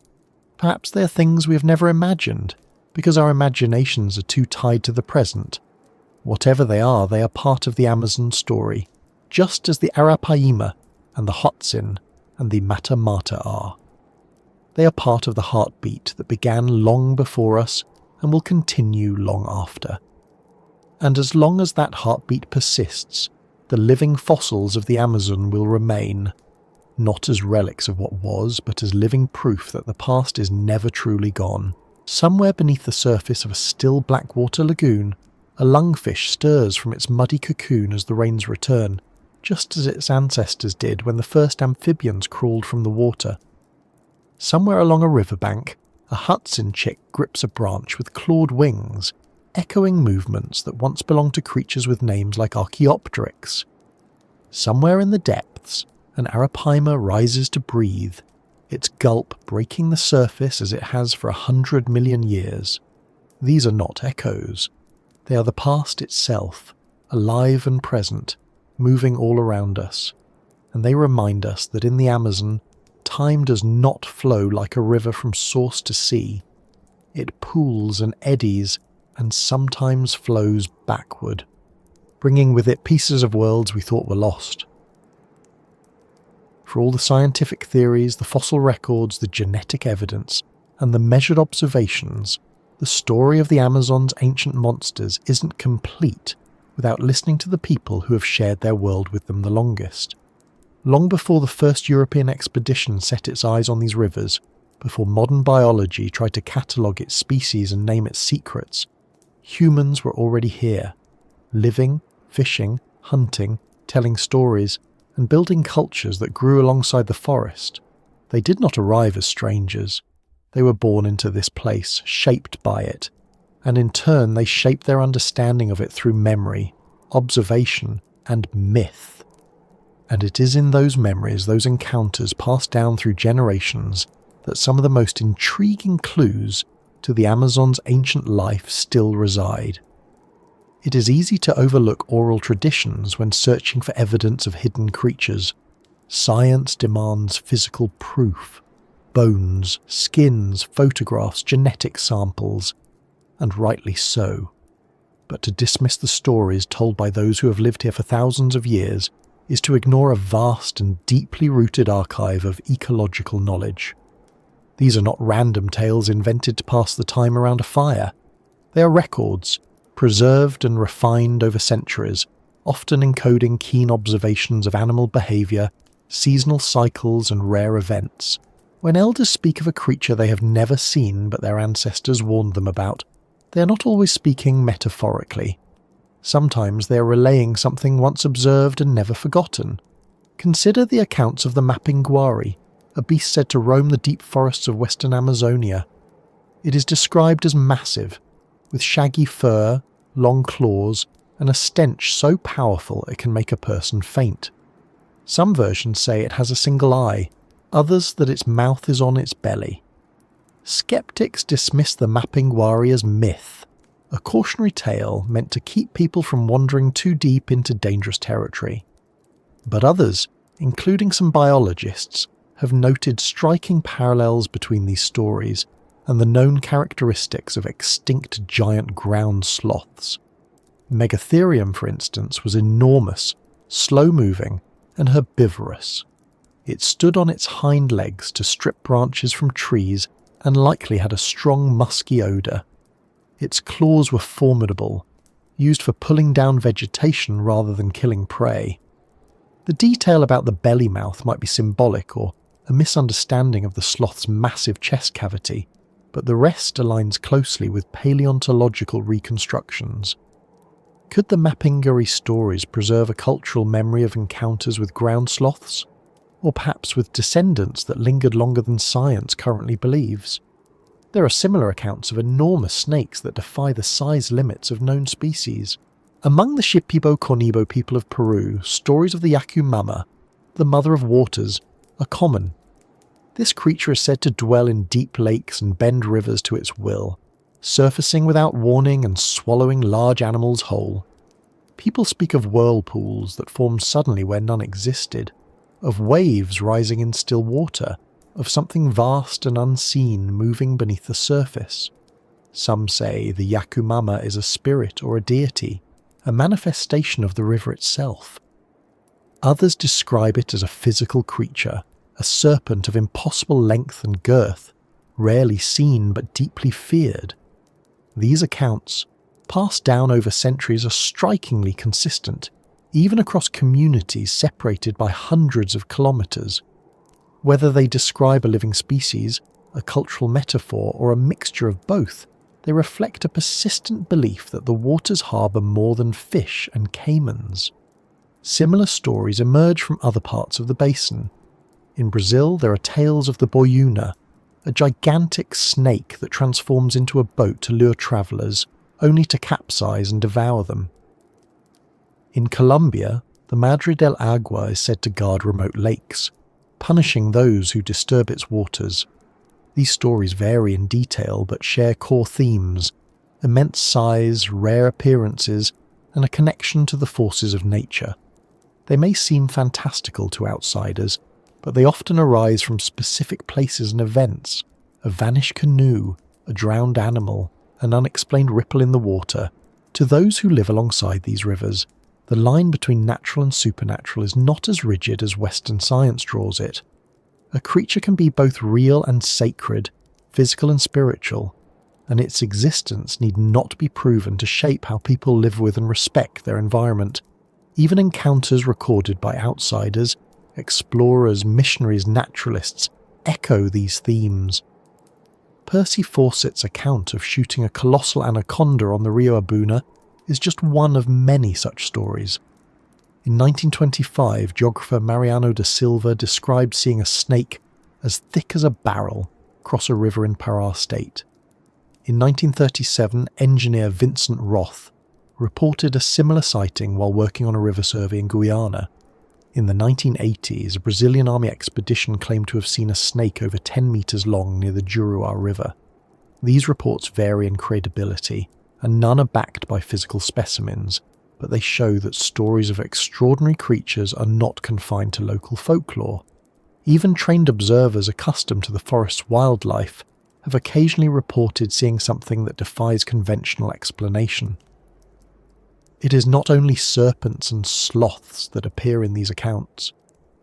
Perhaps they are things we have never imagined, because our imaginations are too tied to the present. Whatever they are part of the Amazon story, just as the Arapaima and the Hotsin and the Mata Mata are. They are part of the heartbeat that began long before us and will continue long after. And as long as that heartbeat persists, the living fossils of the Amazon will remain, not as relics of what was, but as living proof that the past is never truly gone. Somewhere beneath the surface of a still blackwater lagoon, a lungfish stirs from its muddy cocoon as the rains return, just as its ancestors did when the first amphibians crawled from the water. Somewhere along a riverbank, a Hudson chick grips a branch with clawed wings, echoing movements that once belonged to creatures with names like Archaeopteryx. Somewhere in the depths, an arapaima rises to breathe, its gulp breaking the surface as it has for 100 million years. These are not echoes. They are the past itself, alive and present, moving all around us. And they remind us that in the Amazon, time does not flow like a river from source to sea. It pools and eddies and sometimes flows backward, bringing with it pieces of worlds we thought were lost. For all the scientific theories, the fossil records, the genetic evidence, and the measured observations, the story of the Amazon's ancient monsters isn't complete without listening to the people who have shared their world with them the longest. Long before the first European expedition set its eyes on these rivers, before modern biology tried to catalogue its species and name its secrets, humans were already here, living, fishing, hunting, telling stories, and building cultures that grew alongside the forest. They did not arrive as strangers. They were born into this place, shaped by it, and in turn they shaped their understanding of it through memory, observation, and myth. And it is in those memories, those encounters passed down through generations, that some of the most intriguing clues to the Amazon's ancient life still reside. It is easy to overlook oral traditions when searching for evidence of hidden creatures. Science demands physical proof, bones, skins, photographs, genetic samples, and rightly so. But to dismiss the stories told by those who have lived here for thousands of years is to ignore a vast and deeply rooted archive of ecological knowledge. These are not random tales invented to pass the time around a fire. They are records, preserved and refined over centuries, often encoding keen observations of animal behaviour, seasonal cycles and rare events. When elders speak of a creature they have never seen but their ancestors warned them about, they are not always speaking metaphorically. Sometimes they are relaying something once observed and never forgotten. Consider the accounts of the mapinguari, a beast said to roam the deep forests of western Amazonia. It is described as massive, with shaggy fur, long claws, and a stench so powerful it can make a person faint. Some versions say it has a single eye, others that its mouth is on its belly. Skeptics dismiss the mapinguari as myth, a cautionary tale meant to keep people from wandering too deep into dangerous territory. But others, including some biologists, have noted striking parallels between these stories and the known characteristics of extinct giant ground sloths. Megatherium, for instance, was enormous, slow-moving, and herbivorous. It stood on its hind legs to strip branches from trees and likely had a strong musky odour. Its claws were formidable, used for pulling down vegetation rather than killing prey. The detail about the belly mouth might be symbolic or a misunderstanding of the sloth's massive chest cavity, but the rest aligns closely with paleontological reconstructions. Could the mapinguari stories preserve a cultural memory of encounters with ground sloths? Or perhaps with descendants that lingered longer than science currently believes? There are similar accounts of enormous snakes that defy the size limits of known species. Among the Shipibo-Conibo people of Peru, stories of the Yakumama, the mother of waters, are common. This creature is said to dwell in deep lakes and bend rivers to its will, surfacing without warning and swallowing large animals whole. People speak of whirlpools that formed suddenly where none existed, of waves rising in still water, of something vast and unseen moving beneath the surface. Some say the Yakumama is a spirit or a deity, a manifestation of the river itself. Others describe it as a physical creature, a serpent of impossible length and girth, rarely seen but deeply feared. These accounts, passed down over centuries, are strikingly consistent, even across communities separated by hundreds of kilometres. Whether they describe a living species, a cultural metaphor, or a mixture of both, they reflect a persistent belief that the waters harbour more than fish and caimans. Similar stories emerge from other parts of the basin. In Brazil, there are tales of the boiuna, a gigantic snake that transforms into a boat to lure travellers, only to capsize and devour them. In Colombia, the Madre del Agua is said to guard remote lakes, punishing those who disturb its waters. These stories vary in detail but share core themes: immense size, rare appearances, and a connection to the forces of nature. They may seem fantastical to outsiders, but they often arise from specific places and events: a vanished canoe, a drowned animal, an unexplained ripple in the water. To those who live alongside these rivers, the line between natural and supernatural is not as rigid as Western science draws it. A creature can be both real and sacred, physical and spiritual, and its existence need not be proven to shape how people live with and respect their environment. Even encounters recorded by outsiders, explorers, missionaries, naturalists, echo these themes. Percy Fawcett's account of shooting a colossal anaconda on the Rio Abuna is just one of many such stories. In 1925, geographer Mariano da Silva described seeing a snake as thick as a barrel cross a river in Pará state. In 1937, engineer Vincent Roth reported a similar sighting while working on a river survey in Guyana. In the 1980s, a Brazilian army expedition claimed to have seen a snake over 10 meters long near the Juruá River. These reports vary in credibility, and none are backed by physical specimens, but they show that stories of extraordinary creatures are not confined to local folklore. Even trained observers accustomed to the forest's wildlife have occasionally reported seeing something that defies conventional explanation. It is not only serpents and sloths that appear in these accounts.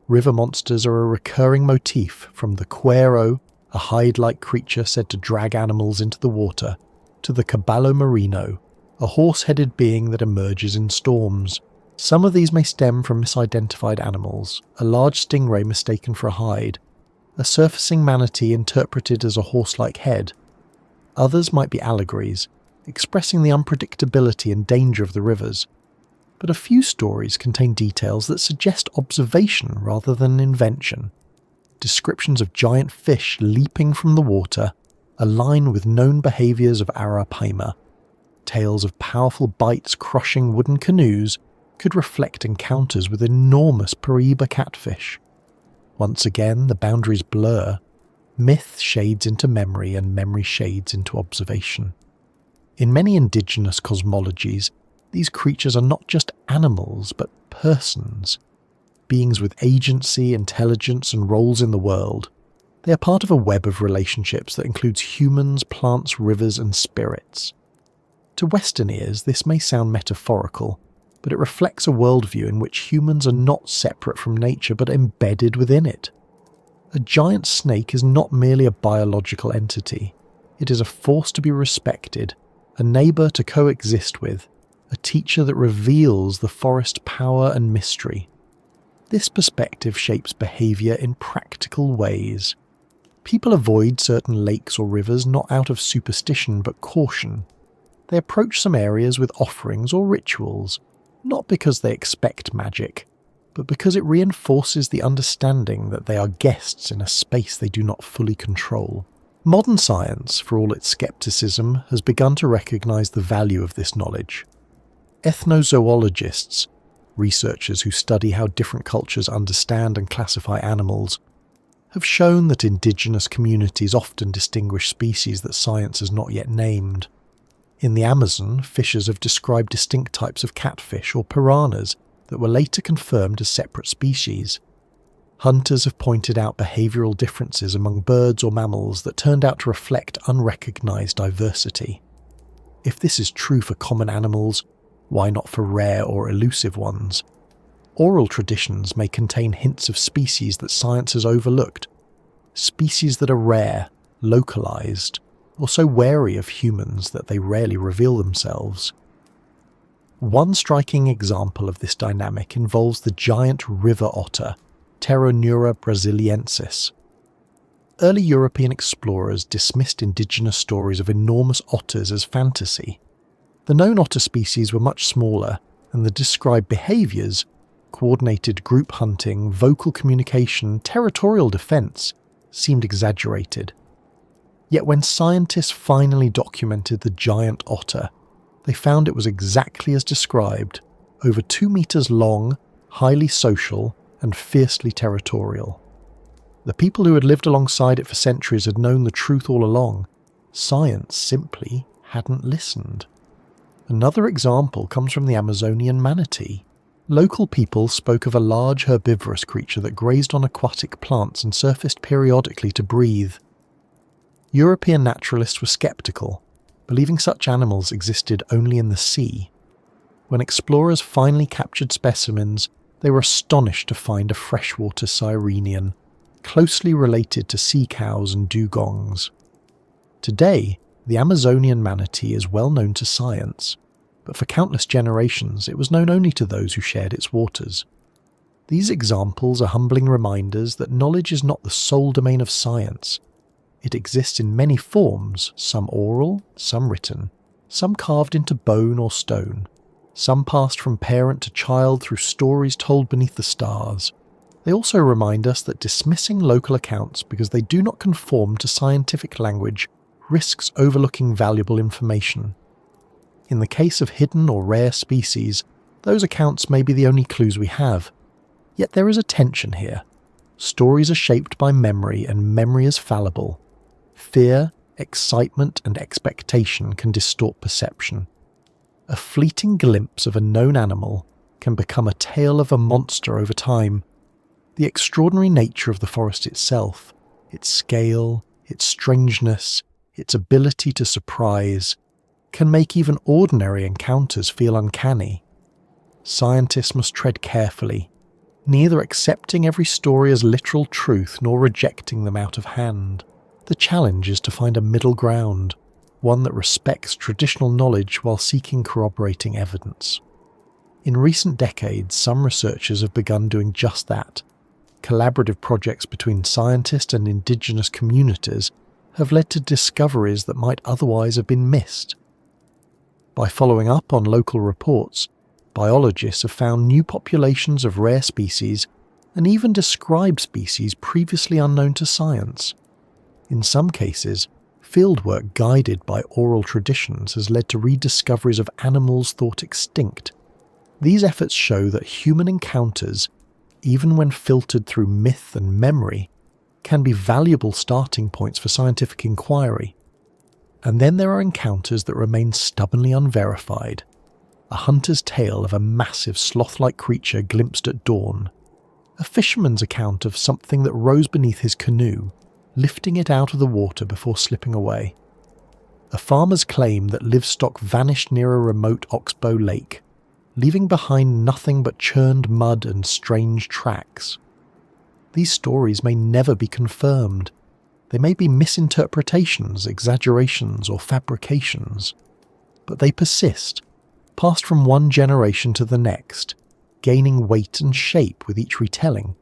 River monsters are a recurring motif, from the cuero, a hide-like creature said to drag animals into the water, to the caballo marino, a horse-headed being that emerges in storms. Some of these may stem from misidentified animals: a large stingray mistaken for a hide, a surfacing manatee interpreted as a horse-like head. Others might be allegories, expressing the unpredictability and danger of the rivers. But a few stories contain details that suggest observation rather than invention. Descriptions of giant fish leaping from the water align with known behaviours of Arapaima. Tales of powerful bites crushing wooden canoes could reflect encounters with enormous Paraíba catfish. Once again, the boundaries blur. Myth shades into memory and memory shades into observation. In many indigenous cosmologies, these creatures are not just animals, but persons. Beings with agency, intelligence, and roles in the world. They are part of a web of relationships that includes humans, plants, rivers, and spirits. To Western ears, this may sound metaphorical, but it reflects a worldview in which humans are not separate from nature but embedded within it. A giant snake is not merely a biological entity. It is a force to be respected, a neighbour to coexist with, a teacher that reveals the forest's power and mystery. This perspective shapes behaviour in practical ways. People avoid certain lakes or rivers not out of superstition but caution. They approach some areas with offerings or rituals, not because they expect magic, but because it reinforces the understanding that they are guests in a space they do not fully control. Modern science, for all its skepticism, has begun to recognise the value of this knowledge. Ethnozoologists, researchers who study how different cultures understand and classify animals, have shown that indigenous communities often distinguish species that science has not yet named. In the Amazon, fishers have described distinct types of catfish or piranhas that were later confirmed as separate species. Hunters have pointed out behavioural differences among birds or mammals that turned out to reflect unrecognised diversity. If this is true for common animals, why not for rare or elusive ones? Oral traditions may contain hints of species that science has overlooked, species that are rare, localised, or so wary of humans that they rarely reveal themselves. One striking example of this dynamic involves the giant river otter, Pteronura brasiliensis. Early European explorers dismissed indigenous stories of enormous otters as fantasy. The known otter species were much smaller, and the described behaviours, coordinated group hunting, vocal communication, territorial defence, seemed exaggerated. Yet when scientists finally documented the giant otter, they found it was exactly as described: over 2 meters long, highly social and fiercely territorial. The people who had lived alongside it for centuries had known the truth all along. Science simply hadn't listened. Another example comes from the Amazonian manatee. Local people spoke of a large herbivorous creature that grazed on aquatic plants and surfaced periodically to breathe. European naturalists were skeptical, believing such animals existed only in the sea. When explorers finally captured specimens, they were astonished to find a freshwater sirenian, closely related to sea cows and dugongs. Today, the Amazonian manatee is well known to science, but for countless generations it was known only to those who shared its waters. These examples are humbling reminders that knowledge is not the sole domain of science. It exists in many forms, some oral, some written, some carved into bone or stone, some passed from parent to child through stories told beneath the stars. They also remind us that dismissing local accounts because they do not conform to scientific language risks overlooking valuable information. In the case of hidden or rare species, those accounts may be the only clues we have. Yet there is a tension here. Stories are shaped by memory, and memory is fallible. Fear, excitement, and expectation can distort perception. A fleeting glimpse of a known animal can become a tale of a monster over time. The extraordinary nature of the forest itself, its scale, its strangeness, its ability to surprise, can make even ordinary encounters feel uncanny. Scientists must tread carefully, neither accepting every story as literal truth nor rejecting them out of hand. The challenge is to find a middle ground, one that respects traditional knowledge while seeking corroborating evidence. In recent decades, some researchers have begun doing just that. Collaborative projects between scientists and indigenous communities have led to discoveries that might otherwise have been missed. By following up on local reports, biologists have found new populations of rare species and even described species previously unknown to science. In some cases, fieldwork guided by oral traditions has led to rediscoveries of animals thought extinct. These efforts show that human encounters, even when filtered through myth and memory, can be valuable starting points for scientific inquiry. And then there are encounters that remain stubbornly unverified. A hunter's tale of a massive sloth-like creature glimpsed at dawn. A fisherman's account of something that rose beneath his canoe, lifting it out of the water before slipping away. A farmer's claim that livestock vanished near a remote oxbow lake, leaving behind nothing but churned mud and strange tracks. These stories may never be confirmed. They may be misinterpretations, exaggerations, or fabrications. But they persist, passed from one generation to the next, gaining weight and shape with each retelling.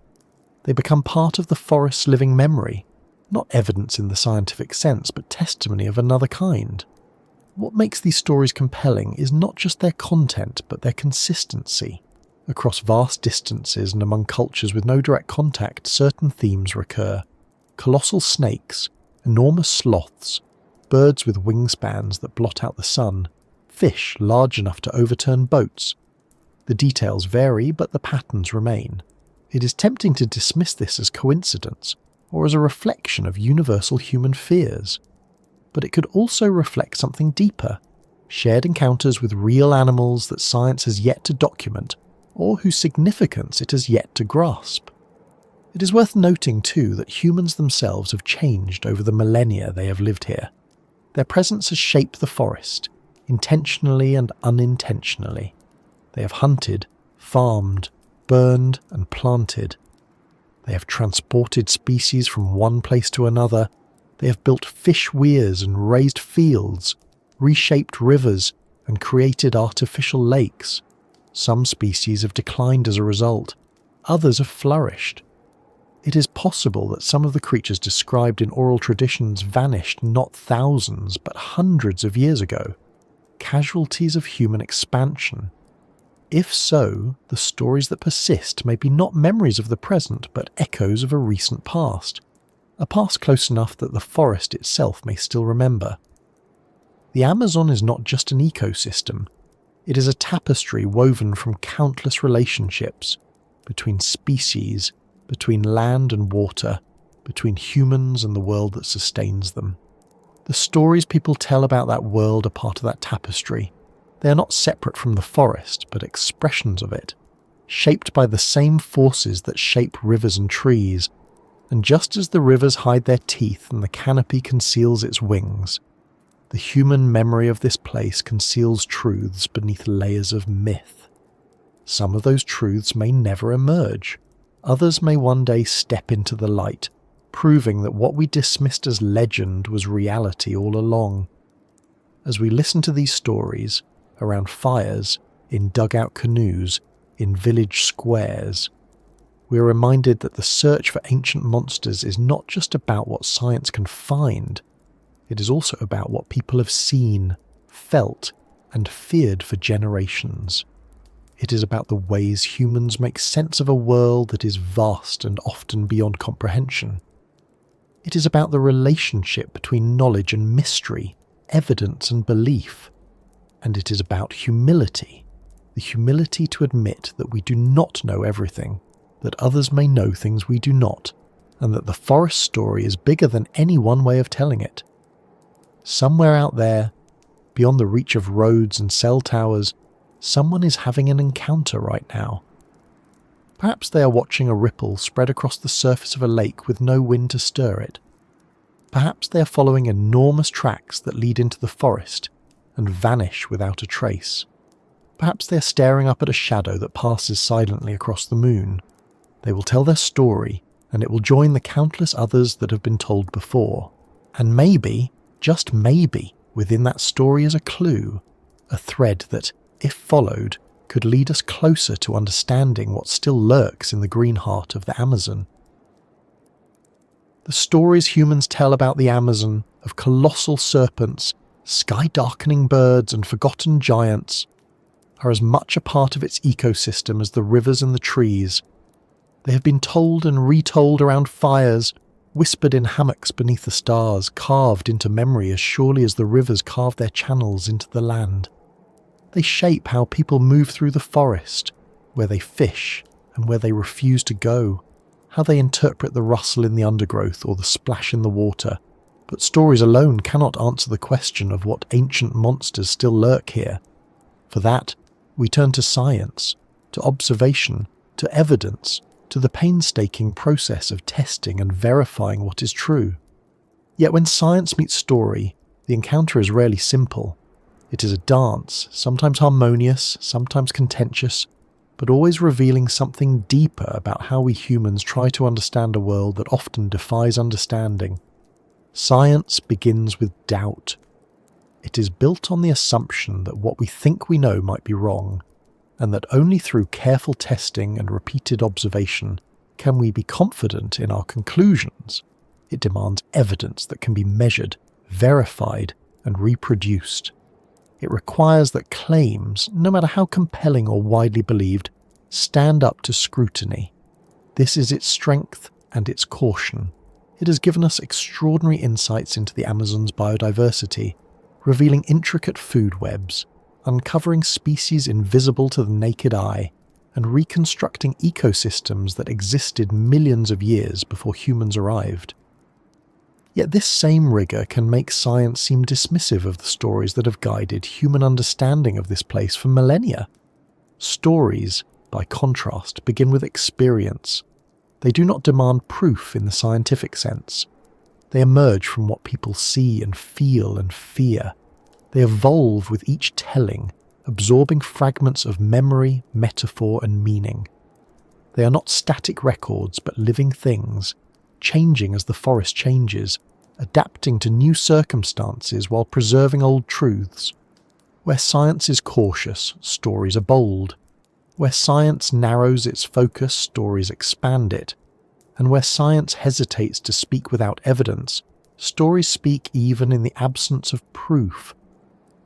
They become part of the forest's living memory, not evidence in the scientific sense, but testimony of another kind. What makes these stories compelling is not just their content, but their consistency. Across vast distances and among cultures with no direct contact, certain themes recur. Colossal snakes, enormous sloths, birds with wingspans that blot out the sun, fish large enough to overturn boats. The details vary, but the patterns remain. It is tempting to dismiss this as coincidence, or as a reflection of universal human fears. But it could also reflect something deeper, shared encounters with real animals that science has yet to document, or whose significance it has yet to grasp. It is worth noting too that humans themselves have changed over the millennia they have lived here. Their presence has shaped the forest, intentionally and unintentionally. They have hunted, farmed, burned and planted. They have transported species from one place to another. They have built fish weirs and raised fields, reshaped rivers and created artificial lakes. Some species have declined as a result, others have flourished. It is possible that some of the creatures described in oral traditions vanished not thousands but hundreds of years ago, casualties of human expansion. If so, the stories that persist may be not memories of the present but echoes of a recent past, a past close enough that the forest itself may still remember. The Amazon is not just an ecosystem, it is a tapestry woven from countless relationships, between species, between land and water, between humans and the world that sustains them. The stories people tell about that world are part of that tapestry. They are not separate from the forest, but expressions of it, shaped by the same forces that shape rivers and trees. And just as the rivers hide their teeth and the canopy conceals its wings, the human memory of this place conceals truths beneath layers of myth. Some of those truths may never emerge. Others may one day step into the light, proving that what we dismissed as legend was reality all along. As we listen to these stories, around fires, in dugout canoes, in village squares, we are reminded that the search for ancient monsters is not just about what science can find, it is also about what people have seen, felt, and feared for generations. It is about the ways humans make sense of a world that is vast and often beyond comprehension. It is about the relationship between knowledge and mystery, evidence and belief. And it is about humility, the humility to admit that we do not know everything, that others may know things we do not, and that the forest story is bigger than any one way of telling it. Somewhere out there, beyond the reach of roads and cell towers, someone is having an encounter right now. Perhaps they are watching a ripple spread across the surface of a lake with no wind to stir it. Perhaps they are following enormous tracks that lead into the forest and vanish without a trace. Perhaps they are staring up at a shadow that passes silently across the moon. They will tell their story, and it will join the countless others that have been told before. And maybe, just maybe, within that story is a clue, a thread that, if followed, could lead us closer to understanding what still lurks in the green heart of the Amazon. The stories humans tell about the Amazon, of colossal serpents, sky-darkening birds and forgotten giants, are as much a part of its ecosystem as the rivers and the trees. They have been told and retold around fires, whispered in hammocks beneath the stars, carved into memory as surely as the rivers carve their channels into the land. They shape how people move through the forest, where they fish and where they refuse to go, how they interpret the rustle in the undergrowth or the splash in the water. But stories alone cannot answer the question of what ancient monsters still lurk here. For that, we turn to science, to observation, to evidence, to the painstaking process of testing and verifying what is true. Yet when science meets story, the encounter is rarely simple. It is a dance, sometimes harmonious, sometimes contentious, but always revealing something deeper about how we humans try to understand a world that often defies understanding. Science begins with doubt. It is built on the assumption that what we think we know might be wrong, and that only through careful testing and repeated observation can we be confident in our conclusions. It demands evidence that can be measured, verified, and reproduced. It requires that claims, no matter how compelling or widely believed, stand up to scrutiny. This is its strength and its caution. It has given us extraordinary insights into the Amazon's biodiversity, revealing intricate food webs, uncovering species invisible to the naked eye, and reconstructing ecosystems that existed millions of years before humans arrived. Yet this same rigour can make science seem dismissive of the stories that have guided human understanding of this place for millennia. Stories, by contrast, begin with experience. They do not demand proof in the scientific sense. They emerge from what people see and feel and fear. They evolve with each telling, absorbing fragments of memory, metaphor, and meaning. They are not static records, but living things, changing as the forest changes, adapting to new circumstances while preserving old truths. Where science is cautious, stories are bold. Where science narrows its focus, stories expand it. And where science hesitates to speak without evidence, stories speak even in the absence of proof.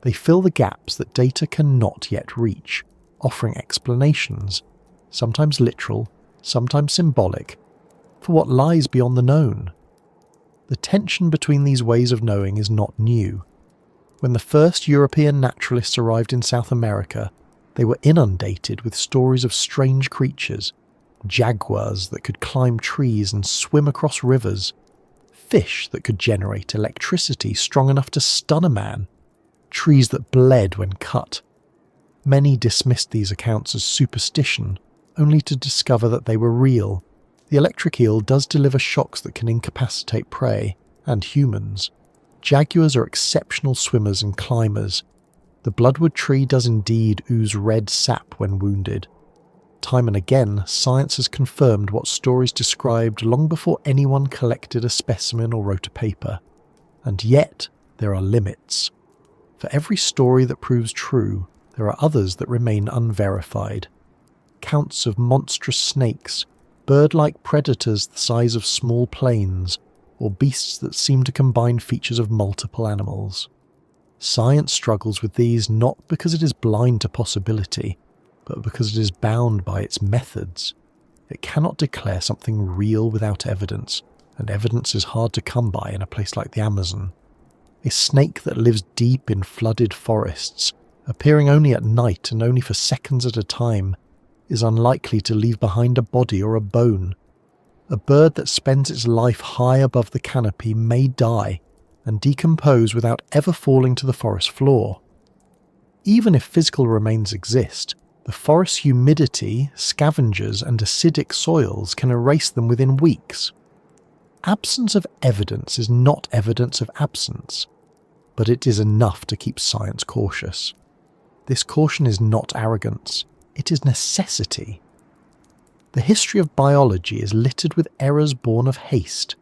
They fill the gaps that data cannot yet reach, offering explanations, sometimes literal, sometimes symbolic, for what lies beyond the known. The tension between these ways of knowing is not new. When the first European naturalists arrived in South America, they were inundated with stories of strange creatures, jaguars that could climb trees and swim across rivers, fish that could generate electricity strong enough to stun a man, trees that bled when cut. Many dismissed these accounts as superstition, only to discover that they were real. The electric eel does deliver shocks that can incapacitate prey, and humans. Jaguars are exceptional swimmers and climbers. The bloodwood tree does indeed ooze red sap when wounded. Time and again, science has confirmed what stories described long before anyone collected a specimen or wrote a paper. And yet, there are limits. For every story that proves true, there are others that remain unverified. Counts of monstrous snakes, bird-like predators the size of small planes, or beasts that seem to combine features of multiple animals. Science struggles with these not because it is blind to possibility, but because it is bound by its methods. It cannot declare something real without evidence, and evidence is hard to come by in a place like the Amazon. A snake that lives deep in flooded forests, appearing only at night and only for seconds at a time, is unlikely to leave behind a body or a bone. A bird that spends its life high above the canopy may die and decompose without ever falling to the forest floor. Even if physical remains exist, the forest's humidity, scavengers and acidic soils can erase them within weeks. Absence of evidence is not evidence of absence, but it is enough to keep science cautious. This caution is not arrogance, it is necessity. The history of biology is littered with errors born of haste.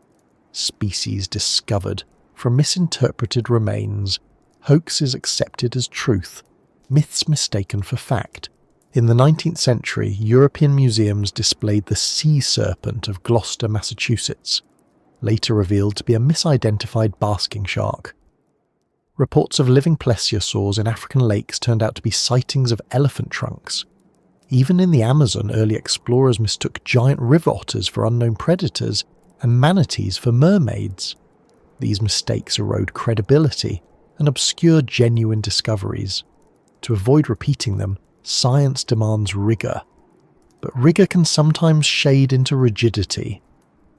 Species discovered from misinterpreted remains, hoaxes accepted as truth, myths mistaken for fact. In the 19th century, European museums displayed the sea serpent of Gloucester, Massachusetts, later revealed to be a misidentified basking shark. Reports of living plesiosaurs in African lakes turned out to be sightings of elephant trunks. Even in the Amazon, early explorers mistook giant river otters for unknown predators and manatees for mermaids. These mistakes erode credibility and obscure genuine discoveries. To avoid repeating them, science demands rigour. But rigour can sometimes shade into rigidity.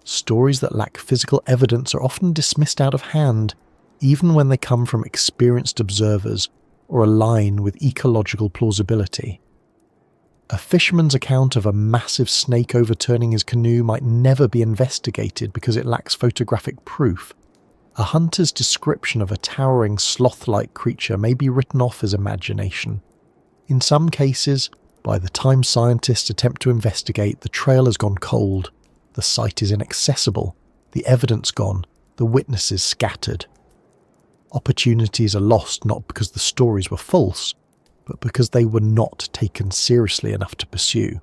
Stories that lack physical evidence are often dismissed out of hand, even when they come from experienced observers or align with ecological plausibility. A fisherman's account of a massive snake overturning his canoe might never be investigated because it lacks photographic proof. A hunter's description of a towering sloth-like creature may be written off as imagination. In some cases, by the time scientists attempt to investigate, the trail has gone cold, the site is inaccessible, the evidence gone, the witnesses scattered. Opportunities are lost not because the stories were false, but because they were not taken seriously enough to pursue.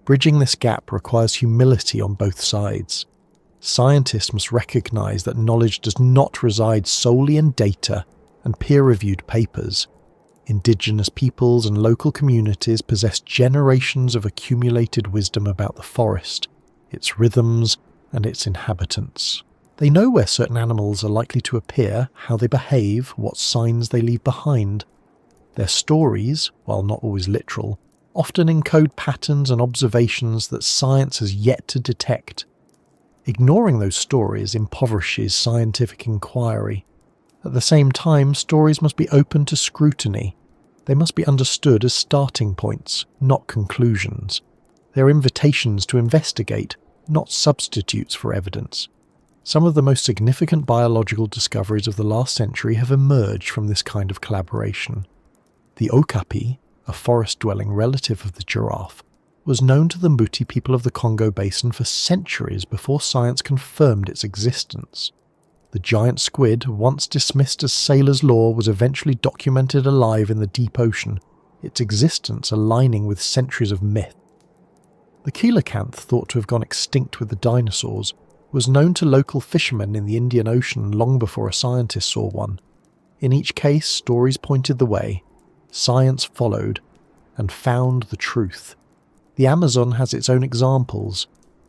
Bridging this gap requires humility on both sides. Scientists must recognise that knowledge does not reside solely in data and peer-reviewed papers. Indigenous peoples and local communities possess generations of accumulated wisdom about the forest, its rhythms, and its inhabitants. They know where certain animals are likely to appear, how they behave, what signs they leave behind. Their stories, while not always literal, often encode patterns and observations that science has yet to detect. Ignoring those stories impoverishes scientific inquiry. At the same time, stories must be open to scrutiny. They must be understood as starting points, not conclusions. They are invitations to investigate, not substitutes for evidence. Some of the most significant biological discoveries of the last century have emerged from this kind of collaboration. The okapi, a forest-dwelling relative of the giraffe, was known to the Mbuti people of the Congo Basin for centuries before science confirmed its existence. The giant squid, once dismissed as sailor's lore, was eventually documented alive in the deep ocean, its existence aligning with centuries of myth. The coelacanth, thought to have gone extinct with the dinosaurs, was known to local fishermen in the Indian Ocean long before a scientist saw one. In each case, stories pointed the way, science followed, and found the truth. The Amazon has its own examples.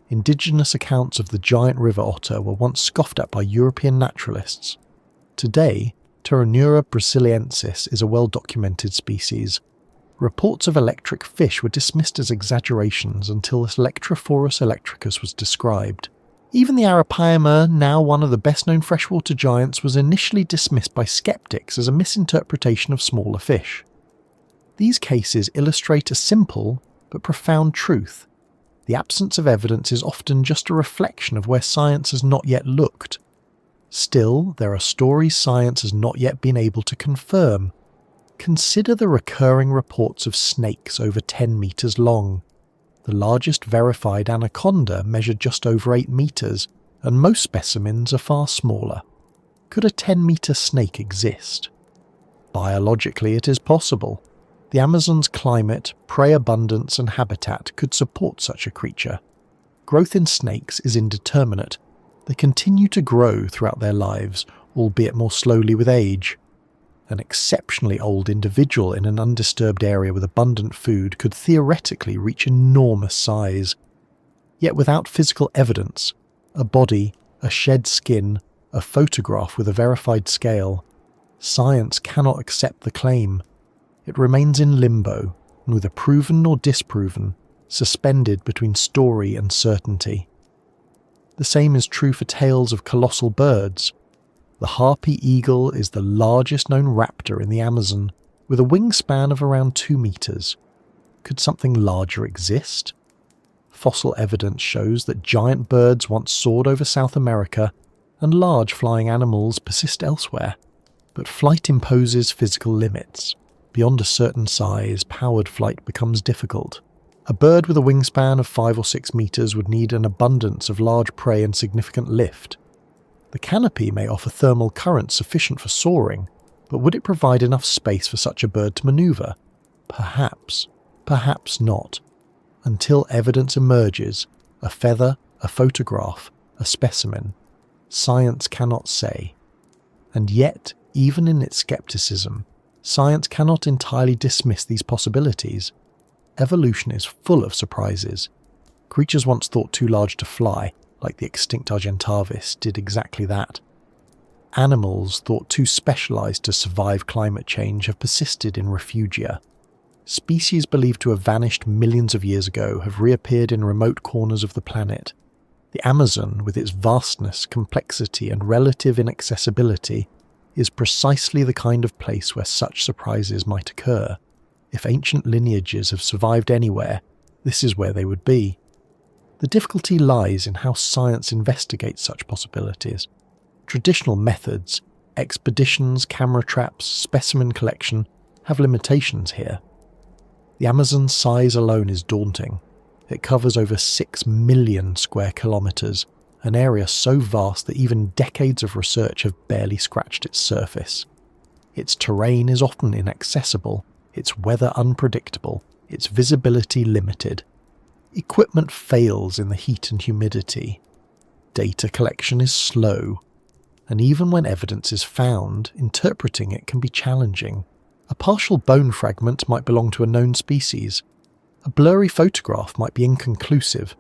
Indigenous accounts of the giant river otter were once scoffed at by European naturalists. Today, Pteronura brasiliensis is a well-documented species. Reports of electric fish were dismissed as exaggerations until Electrophorus electricus was described. Even the Arapaima, now one of the best-known freshwater giants, was initially dismissed by skeptics as a misinterpretation of smaller fish. These cases illustrate a simple but profound truth. The absence of evidence is often just a reflection of where science has not yet looked. Still, there are stories science has not yet been able to confirm. Consider the recurring reports of snakes over 10 meters long. The largest verified anaconda measured just over 8 meters, and most specimens are far smaller. Could a 10-meter snake exist? Biologically, it is possible. The Amazon's climate, prey abundance, and habitat could support such a creature. Growth in snakes is indeterminate. They continue to grow throughout their lives, albeit more slowly with age. An exceptionally old individual in an undisturbed area with abundant food could theoretically reach enormous size. Yet without physical evidence, a body, a shed skin, a photograph with a verified scale, science cannot accept the claim. It remains in limbo, neither proven nor disproven, suspended between story and certainty. The same is true for tales of colossal birds. The harpy eagle is the largest known raptor in the Amazon, with a wingspan of around 2 meters. Could something larger exist? Fossil evidence shows that giant birds once soared over South America, and large flying animals persist elsewhere. But flight imposes physical limits. Beyond a certain size, powered flight becomes difficult. A bird with a wingspan of 5 or 6 meters would need an abundance of large prey and significant lift. The canopy may offer thermal current sufficient for soaring, but would it provide enough space for such a bird to maneuver? Perhaps, perhaps not. Until evidence emerges, a feather, a photograph, a specimen, science cannot say. And yet, even in its skepticism, science cannot entirely dismiss these possibilities. Evolution is full of surprises. Creatures once thought too large to fly, like the extinct Argentavis, did exactly that. Animals thought too specialized to survive climate change have persisted in Refugia. Species believed to have vanished millions of years ago have reappeared in remote corners of the planet. The Amazon, with its vastness, complexity, and relative inaccessibility, is precisely the kind of place where such surprises might occur. If ancient lineages have survived anywhere, this is where they would be. The difficulty lies in how science investigates such possibilities. Traditional methods, expeditions, camera traps, specimen collection, have limitations here. The Amazon's size alone is daunting. It covers over 6 million square kilometers, an area so vast that even decades of research have barely scratched its surface. Its terrain is often inaccessible, its weather unpredictable, its visibility limited. Equipment fails in the heat and humidity. Data collection is slow, and even when evidence is found, interpreting it can be challenging. A partial bone fragment might belong to a known species. A blurry photograph might be inconclusive.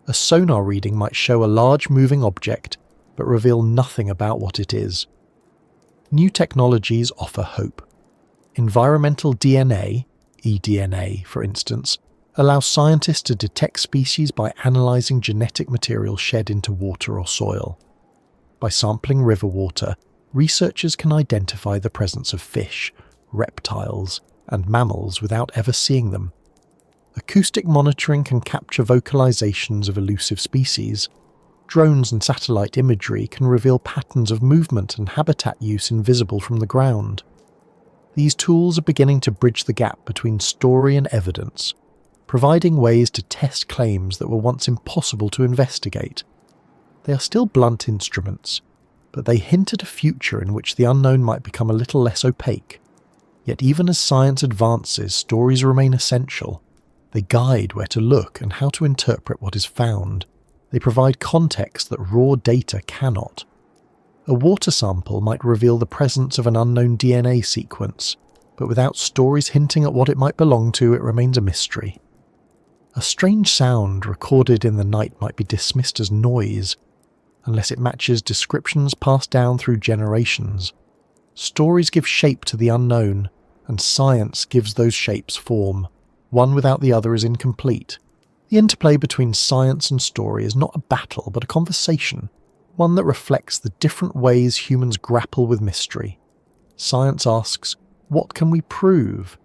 A sonar reading might show a large moving object, but reveal nothing about what it is. New technologies offer hope. Environmental DNA, eDNA for instance, allows scientists to detect species by analysing genetic material shed into water or soil. By sampling river water, researchers can identify the presence of fish, reptiles, and mammals without ever seeing them. Acoustic monitoring can capture vocalizations of elusive species. Drones and satellite imagery can reveal patterns of movement and habitat use invisible from the ground. These tools are beginning to bridge the gap between story and evidence, providing ways to test claims that were once impossible to investigate. They are still blunt instruments, but they hint at a future in which the unknown might become a little less opaque. Yet even as science advances, stories remain essential. They guide where to look and how to interpret what is found. They provide context that raw data cannot. A water sample might reveal the presence of an unknown DNA sequence, but without stories hinting at what it might belong to, it remains a mystery. A strange sound recorded in the night might be dismissed as noise, unless it matches descriptions passed down through generations. Stories give shape to the unknown, and science gives those shapes form. One without the other is incomplete. The interplay between science and story is not a battle, but a conversation, one that reflects the different ways humans grapple with mystery. Science asks, what can we prove?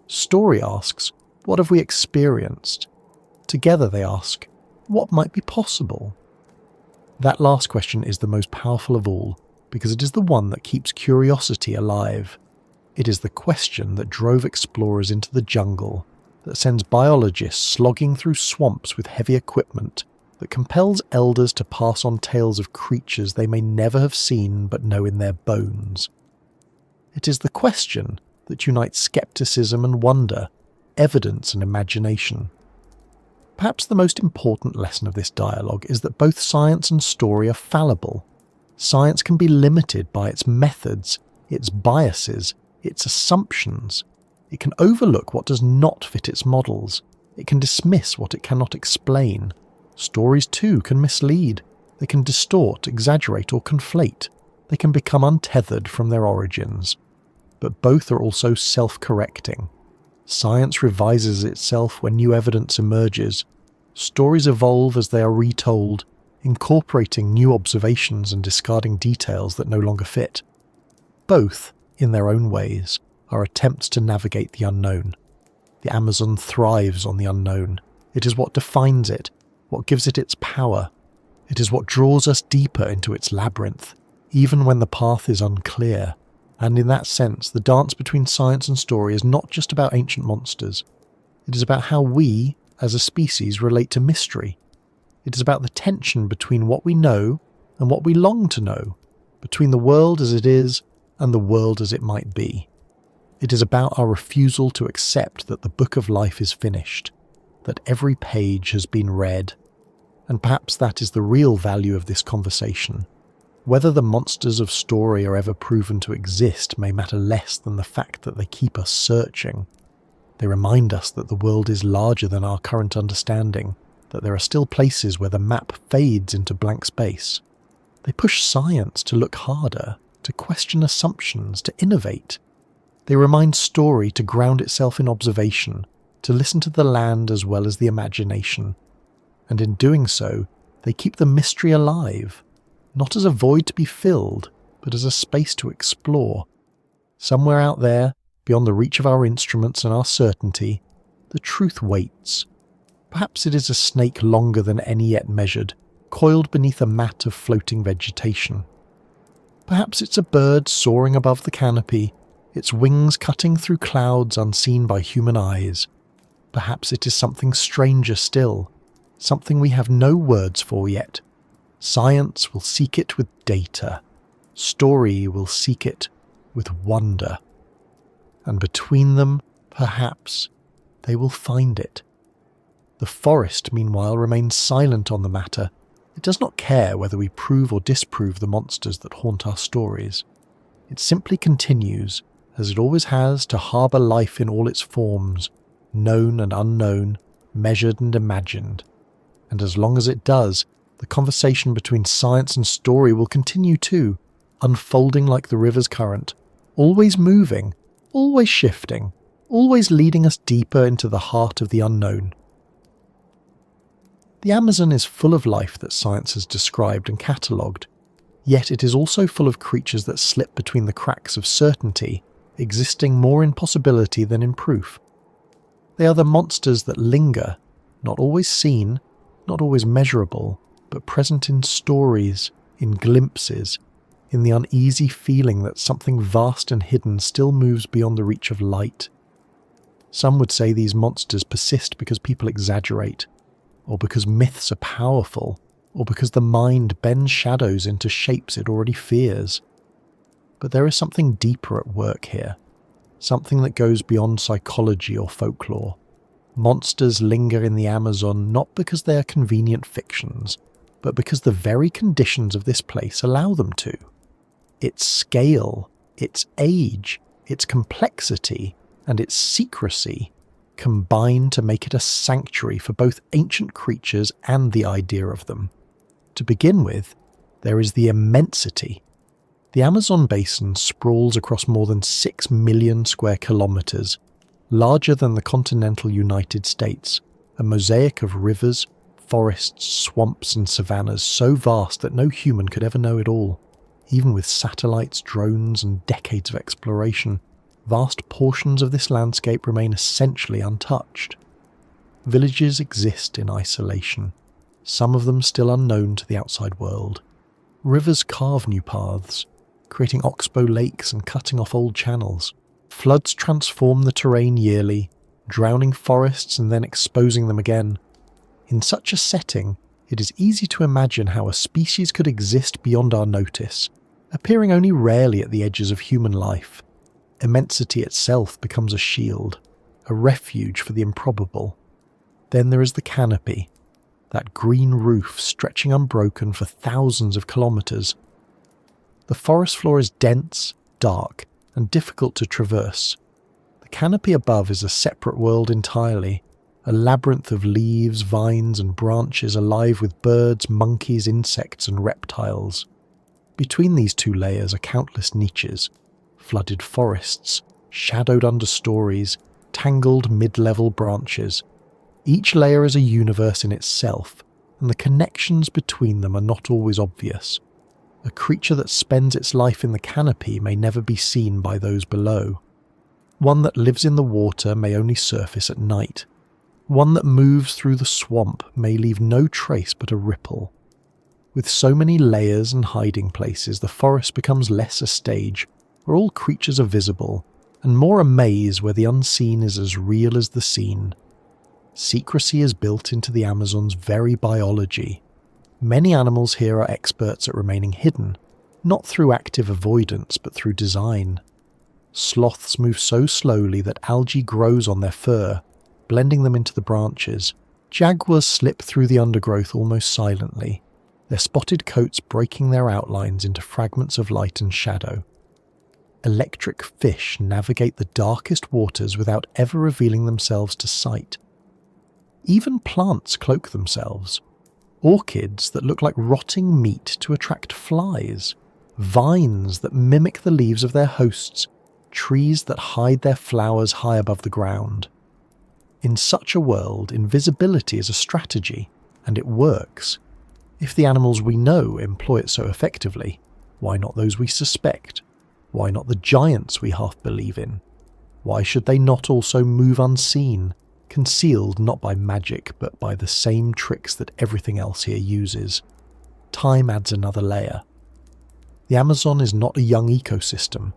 Story asks, what have we experienced? Together they ask, what might be possible? That last question is the most powerful of all, because it is the one that keeps curiosity alive. It is the question that drove explorers into the jungle, that sends biologists slogging through swamps with heavy equipment, that compels elders to pass on tales of creatures they may never have seen but know in their bones. It is the question that unites skepticism and wonder, evidence and imagination. Perhaps the most important lesson of this dialogue is that both science and story are fallible. Science can be limited by its methods, its biases, its assumptions. It can overlook what does not fit its models. It can dismiss what it cannot explain. Stories too can mislead. They can distort, exaggerate or conflate. They can become untethered from their origins. But both are also self-correcting. Science revises itself when new evidence emerges. Stories evolve as they are retold, incorporating new observations and discarding details that no longer fit. Both, in their own ways, are attempts to navigate the unknown. The Amazon thrives on the unknown. It is what defines it, what gives it its power. It is what draws us deeper into its labyrinth, even when the path is unclear. And in that sense, the dance between science and story is not just about ancient monsters. It is about how we, as a species, relate to mystery. It is about the tension between what we know and what we long to know, between the world as it is and the world as it might be. It is about our refusal to accept that the book of life is finished, that every page has been read. And perhaps that is the real value of this conversation. Whether the monsters of story are ever proven to exist may matter less than the fact that they keep us searching. They remind us that the world is larger than our current understanding, that there are still places where the map fades into blank space. They push science to look harder, to question assumptions, to innovate. They remind story to ground itself in observation, to listen to the land as well as the imagination. And in doing so, they keep the mystery alive, not as a void to be filled, but as a space to explore. Somewhere out there, beyond the reach of our instruments and our certainty, the truth waits. Perhaps it is a snake longer than any yet measured, coiled beneath a mat of floating vegetation. Perhaps it's a bird soaring above the canopy, its wings cutting through clouds unseen by human eyes. Perhaps it is something stranger still, something we have no words for yet. Science will seek it with data. Story will seek it with wonder. And between them, perhaps, they will find it. The forest, meanwhile, remains silent on the matter. It does not care whether we prove or disprove the monsters that haunt our stories. It simply continues, as it always has, to harbour life in all its forms, known and unknown, measured and imagined. And as long as it does, the conversation between science and story will continue too, unfolding like the river's current, always moving, always shifting, always leading us deeper into the heart of the unknown. The Amazon is full of life that science has described and catalogued, yet it is also full of creatures that slip between the cracks of certainty, existing more in possibility than in proof. They are the monsters that linger, not always seen, not always measurable, but present in stories, in glimpses, in the uneasy feeling that something vast and hidden still moves beyond the reach of light. Some would say these monsters persist because people exaggerate, or because myths are powerful, or because the mind bends shadows into shapes it already fears. But there is something deeper at work here, something that goes beyond psychology or folklore. Monsters linger in the Amazon not because they are convenient fictions, but because the very conditions of this place allow them to. Its scale, its age, its complexity, and its secrecy combine to make it a sanctuary for both ancient creatures and the idea of them. To begin with, there is the immensity. The Amazon basin sprawls across more than 6 million square kilometres, larger than the continental United States, a mosaic of rivers, forests, swamps and savannas so vast that no human could ever know it all. Even with satellites, drones and decades of exploration, vast portions of this landscape remain essentially untouched. Villages exist in isolation, some of them still unknown to the outside world. Rivers carve new paths, creating oxbow lakes and cutting off old channels. Floods transform the terrain yearly, drowning forests and then exposing them again. In such a setting, it is easy to imagine how a species could exist beyond our notice, appearing only rarely at the edges of human life. Immensity itself becomes a shield, a refuge for the improbable. Then there is the canopy, that green roof stretching unbroken for thousands of kilometres. The forest floor is dense, dark, and difficult to traverse. The canopy above is a separate world entirely, a labyrinth of leaves, vines and branches alive with birds, monkeys, insects and reptiles. Between these two layers are countless niches, flooded forests, shadowed understories, tangled mid-level branches. Each layer is a universe in itself, and the connections between them are not always obvious. A creature that spends its life in the canopy may never be seen by those below. One that lives in the water may only surface at night. One that moves through the swamp may leave no trace but a ripple. With so many layers and hiding places, the forest becomes less a stage where all creatures are visible, and more a maze where the unseen is as real as the seen. Secrecy is built into the Amazon's very biology. Many animals here are experts at remaining hidden, not through active avoidance but through design. Sloths move so slowly that algae grows on their fur, blending them into the branches. Jaguars slip through the undergrowth almost silently, their spotted coats breaking their outlines into fragments of light and shadow. Electric fish navigate the darkest waters without ever revealing themselves to sight. Even plants cloak themselves. Orchids that look like rotting meat to attract flies, vines that mimic the leaves of their hosts, trees that hide their flowers high above the ground. In such a world, invisibility is a strategy, and it works. If the animals we know employ it so effectively, why not those we suspect? Why not the giants we half believe in? Why should they not also move unseen, concealed not by magic but by the same tricks that everything else here uses? Time adds another layer. The Amazon is not a young ecosystem.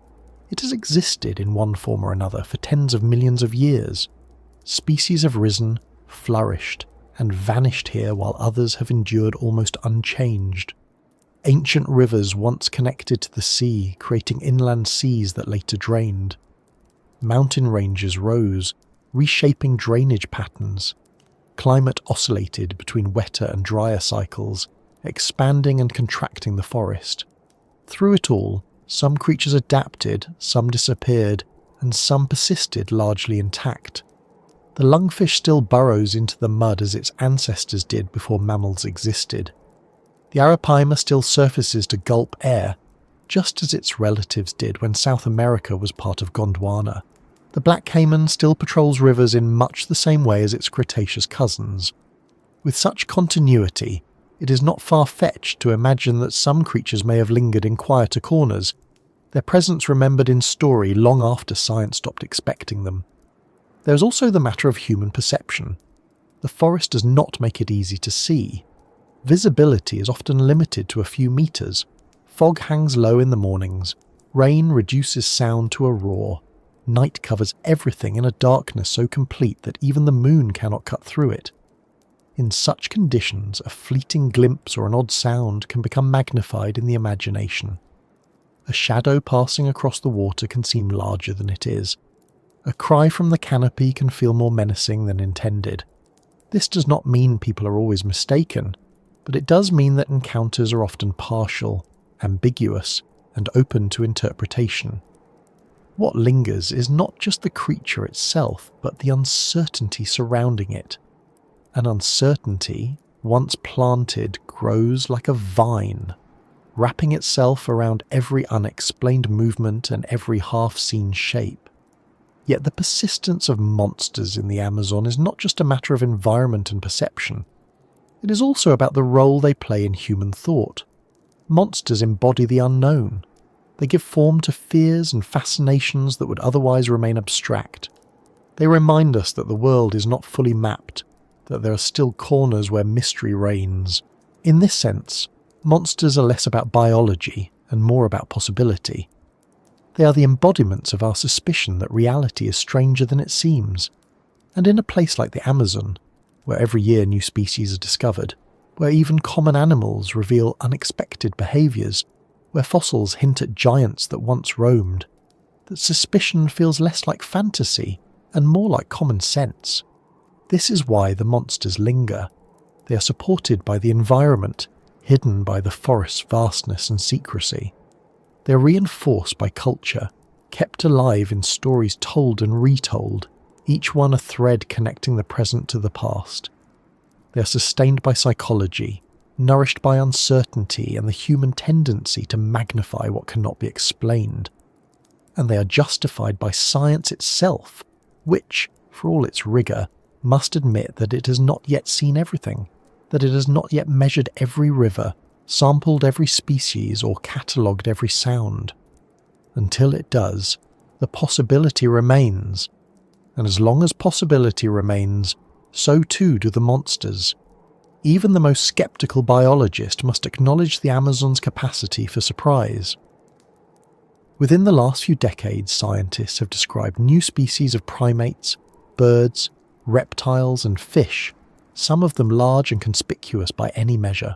It has existed in one form or another for tens of millions of years. Species have risen, flourished, and vanished here while others have endured almost unchanged. Ancient rivers once connected to the sea, creating inland seas that later drained. Mountain ranges rose, reshaping drainage patterns. Climate oscillated between wetter and drier cycles, expanding and contracting the forest. Through it all, some creatures adapted, some disappeared, and some persisted largely intact. The lungfish still burrows into the mud as its ancestors did before mammals existed. The arapaima still surfaces to gulp air, just as its relatives did when South America was part of Gondwana. The black caiman still patrols rivers in much the same way as its Cretaceous cousins. With such continuity, it is not far-fetched to imagine that some creatures may have lingered in quieter corners, their presence remembered in story long after science stopped expecting them. There is also the matter of human perception. The forest does not make it easy to see. Visibility is often limited to a few meters. Fog hangs low in the mornings. Rain reduces sound to a roar. Night covers everything in a darkness so complete that even the moon cannot cut through it. In such conditions, a fleeting glimpse or an odd sound can become magnified in the imagination. A shadow passing across the water can seem larger than it is. A cry from the canopy can feel more menacing than intended. This does not mean people are always mistaken, but it does mean that encounters are often partial, ambiguous, and open to interpretation. What lingers is not just the creature itself, but the uncertainty surrounding it. An uncertainty, once planted, grows like a vine. wrapping itself around every unexplained movement and every half-seen shape. Yet the persistence of monsters in the Amazon is not just a matter of environment and perception. It is also about the role they play in human thought. Monsters embody the unknown. They give form to fears and fascinations that would otherwise remain abstract. They remind us that the world is not fully mapped, that there are still corners where mystery reigns. In this sense, monsters are less about biology and more about possibility. They are the embodiments of our suspicion that reality is stranger than it seems. And in a place like the Amazon, where every year new species are discovered, where even common animals reveal unexpected behaviours, where fossils hint at giants that once roamed, that suspicion feels less like fantasy and more like common sense. This is why the monsters linger. They are supported by the environment, hidden by the forest's vastness and secrecy. They are reinforced by culture, kept alive in stories told and retold, each one a thread connecting the present to the past. They are sustained by psychology, nourished by uncertainty and the human tendency to magnify what cannot be explained. And they are justified by science itself, which, for all its rigour, must admit that it has not yet seen everything, that it has not yet measured every river, sampled every species, or catalogued every sound. Until it does, the possibility remains. And as long as possibility remains, so too do the monsters. Even the most sceptical biologist must acknowledge the Amazon's capacity for surprise. Within the last few decades, scientists have described new species of primates, birds, reptiles and fish, some of them large and conspicuous by any measure.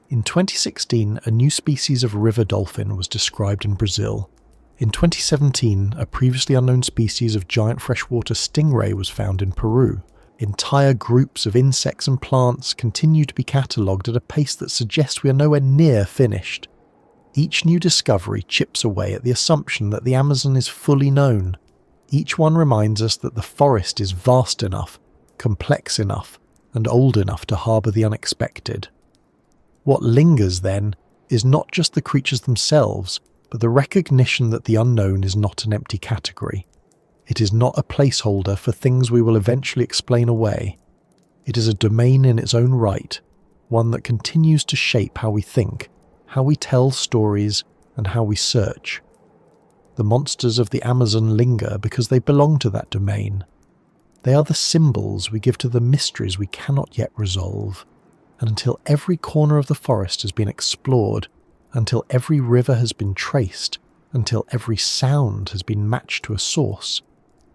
In 2016, a new species of river dolphin was described in Brazil. In 2017, a previously unknown species of giant freshwater stingray was found in Peru. Entire groups of insects and plants continue to be catalogued at a pace that suggests we are nowhere near finished. Each new discovery chips away at the assumption that the Amazon is fully known. Each one reminds us that the forest is vast enough, complex enough, and old enough to harbour the unexpected. What lingers, then, is not just the creatures themselves, but the recognition that the unknown is not an empty category. It is not a placeholder for things we will eventually explain away. It is a domain in its own right, one that continues to shape how we think, how we tell stories, and how we search. The monsters of the Amazon linger because they belong to that domain. They are the symbols we give to the mysteries we cannot yet resolve. And until every corner of the forest has been explored, until every river has been traced, until every sound has been matched to a source,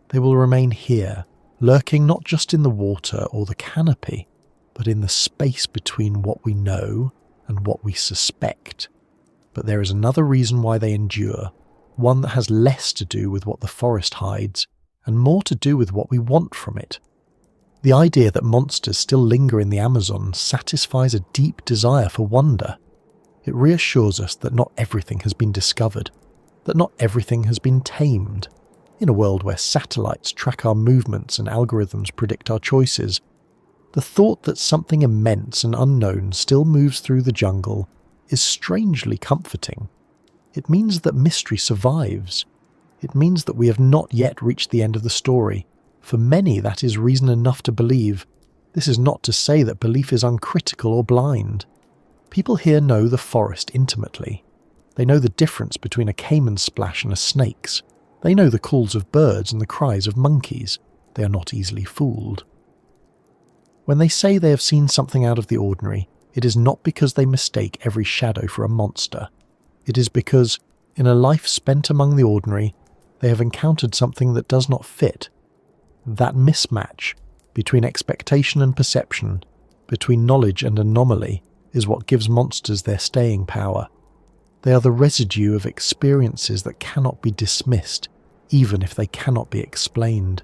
they will remain here, lurking not just in the water or the canopy, but in the space between what we know and what we suspect. But there is another reason why they endure, one that has less to do with what the forest hides and more to do with what we want from it. The idea that monsters still linger in the Amazon satisfies a deep desire for wonder. It reassures us that not everything has been discovered, that not everything has been tamed. In a world where satellites track our movements and algorithms predict our choices, the thought that something immense and unknown still moves through the jungle is strangely comforting. It means that mystery survives. It means that we have not yet reached the end of the story. For many, that is reason enough to believe. This is not to say that belief is uncritical or blind. People here know the forest intimately. They know the difference between a caiman splash and a snake's. They know the calls of birds and the cries of monkeys. They are not easily fooled. When they say they have seen something out of the ordinary, it is not because they mistake every shadow for a monster. It is because, in a life spent among the ordinary, they have encountered something that does not fit. That mismatch between expectation and perception, between knowledge and anomaly, is what gives monsters their staying power. They are the residue of experiences that cannot be dismissed, even if they cannot be explained.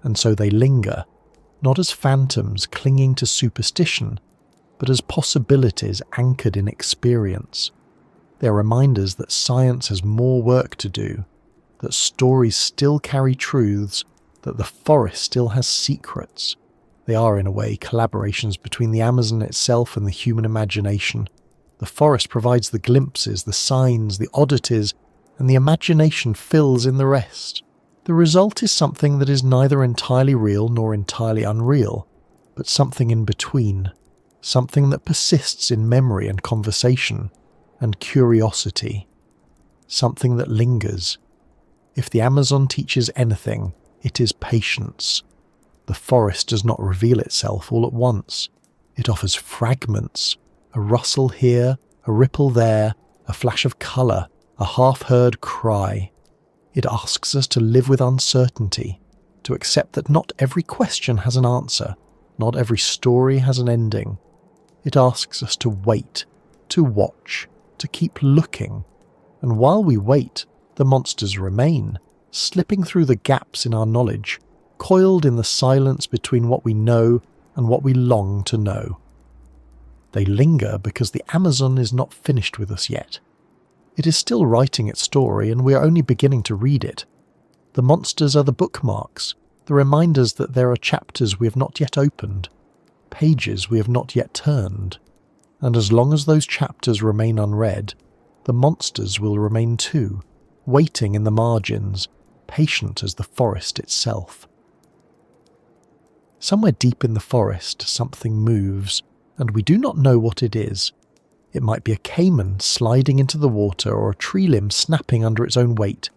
And so they linger, not as phantoms clinging to superstition, but as possibilities anchored in experience. They are reminders that science has more work to do, that stories still carry truths, that the forest still has secrets. They are, in a way, collaborations between the Amazon itself and the human imagination, The forest provides the glimpses, the signs, the oddities, and the imagination fills in the rest. The result is something that is neither entirely real nor entirely unreal, but something in between, something that persists in memory and conversation, and curiosity, something that lingers. If the Amazon teaches anything, it is patience. The forest does not reveal itself all at once. It offers fragments, a rustle here, a ripple there, a flash of colour, a half-heard cry. It asks us to live with uncertainty, to accept that not every question has an answer, not every story has an ending. It asks us to wait, to watch, to keep looking. And while we wait, the monsters remain, slipping through the gaps in our knowledge, coiled in the silence between what we know and what we long to know. They linger because the Amazon is not finished with us yet. It is still writing its story, and we are only beginning to read it. The monsters are the bookmarks, the reminders that there are chapters we have not yet opened, pages we have not yet turned. And as long as those chapters remain unread, the monsters will remain too, waiting in the margins, patient as the forest itself. Somewhere deep in the forest, something moves, and we do not know what it is. It might be a caiman sliding into the water, or a tree limb snapping under its own weight.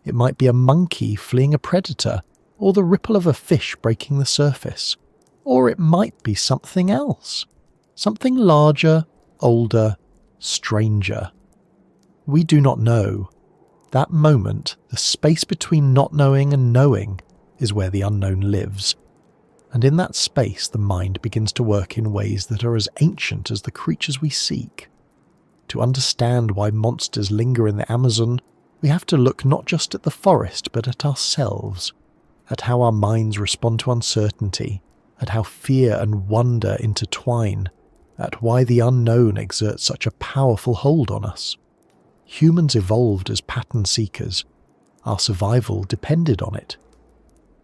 It might be a monkey fleeing a predator, or the ripple of a fish breaking the surface. Or it might be something else. Something larger, older, stranger. We do not know. That moment, the space between not knowing and knowing, is where the unknown lives. And in that space the mind begins to work in ways that are as ancient as the creatures we seek. To understand why monsters linger in the Amazon, we have to look not just at the forest but at ourselves, at how our minds respond to uncertainty, at how fear and wonder intertwine, at why the unknown exerts such a powerful hold on us. Humans evolved as pattern seekers. Our survival depended on it.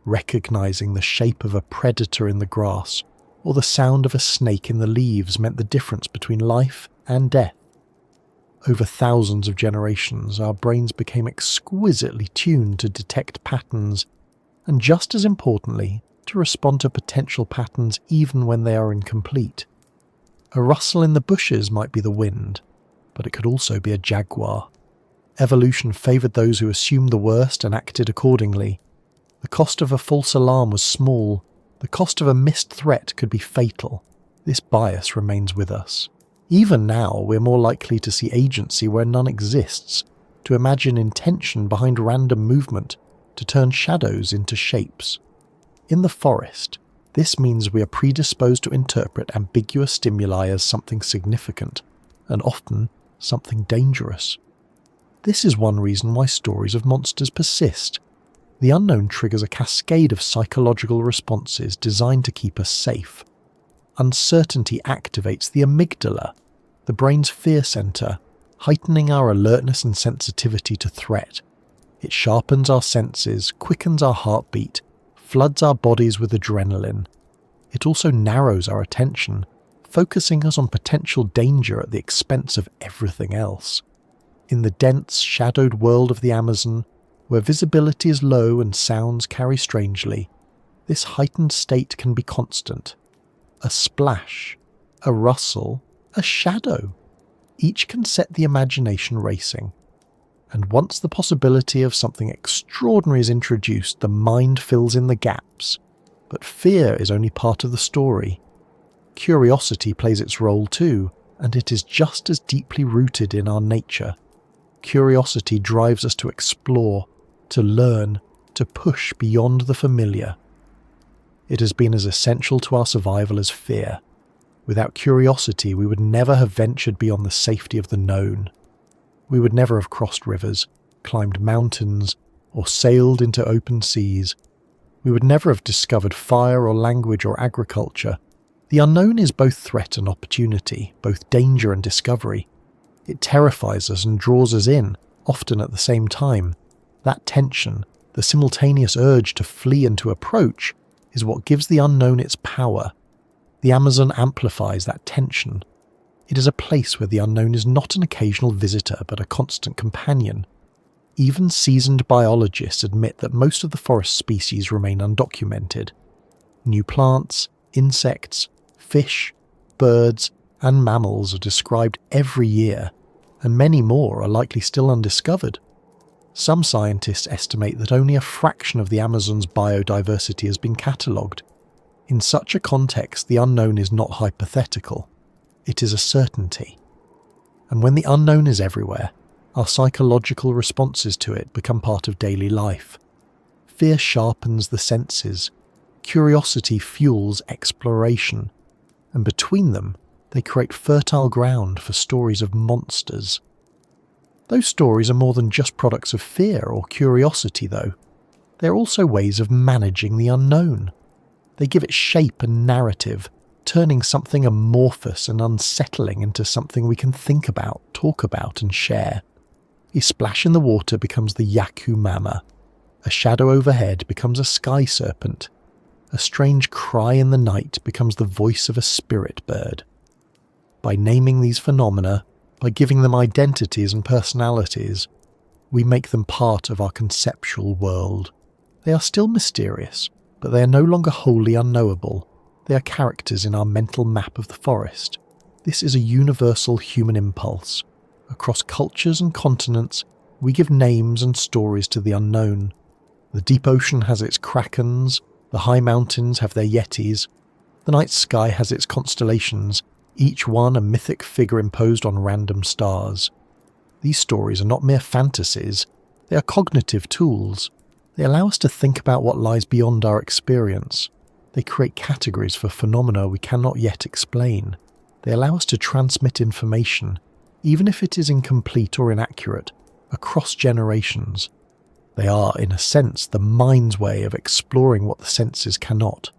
Recognizing the shape of a predator in the grass or the sound of a snake in the leaves meant the difference between life and death. Over thousands of generations, our brains became exquisitely tuned to detect patterns, and just as importantly, to respond to potential patterns even when they are incomplete. A rustle in the bushes might be the wind, but it could also be a jaguar. Evolution favoured those who assumed the worst and acted accordingly. The cost of a false alarm was small. The cost of a missed threat could be fatal. This bias remains with us. Even now, we're more likely to see agency where none exists, to imagine intention behind random movement, to turn shadows into shapes. In the forest, this means we are predisposed to interpret ambiguous stimuli as something significant, and often something dangerous. This is one reason why stories of monsters persist. The unknown triggers a cascade of psychological responses designed to keep us safe. Uncertainty activates the amygdala, the brain's fear center, heightening our alertness and sensitivity to threat. It sharpens our senses, quickens our heartbeat, floods our bodies with adrenaline. It also narrows our attention, focusing us on potential danger at the expense of everything else. In the dense, shadowed world of the Amazon, where visibility is low and sounds carry strangely, this heightened state can be constant. A splash, a rustle, a shadow. Each can set the imagination racing. And once the possibility of something extraordinary is introduced, the mind fills in the gaps. But fear is only part of the story. Curiosity plays its role too, and it is just as deeply rooted in our nature. Curiosity drives us to explore, to learn, to push beyond the familiar. It has been as essential to our survival as fear. Without curiosity, we would never have ventured beyond the safety of the known. We would never have crossed rivers, climbed mountains, or sailed into open seas. We would never have discovered fire or language or agriculture. The unknown is both threat and opportunity, both danger and discovery. It terrifies us and draws us in, often at the same time. That tension, the simultaneous urge to flee and to approach, is what gives the unknown its power. The Amazon amplifies that tension. It is a place where the unknown is not an occasional visitor but a constant companion. Even seasoned biologists admit that most of the forest species remain undocumented. New plants, insects, fish, birds, and mammals are described every year, and many more are likely still undiscovered. Some scientists estimate that only a fraction of the Amazon's biodiversity has been catalogued. In such a context, the unknown is not hypothetical. It is a certainty. And when the unknown is everywhere, our psychological responses to it become part of daily life. Fear sharpens the senses. Curiosity fuels exploration. And between them, they create fertile ground for stories of monsters. Those stories are more than just products of fear or curiosity, though. They're also ways of managing the unknown. They give it shape and narrative, turning something amorphous and unsettling into something we can think about, talk about, and share. A splash in the water becomes the Yaku mama. A shadow overhead becomes a sky serpent. A strange cry in the night becomes the voice of a spirit bird. By naming these phenomena, by giving them identities and personalities, we make them part of our conceptual world. They are still mysterious, but they are no longer wholly unknowable. They are characters in our mental map of the forest. This is a universal human impulse. Across cultures and continents, we give names and stories to the unknown. The deep ocean has its krakens, the high mountains have their yetis, the night sky has its constellations, each one a mythic figure imposed on random stars. These stories are not mere fantasies, they are cognitive tools. They allow us to think about what lies beyond our experience. They create categories for phenomena we cannot yet explain. They allow us to transmit information, even if it is incomplete or inaccurate, across generations. They are, in a sense, the mind's way of exploring what the senses cannot.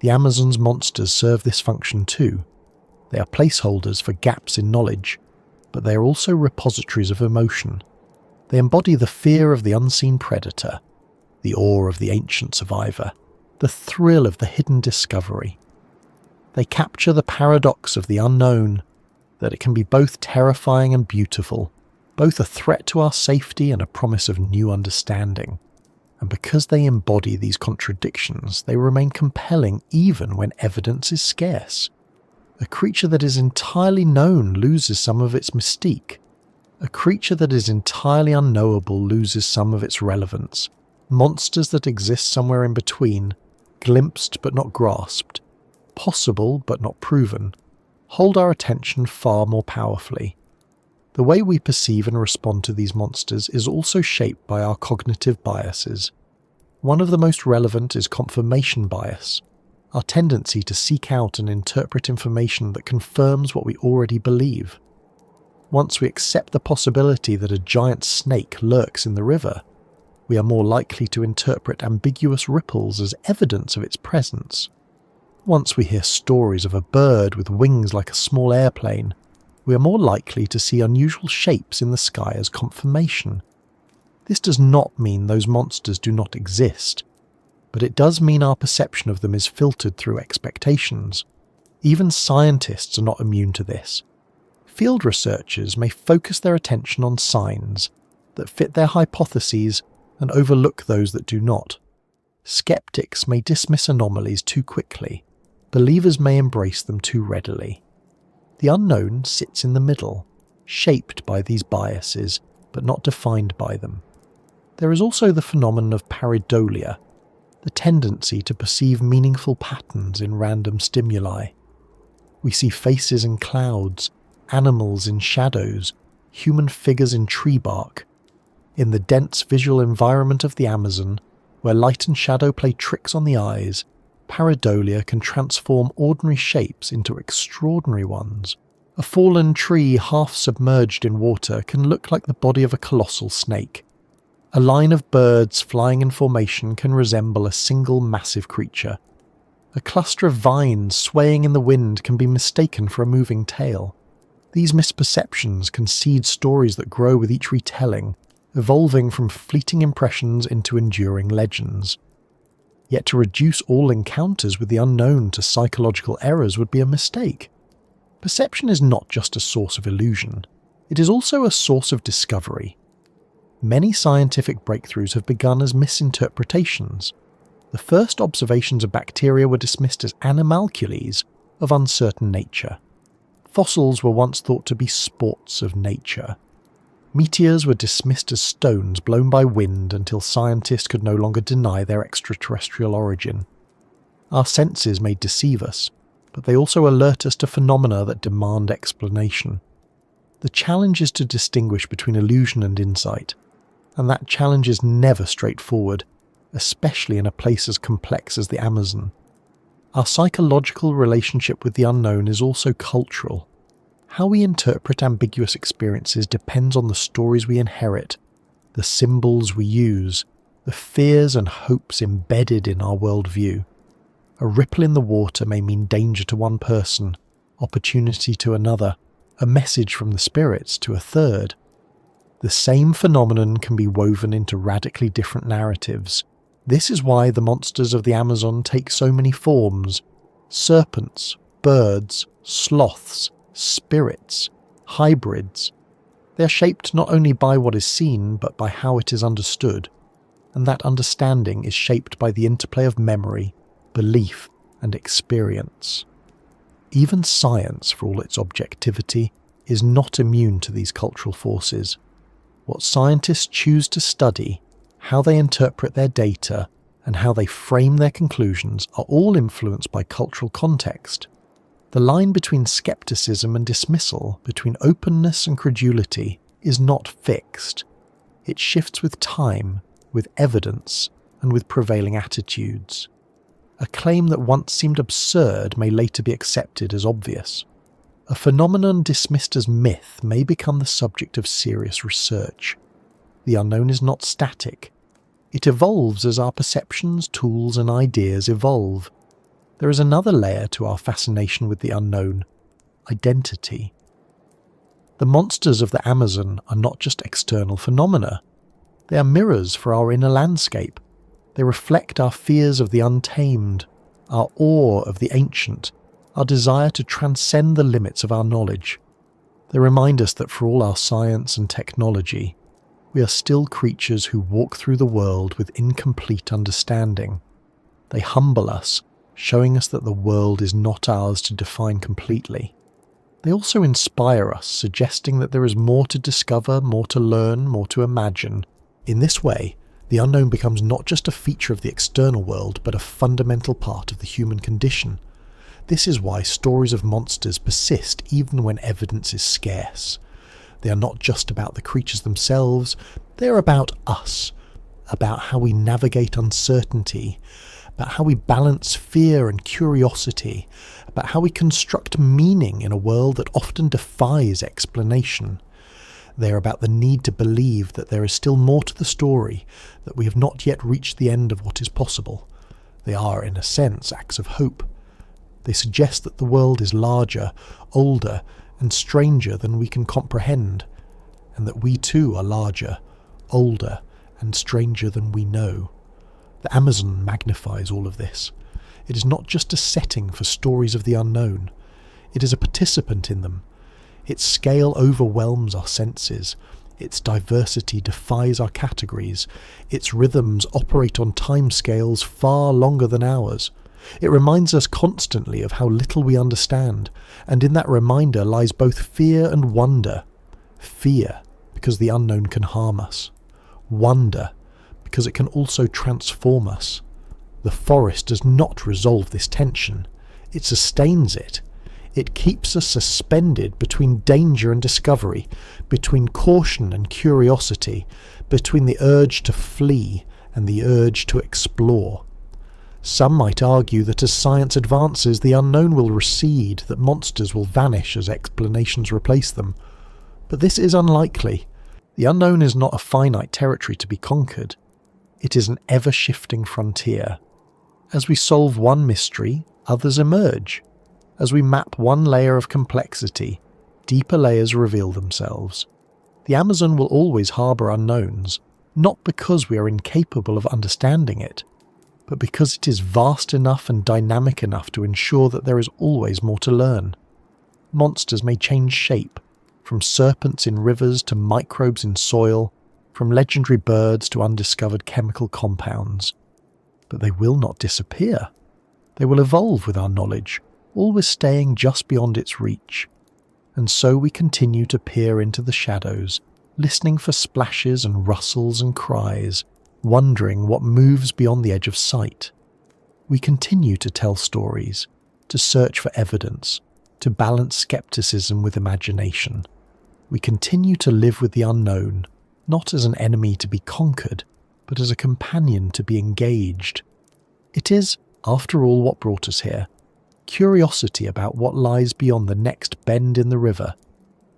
The Amazon's monsters serve this function too. They are placeholders for gaps in knowledge, but they are also repositories of emotion. They embody the fear of the unseen predator, the awe of the ancient survivor, the thrill of the hidden discovery. They capture the paradox of the unknown, that it can be both terrifying and beautiful, both a threat to our safety and a promise of new understanding. And because they embody these contradictions, they remain compelling even when evidence is scarce. A creature that is entirely known loses some of its mystique. A creature that is entirely unknowable loses some of its relevance. Monsters that exist somewhere in between, glimpsed but not grasped, possible but not proven, hold our attention far more powerfully. The way we perceive and respond to these monsters is also shaped by our cognitive biases. One of the most relevant is confirmation bias, our tendency to seek out and interpret information that confirms what we already believe. Once we accept the possibility that a giant snake lurks in the river, we are more likely to interpret ambiguous ripples as evidence of its presence. Once we hear stories of a bird with wings like a small airplane, we are more likely to see unusual shapes in the sky as confirmation. This does not mean those monsters do not exist, but it does mean our perception of them is filtered through expectations. Even scientists are not immune to this. Field researchers may focus their attention on signs that fit their hypotheses and overlook those that do not. Skeptics may dismiss anomalies too quickly. Believers may embrace them too readily. The unknown sits in the middle, shaped by these biases, but not defined by them. There is also the phenomenon of pareidolia, the tendency to perceive meaningful patterns in random stimuli. We see faces in clouds, animals in shadows, human figures in tree bark. In the dense visual environment of the Amazon, where light and shadow play tricks on the eyes, pareidolia can transform ordinary shapes into extraordinary ones. A fallen tree half submerged in water can look like the body of a colossal snake. A line of birds flying in formation can resemble a single massive creature. A cluster of vines swaying in the wind can be mistaken for a moving tail. These misperceptions can seed stories that grow with each retelling, evolving from fleeting impressions into enduring legends. Yet to reduce all encounters with the unknown to psychological errors would be a mistake. Perception is not just a source of illusion, it is also a source of discovery. Many scientific breakthroughs have begun as misinterpretations. The first observations of bacteria were dismissed as animalcules of uncertain nature. Fossils were once thought to be sports of nature. Meteors were dismissed as stones blown by wind until scientists could no longer deny their extraterrestrial origin. Our senses may deceive us, but they also alert us to phenomena that demand explanation. The challenge is to distinguish between illusion and insight, and that challenge is never straightforward, especially in a place as complex as the Amazon. Our psychological relationship with the unknown is also cultural. How we interpret ambiguous experiences depends on the stories we inherit, the symbols we use, the fears and hopes embedded in our worldview. A ripple in the water may mean danger to one person, opportunity to another, a message from the spirits to a third. The same phenomenon can be woven into radically different narratives. This is why the monsters of the Amazon take so many forms: serpents, birds, sloths, spirits, hybrids. They are shaped not only by what is seen, but by how it is understood, and that understanding is shaped by the interplay of memory, belief, and experience. Even science, for all its objectivity, is not immune to these cultural forces. What scientists choose to study, how they interpret their data, and how they frame their conclusions are all influenced by cultural context. The line between skepticism and dismissal, between openness and credulity, is not fixed. It shifts with time, with evidence, and with prevailing attitudes. A claim that once seemed absurd may later be accepted as obvious. A phenomenon dismissed as myth may become the subject of serious research. The unknown is not static. It evolves as our perceptions, tools, and ideas evolve. There is another layer to our fascination with the unknown: identity. The monsters of the Amazon are not just external phenomena. They are mirrors for our inner landscape. They reflect our fears of the untamed, our awe of the ancient, our desire to transcend the limits of our knowledge. They remind us that for all our science and technology, we are still creatures who walk through the world with incomplete understanding. They humble us, showing us that the world is not ours to define completely. They also inspire us, suggesting that there is more to discover, more to learn, more to imagine. In this way, the unknown becomes not just a feature of the external world, but a fundamental part of the human condition. This is why stories of monsters persist even when evidence is scarce. They are not just about the creatures themselves, they are about us, about how we navigate uncertainty, about how we balance fear and curiosity, about how we construct meaning in a world that often defies explanation. They are about the need to believe that there is still more to the story, that we have not yet reached the end of what is possible. They are, in a sense, acts of hope. They suggest that the world is larger, older, and stranger than we can comprehend, and that we too are larger, older, and stranger than we know. The Amazon magnifies all of this. It is not just a setting for stories of the unknown. It is a participant in them. Its scale overwhelms our senses. Its diversity defies our categories. Its rhythms operate on timescales far longer than ours. It reminds us constantly of how little we understand, and in that reminder lies both fear and wonder. Fear, because the unknown can harm us. Wonder, because it can also transform us. The forest does not resolve this tension. It sustains it. It keeps us suspended between danger and discovery, between caution and curiosity, between the urge to flee and the urge to explore. Some might argue that as science advances, the unknown will recede, that monsters will vanish as explanations replace them. But this is unlikely. The unknown is not a finite territory to be conquered. It is an ever-shifting frontier. As we solve one mystery, others emerge. As we map one layer of complexity, deeper layers reveal themselves. The Amazon will always harbour unknowns, not because we are incapable of understanding it, but because it is vast enough and dynamic enough to ensure that there is always more to learn. monsters may change shape, from serpents in rivers to microbes in soil, from legendary birds to undiscovered chemical compounds. But they will not disappear. They will evolve with our knowledge, always staying just beyond its reach. And so we continue to peer into the shadows, listening for splashes and rustles and cries, wondering what moves beyond the edge of sight. We continue to tell stories, to search for evidence, to balance skepticism with imagination. We continue to live with the unknown, not as an enemy to be conquered, but as a companion to be engaged. It is, after all, what brought us here. Curiosity about what lies beyond the next bend in the river,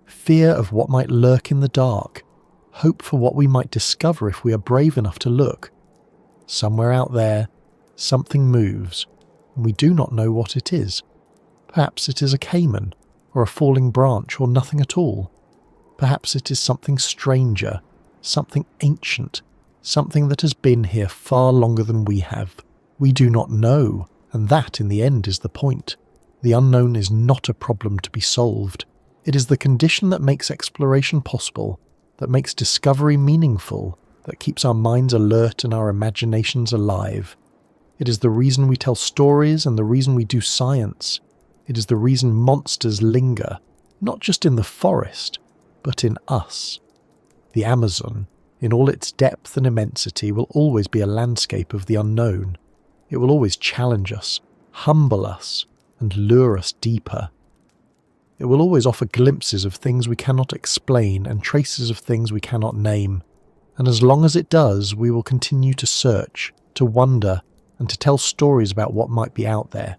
fear of what might lurk in the dark, hope for what we might discover if we are brave enough to look. Somewhere out there, something moves, and we do not know what it is. Perhaps it is a caiman, or a falling branch, or nothing at all. Perhaps it is something stranger, something ancient, something that has been here far longer than we have. We do not know, and that in the end is the point. The unknown is not a problem to be solved. It is the condition that makes exploration possible, that makes discovery meaningful, that keeps our minds alert and our imaginations alive. It is the reason we tell stories and the reason we do science. It is the reason monsters linger, not just in the forest, but in us. The Amazon, in all its depth and immensity, will always be a landscape of the unknown. It will always challenge us, humble us, and lure us deeper. It will always offer glimpses of things we cannot explain and traces of things we cannot name. And as long as it does, we will continue to search, to wonder, and to tell stories about what might be out there.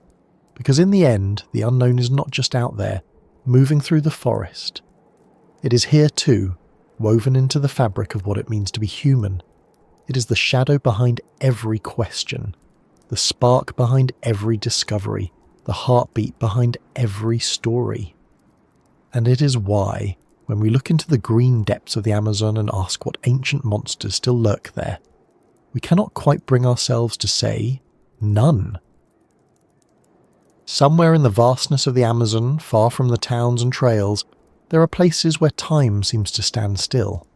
Because in the end, the unknown is not just out there, moving through the forest. It is here too, woven into the fabric of what it means to be human. It is the shadow behind every question, the spark behind every discovery, the heartbeat behind every story. And it is why, when we look into the green depths of the Amazon and ask what ancient monsters still lurk there, we cannot quite bring ourselves to say, none. Somewhere in the vastness of the Amazon, far from the towns and trails, there are places where time seems to stand still.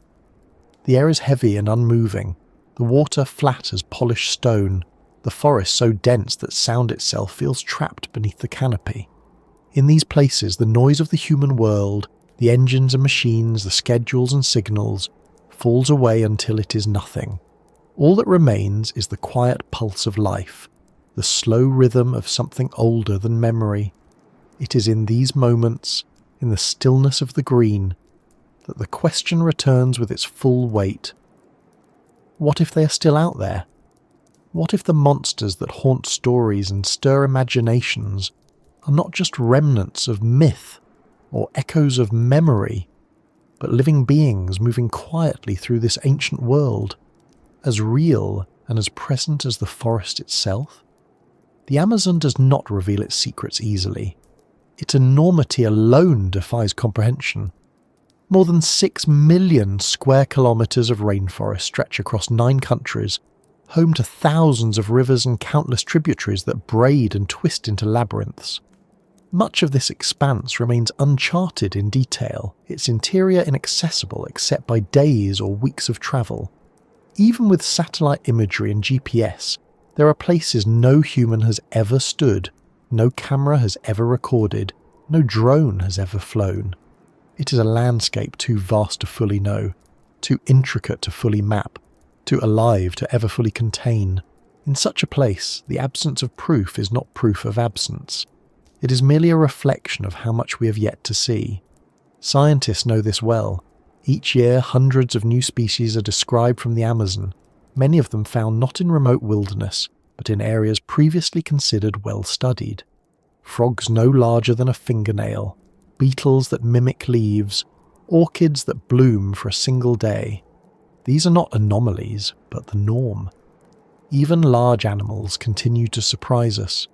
The air is heavy and unmoving, the water flat as polished stone, the forest so dense that sound itself feels trapped beneath the canopy. In these places, the noise of the human world, the engines and machines, the schedules and signals, falls away until it is nothing. All that remains is the quiet pulse of life, the slow rhythm of something older than memory. It is in these moments, in the stillness of the green, that the question returns with its full weight. What if they are still out there? What if the monsters that haunt stories and stir imaginations are not just remnants of myth or echoes of memory, but living beings moving quietly through this ancient world, as real and as present as the forest itself? The Amazon does not reveal its secrets easily. Its enormity alone defies comprehension. More than 6 million square kilometres of rainforest stretch across 9 countries, home to thousands of rivers and countless tributaries that braid and twist into labyrinths. Much of this expanse remains uncharted in detail, its interior inaccessible except by days or weeks of travel. Even with satellite imagery and GPS, there are places no human has ever stood, no camera has ever recorded, no drone has ever flown. It is a landscape too vast to fully know, too intricate to fully map, too alive to ever fully contain. In such a place, the absence of proof is not proof of absence. It is merely a reflection of how much we have yet to see. Scientists know this well. Each year, hundreds of new species are described from the Amazon, many of them found not in remote wilderness, but in areas previously considered well studied. Frogs no larger than a fingernail, beetles that mimic leaves, orchids that bloom for a single day. These are not anomalies, but the norm. Even large animals continue to surprise us.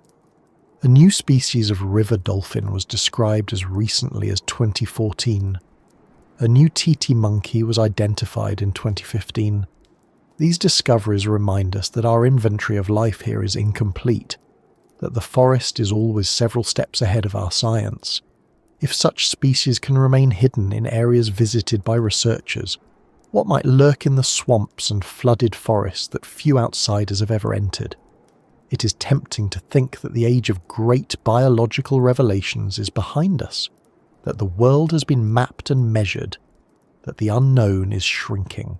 A new species of river dolphin was described as recently as 2014. A new titi monkey was identified in 2015. These discoveries remind us that our inventory of life here is incomplete, that the forest is always several steps ahead of our science. If such species can remain hidden in areas visited by researchers, what might lurk in the swamps and flooded forests that few outsiders have ever entered? It is tempting to think that the age of great biological revelations is behind us, that the world has been mapped and measured, that the unknown is shrinking.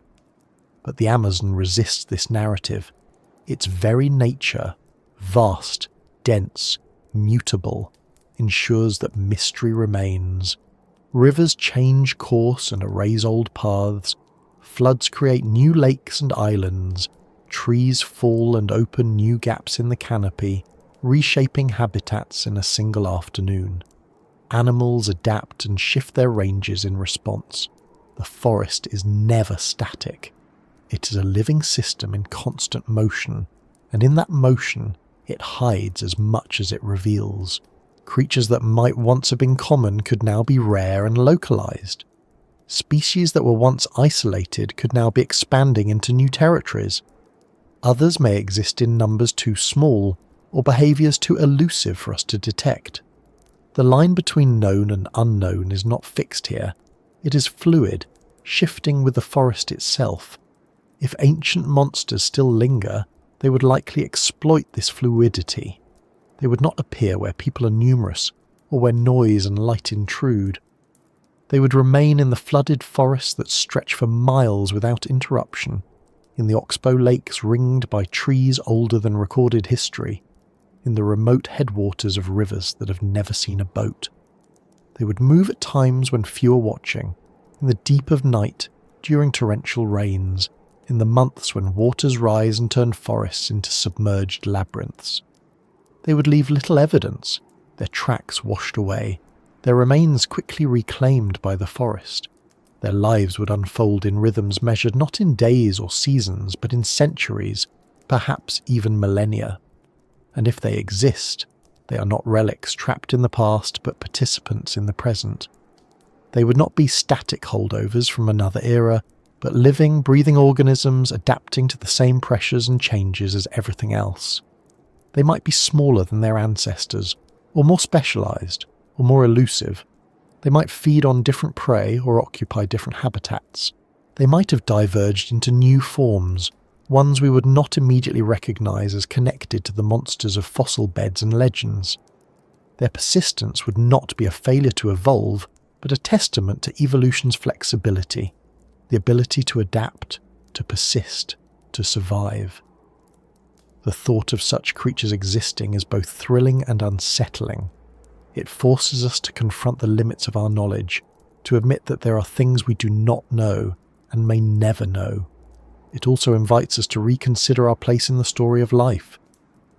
But the Amazon resists this narrative. Its very nature, vast, dense, mutable, ensures that mystery remains. Rivers change course and erase old paths, floods create new lakes and islands, trees fall and open new gaps in the canopy, reshaping habitats in a single afternoon. Animals adapt and shift their ranges in response. The forest is never static. It is a living system in constant motion, and in that motion, it hides as much as it reveals. Creatures that might once have been common could now be rare and localized. Species that were once isolated could now be expanding into new territories. Others may exist in numbers too small or behaviors too elusive for us to detect. The line between known and unknown is not fixed here. It is fluid, shifting with the forest itself. If ancient monsters still linger, they would likely exploit this fluidity. They would not appear where people are numerous or where noise and light intrude. They would remain in the flooded forests that stretch for miles without interruption, in the oxbow lakes ringed by trees older than recorded history, in the remote headwaters of rivers that have never seen a boat. They would move at times when few are watching, in the deep of night, during torrential rains, in the months when waters rise and turn forests into submerged labyrinths. They would leave little evidence, their tracks washed away, their remains quickly reclaimed by the forest. Their lives would unfold in rhythms measured not in days or seasons, but in centuries, perhaps even millennia. And if they exist, they are not relics trapped in the past, but participants in the present. They would not be static holdovers from another era, but living, breathing organisms adapting to the same pressures and changes as everything else. They might be smaller than their ancestors, or more specialized, or more elusive. They might feed on different prey or occupy different habitats. They might have diverged into new forms, ones we would not immediately recognize as connected to the monsters of fossil beds and legends. Their persistence would not be a failure to evolve, but a testament to evolution's flexibility, the ability to adapt, to persist, to survive. The thought of such creatures existing is both thrilling and unsettling. It forces us to confront the limits of our knowledge, to admit that there are things we do not know and may never know. It also invites us to reconsider our place in the story of life.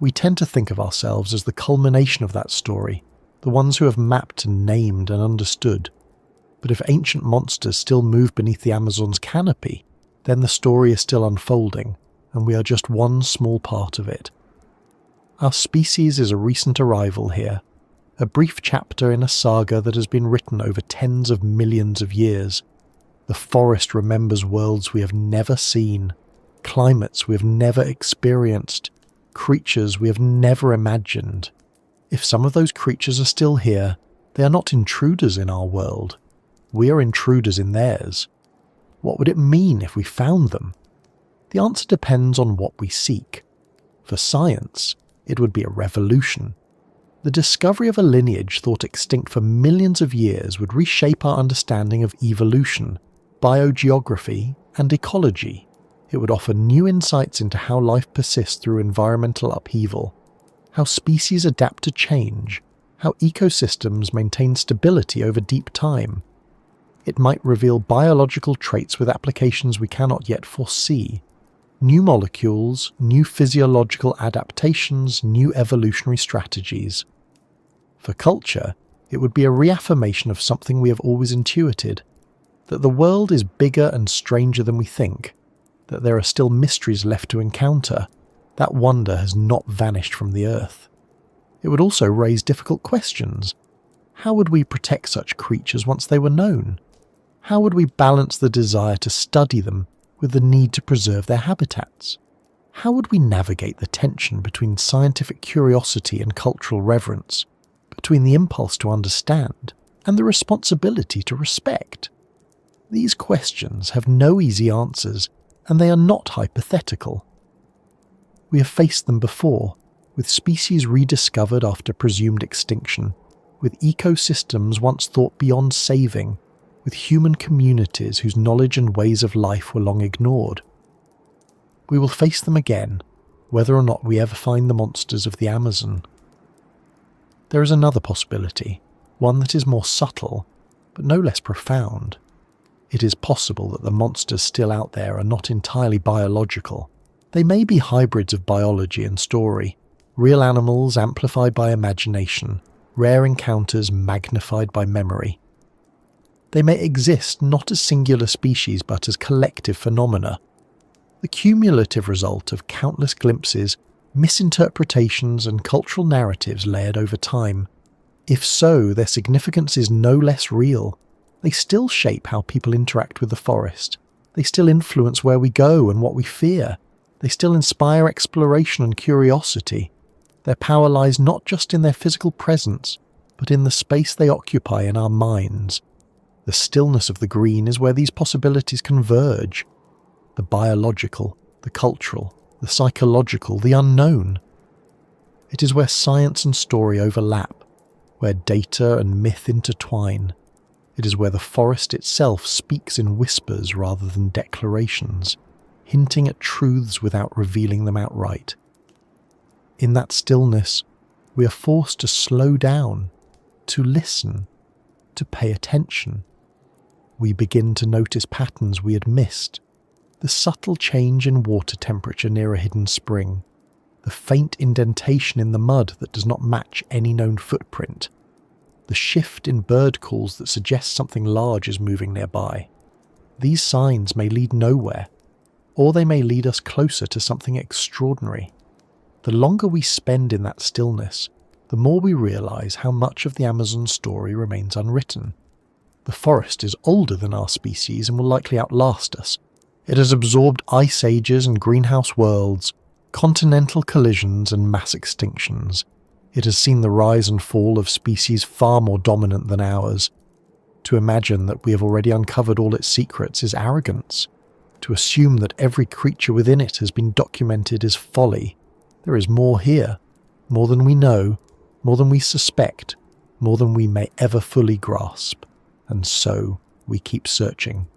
We tend to think of ourselves as the culmination of that story, the ones who have mapped and named and understood. But if ancient monsters still move beneath the Amazon's canopy, then the story is still unfolding, and we are just one small part of it. Our species is a recent arrival here, a brief chapter in a saga that has been written over tens of millions of years. The forest remembers worlds we have never seen, climates we have never experienced, creatures we have never imagined. If some of those creatures are still here, they are not intruders in our world. We are intruders in theirs. What would it mean if we found them? The answer depends on what we seek. For science, it would be a revolution. The discovery of a lineage thought extinct for millions of years would reshape our understanding of evolution, biogeography, and ecology. It would offer new insights into how life persists through environmental upheaval, how species adapt to change, how ecosystems maintain stability over deep time. It might reveal biological traits with applications we cannot yet foresee, new molecules, new physiological adaptations, new evolutionary strategies. For culture, it would be a reaffirmation of something we have always intuited, that the world is bigger and stranger than we think, that there are still mysteries left to encounter, that wonder has not vanished from the earth. It would also raise difficult questions. How would we protect such creatures once they were known? How would we balance the desire to study them with the need to preserve their habitats? How would we navigate the tension between scientific curiosity and cultural reverence, between the impulse to understand and the responsibility to respect? These questions have no easy answers, and they are not hypothetical. We have faced them before, with species rediscovered after presumed extinction, with ecosystems once thought beyond saving, with human communities whose knowledge and ways of life were long ignored. We will face them again, whether or not we ever find the monsters of the Amazon. There is another possibility, one that is more subtle, but no less profound. It is possible that the monsters still out there are not entirely biological. They may be hybrids of biology and story, real animals amplified by imagination, rare encounters magnified by memory. They may exist not as singular species but as collective phenomena, the cumulative result of countless glimpses, misinterpretations and cultural narratives layered over time. If so, their significance is no less real. They still shape how people interact with the forest. They still influence where we go and what we fear. They still inspire exploration and curiosity. Their power lies not just in their physical presence, but in the space they occupy in our minds. The stillness of the green is where these possibilities converge. The biological, the cultural, the psychological, the unknown. It is where science and story overlap, where data and myth intertwine. It is where the forest itself speaks in whispers rather than declarations, hinting at truths without revealing them outright. In that stillness, we are forced to slow down, to listen, to pay attention. We begin to notice patterns we had missed. The subtle change in water temperature near a hidden spring, the faint indentation in the mud that does not match any known footprint, the shift in bird calls that suggests something large is moving nearby. These signs may lead nowhere, or they may lead us closer to something extraordinary. The longer we spend in that stillness, the more we realize how much of the Amazon story remains unwritten. The forest is older than our species and will likely outlast us. It has absorbed ice ages and greenhouse worlds, continental collisions and mass extinctions. It has seen the rise and fall of species far more dominant than ours. To imagine that we have already uncovered all its secrets is arrogance. To assume that every creature within it has been documented is folly. There is more here, more than we know, more than we suspect, more than we may ever fully grasp. And so we keep searching.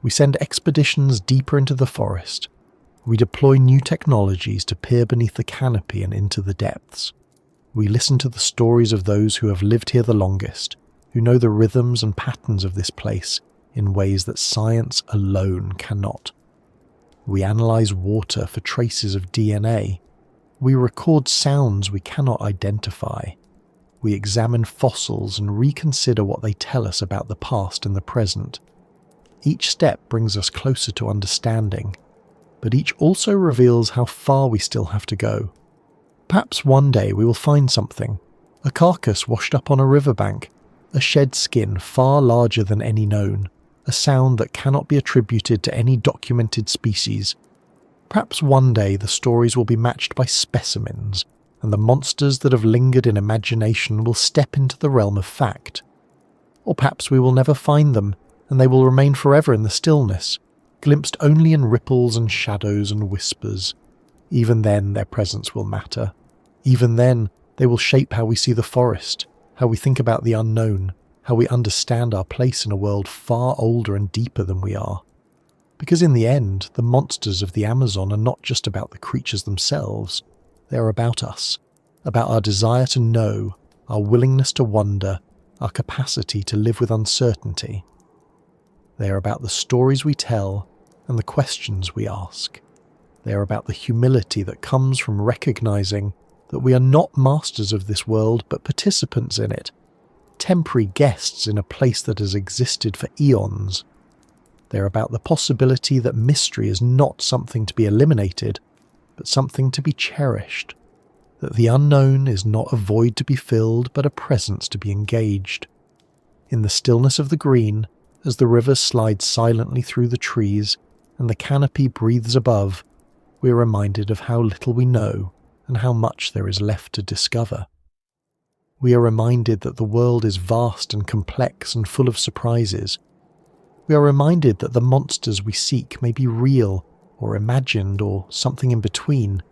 We send expeditions deeper into the forest. We deploy new technologies to peer beneath the canopy and into the depths. We listen to the stories of those who have lived here the longest, who know the rhythms and patterns of this place in ways that science alone cannot. We analyze water for traces of DNA. We record sounds we cannot identify. We examine fossils and reconsider what they tell us about the past and the present. Each step brings us closer to understanding, but each also reveals how far we still have to go. Perhaps one day we will find something, a carcass washed up on a riverbank, a shed skin far larger than any known, a sound that cannot be attributed to any documented species. Perhaps one day the stories will be matched by specimens, and the monsters that have lingered in imagination will step into the realm of fact. Or perhaps we will never find them, and they will remain forever in the stillness, glimpsed only in ripples and shadows and whispers. Even then their presence will matter. Even then they will shape how we see the forest, how we think about the unknown, how we understand our place in a world far older and deeper than we are. Because in the end, the monsters of the Amazon are not just about the creatures themselves. They are about us, about our desire to know, our willingness to wonder, our capacity to live with uncertainty. They are about the stories we tell and the questions we ask. They are about the humility that comes from recognizing that we are not masters of this world but participants in it, temporary guests in a place that has existed for eons. They are about the possibility that mystery is not something to be eliminated, but something to be cherished, that the unknown is not a void to be filled but a presence to be engaged. In the stillness of the green, as the river slides silently through the trees and the canopy breathes above, we are reminded of how little we know and how much there is left to discover. We are reminded that the world is vast and complex and full of surprises. We are reminded that the monsters we seek may be real or imagined or something in between,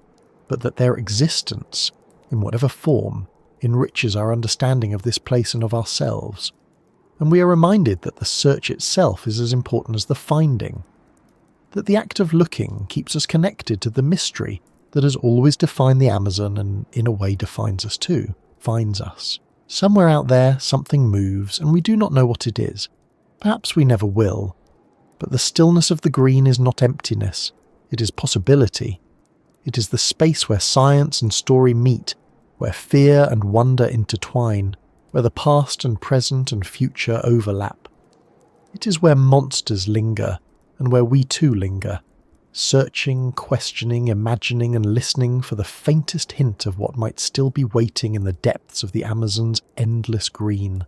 but that their existence, in whatever form, enriches our understanding of this place and of ourselves. And we are reminded that the search itself is as important as the finding, that the act of looking keeps us connected to the mystery that has always defined the Amazon and in a way defines us too, finds us. Somewhere out there something moves and we do not know what it is. Perhaps we never will. But the stillness of the green is not emptiness, it is possibility. It is the space where science and story meet, where fear and wonder intertwine, where the past and present and future overlap. It is where monsters linger, and where we too linger, searching, questioning, imagining and listening for the faintest hint of what might still be waiting in the depths of the Amazon's endless green.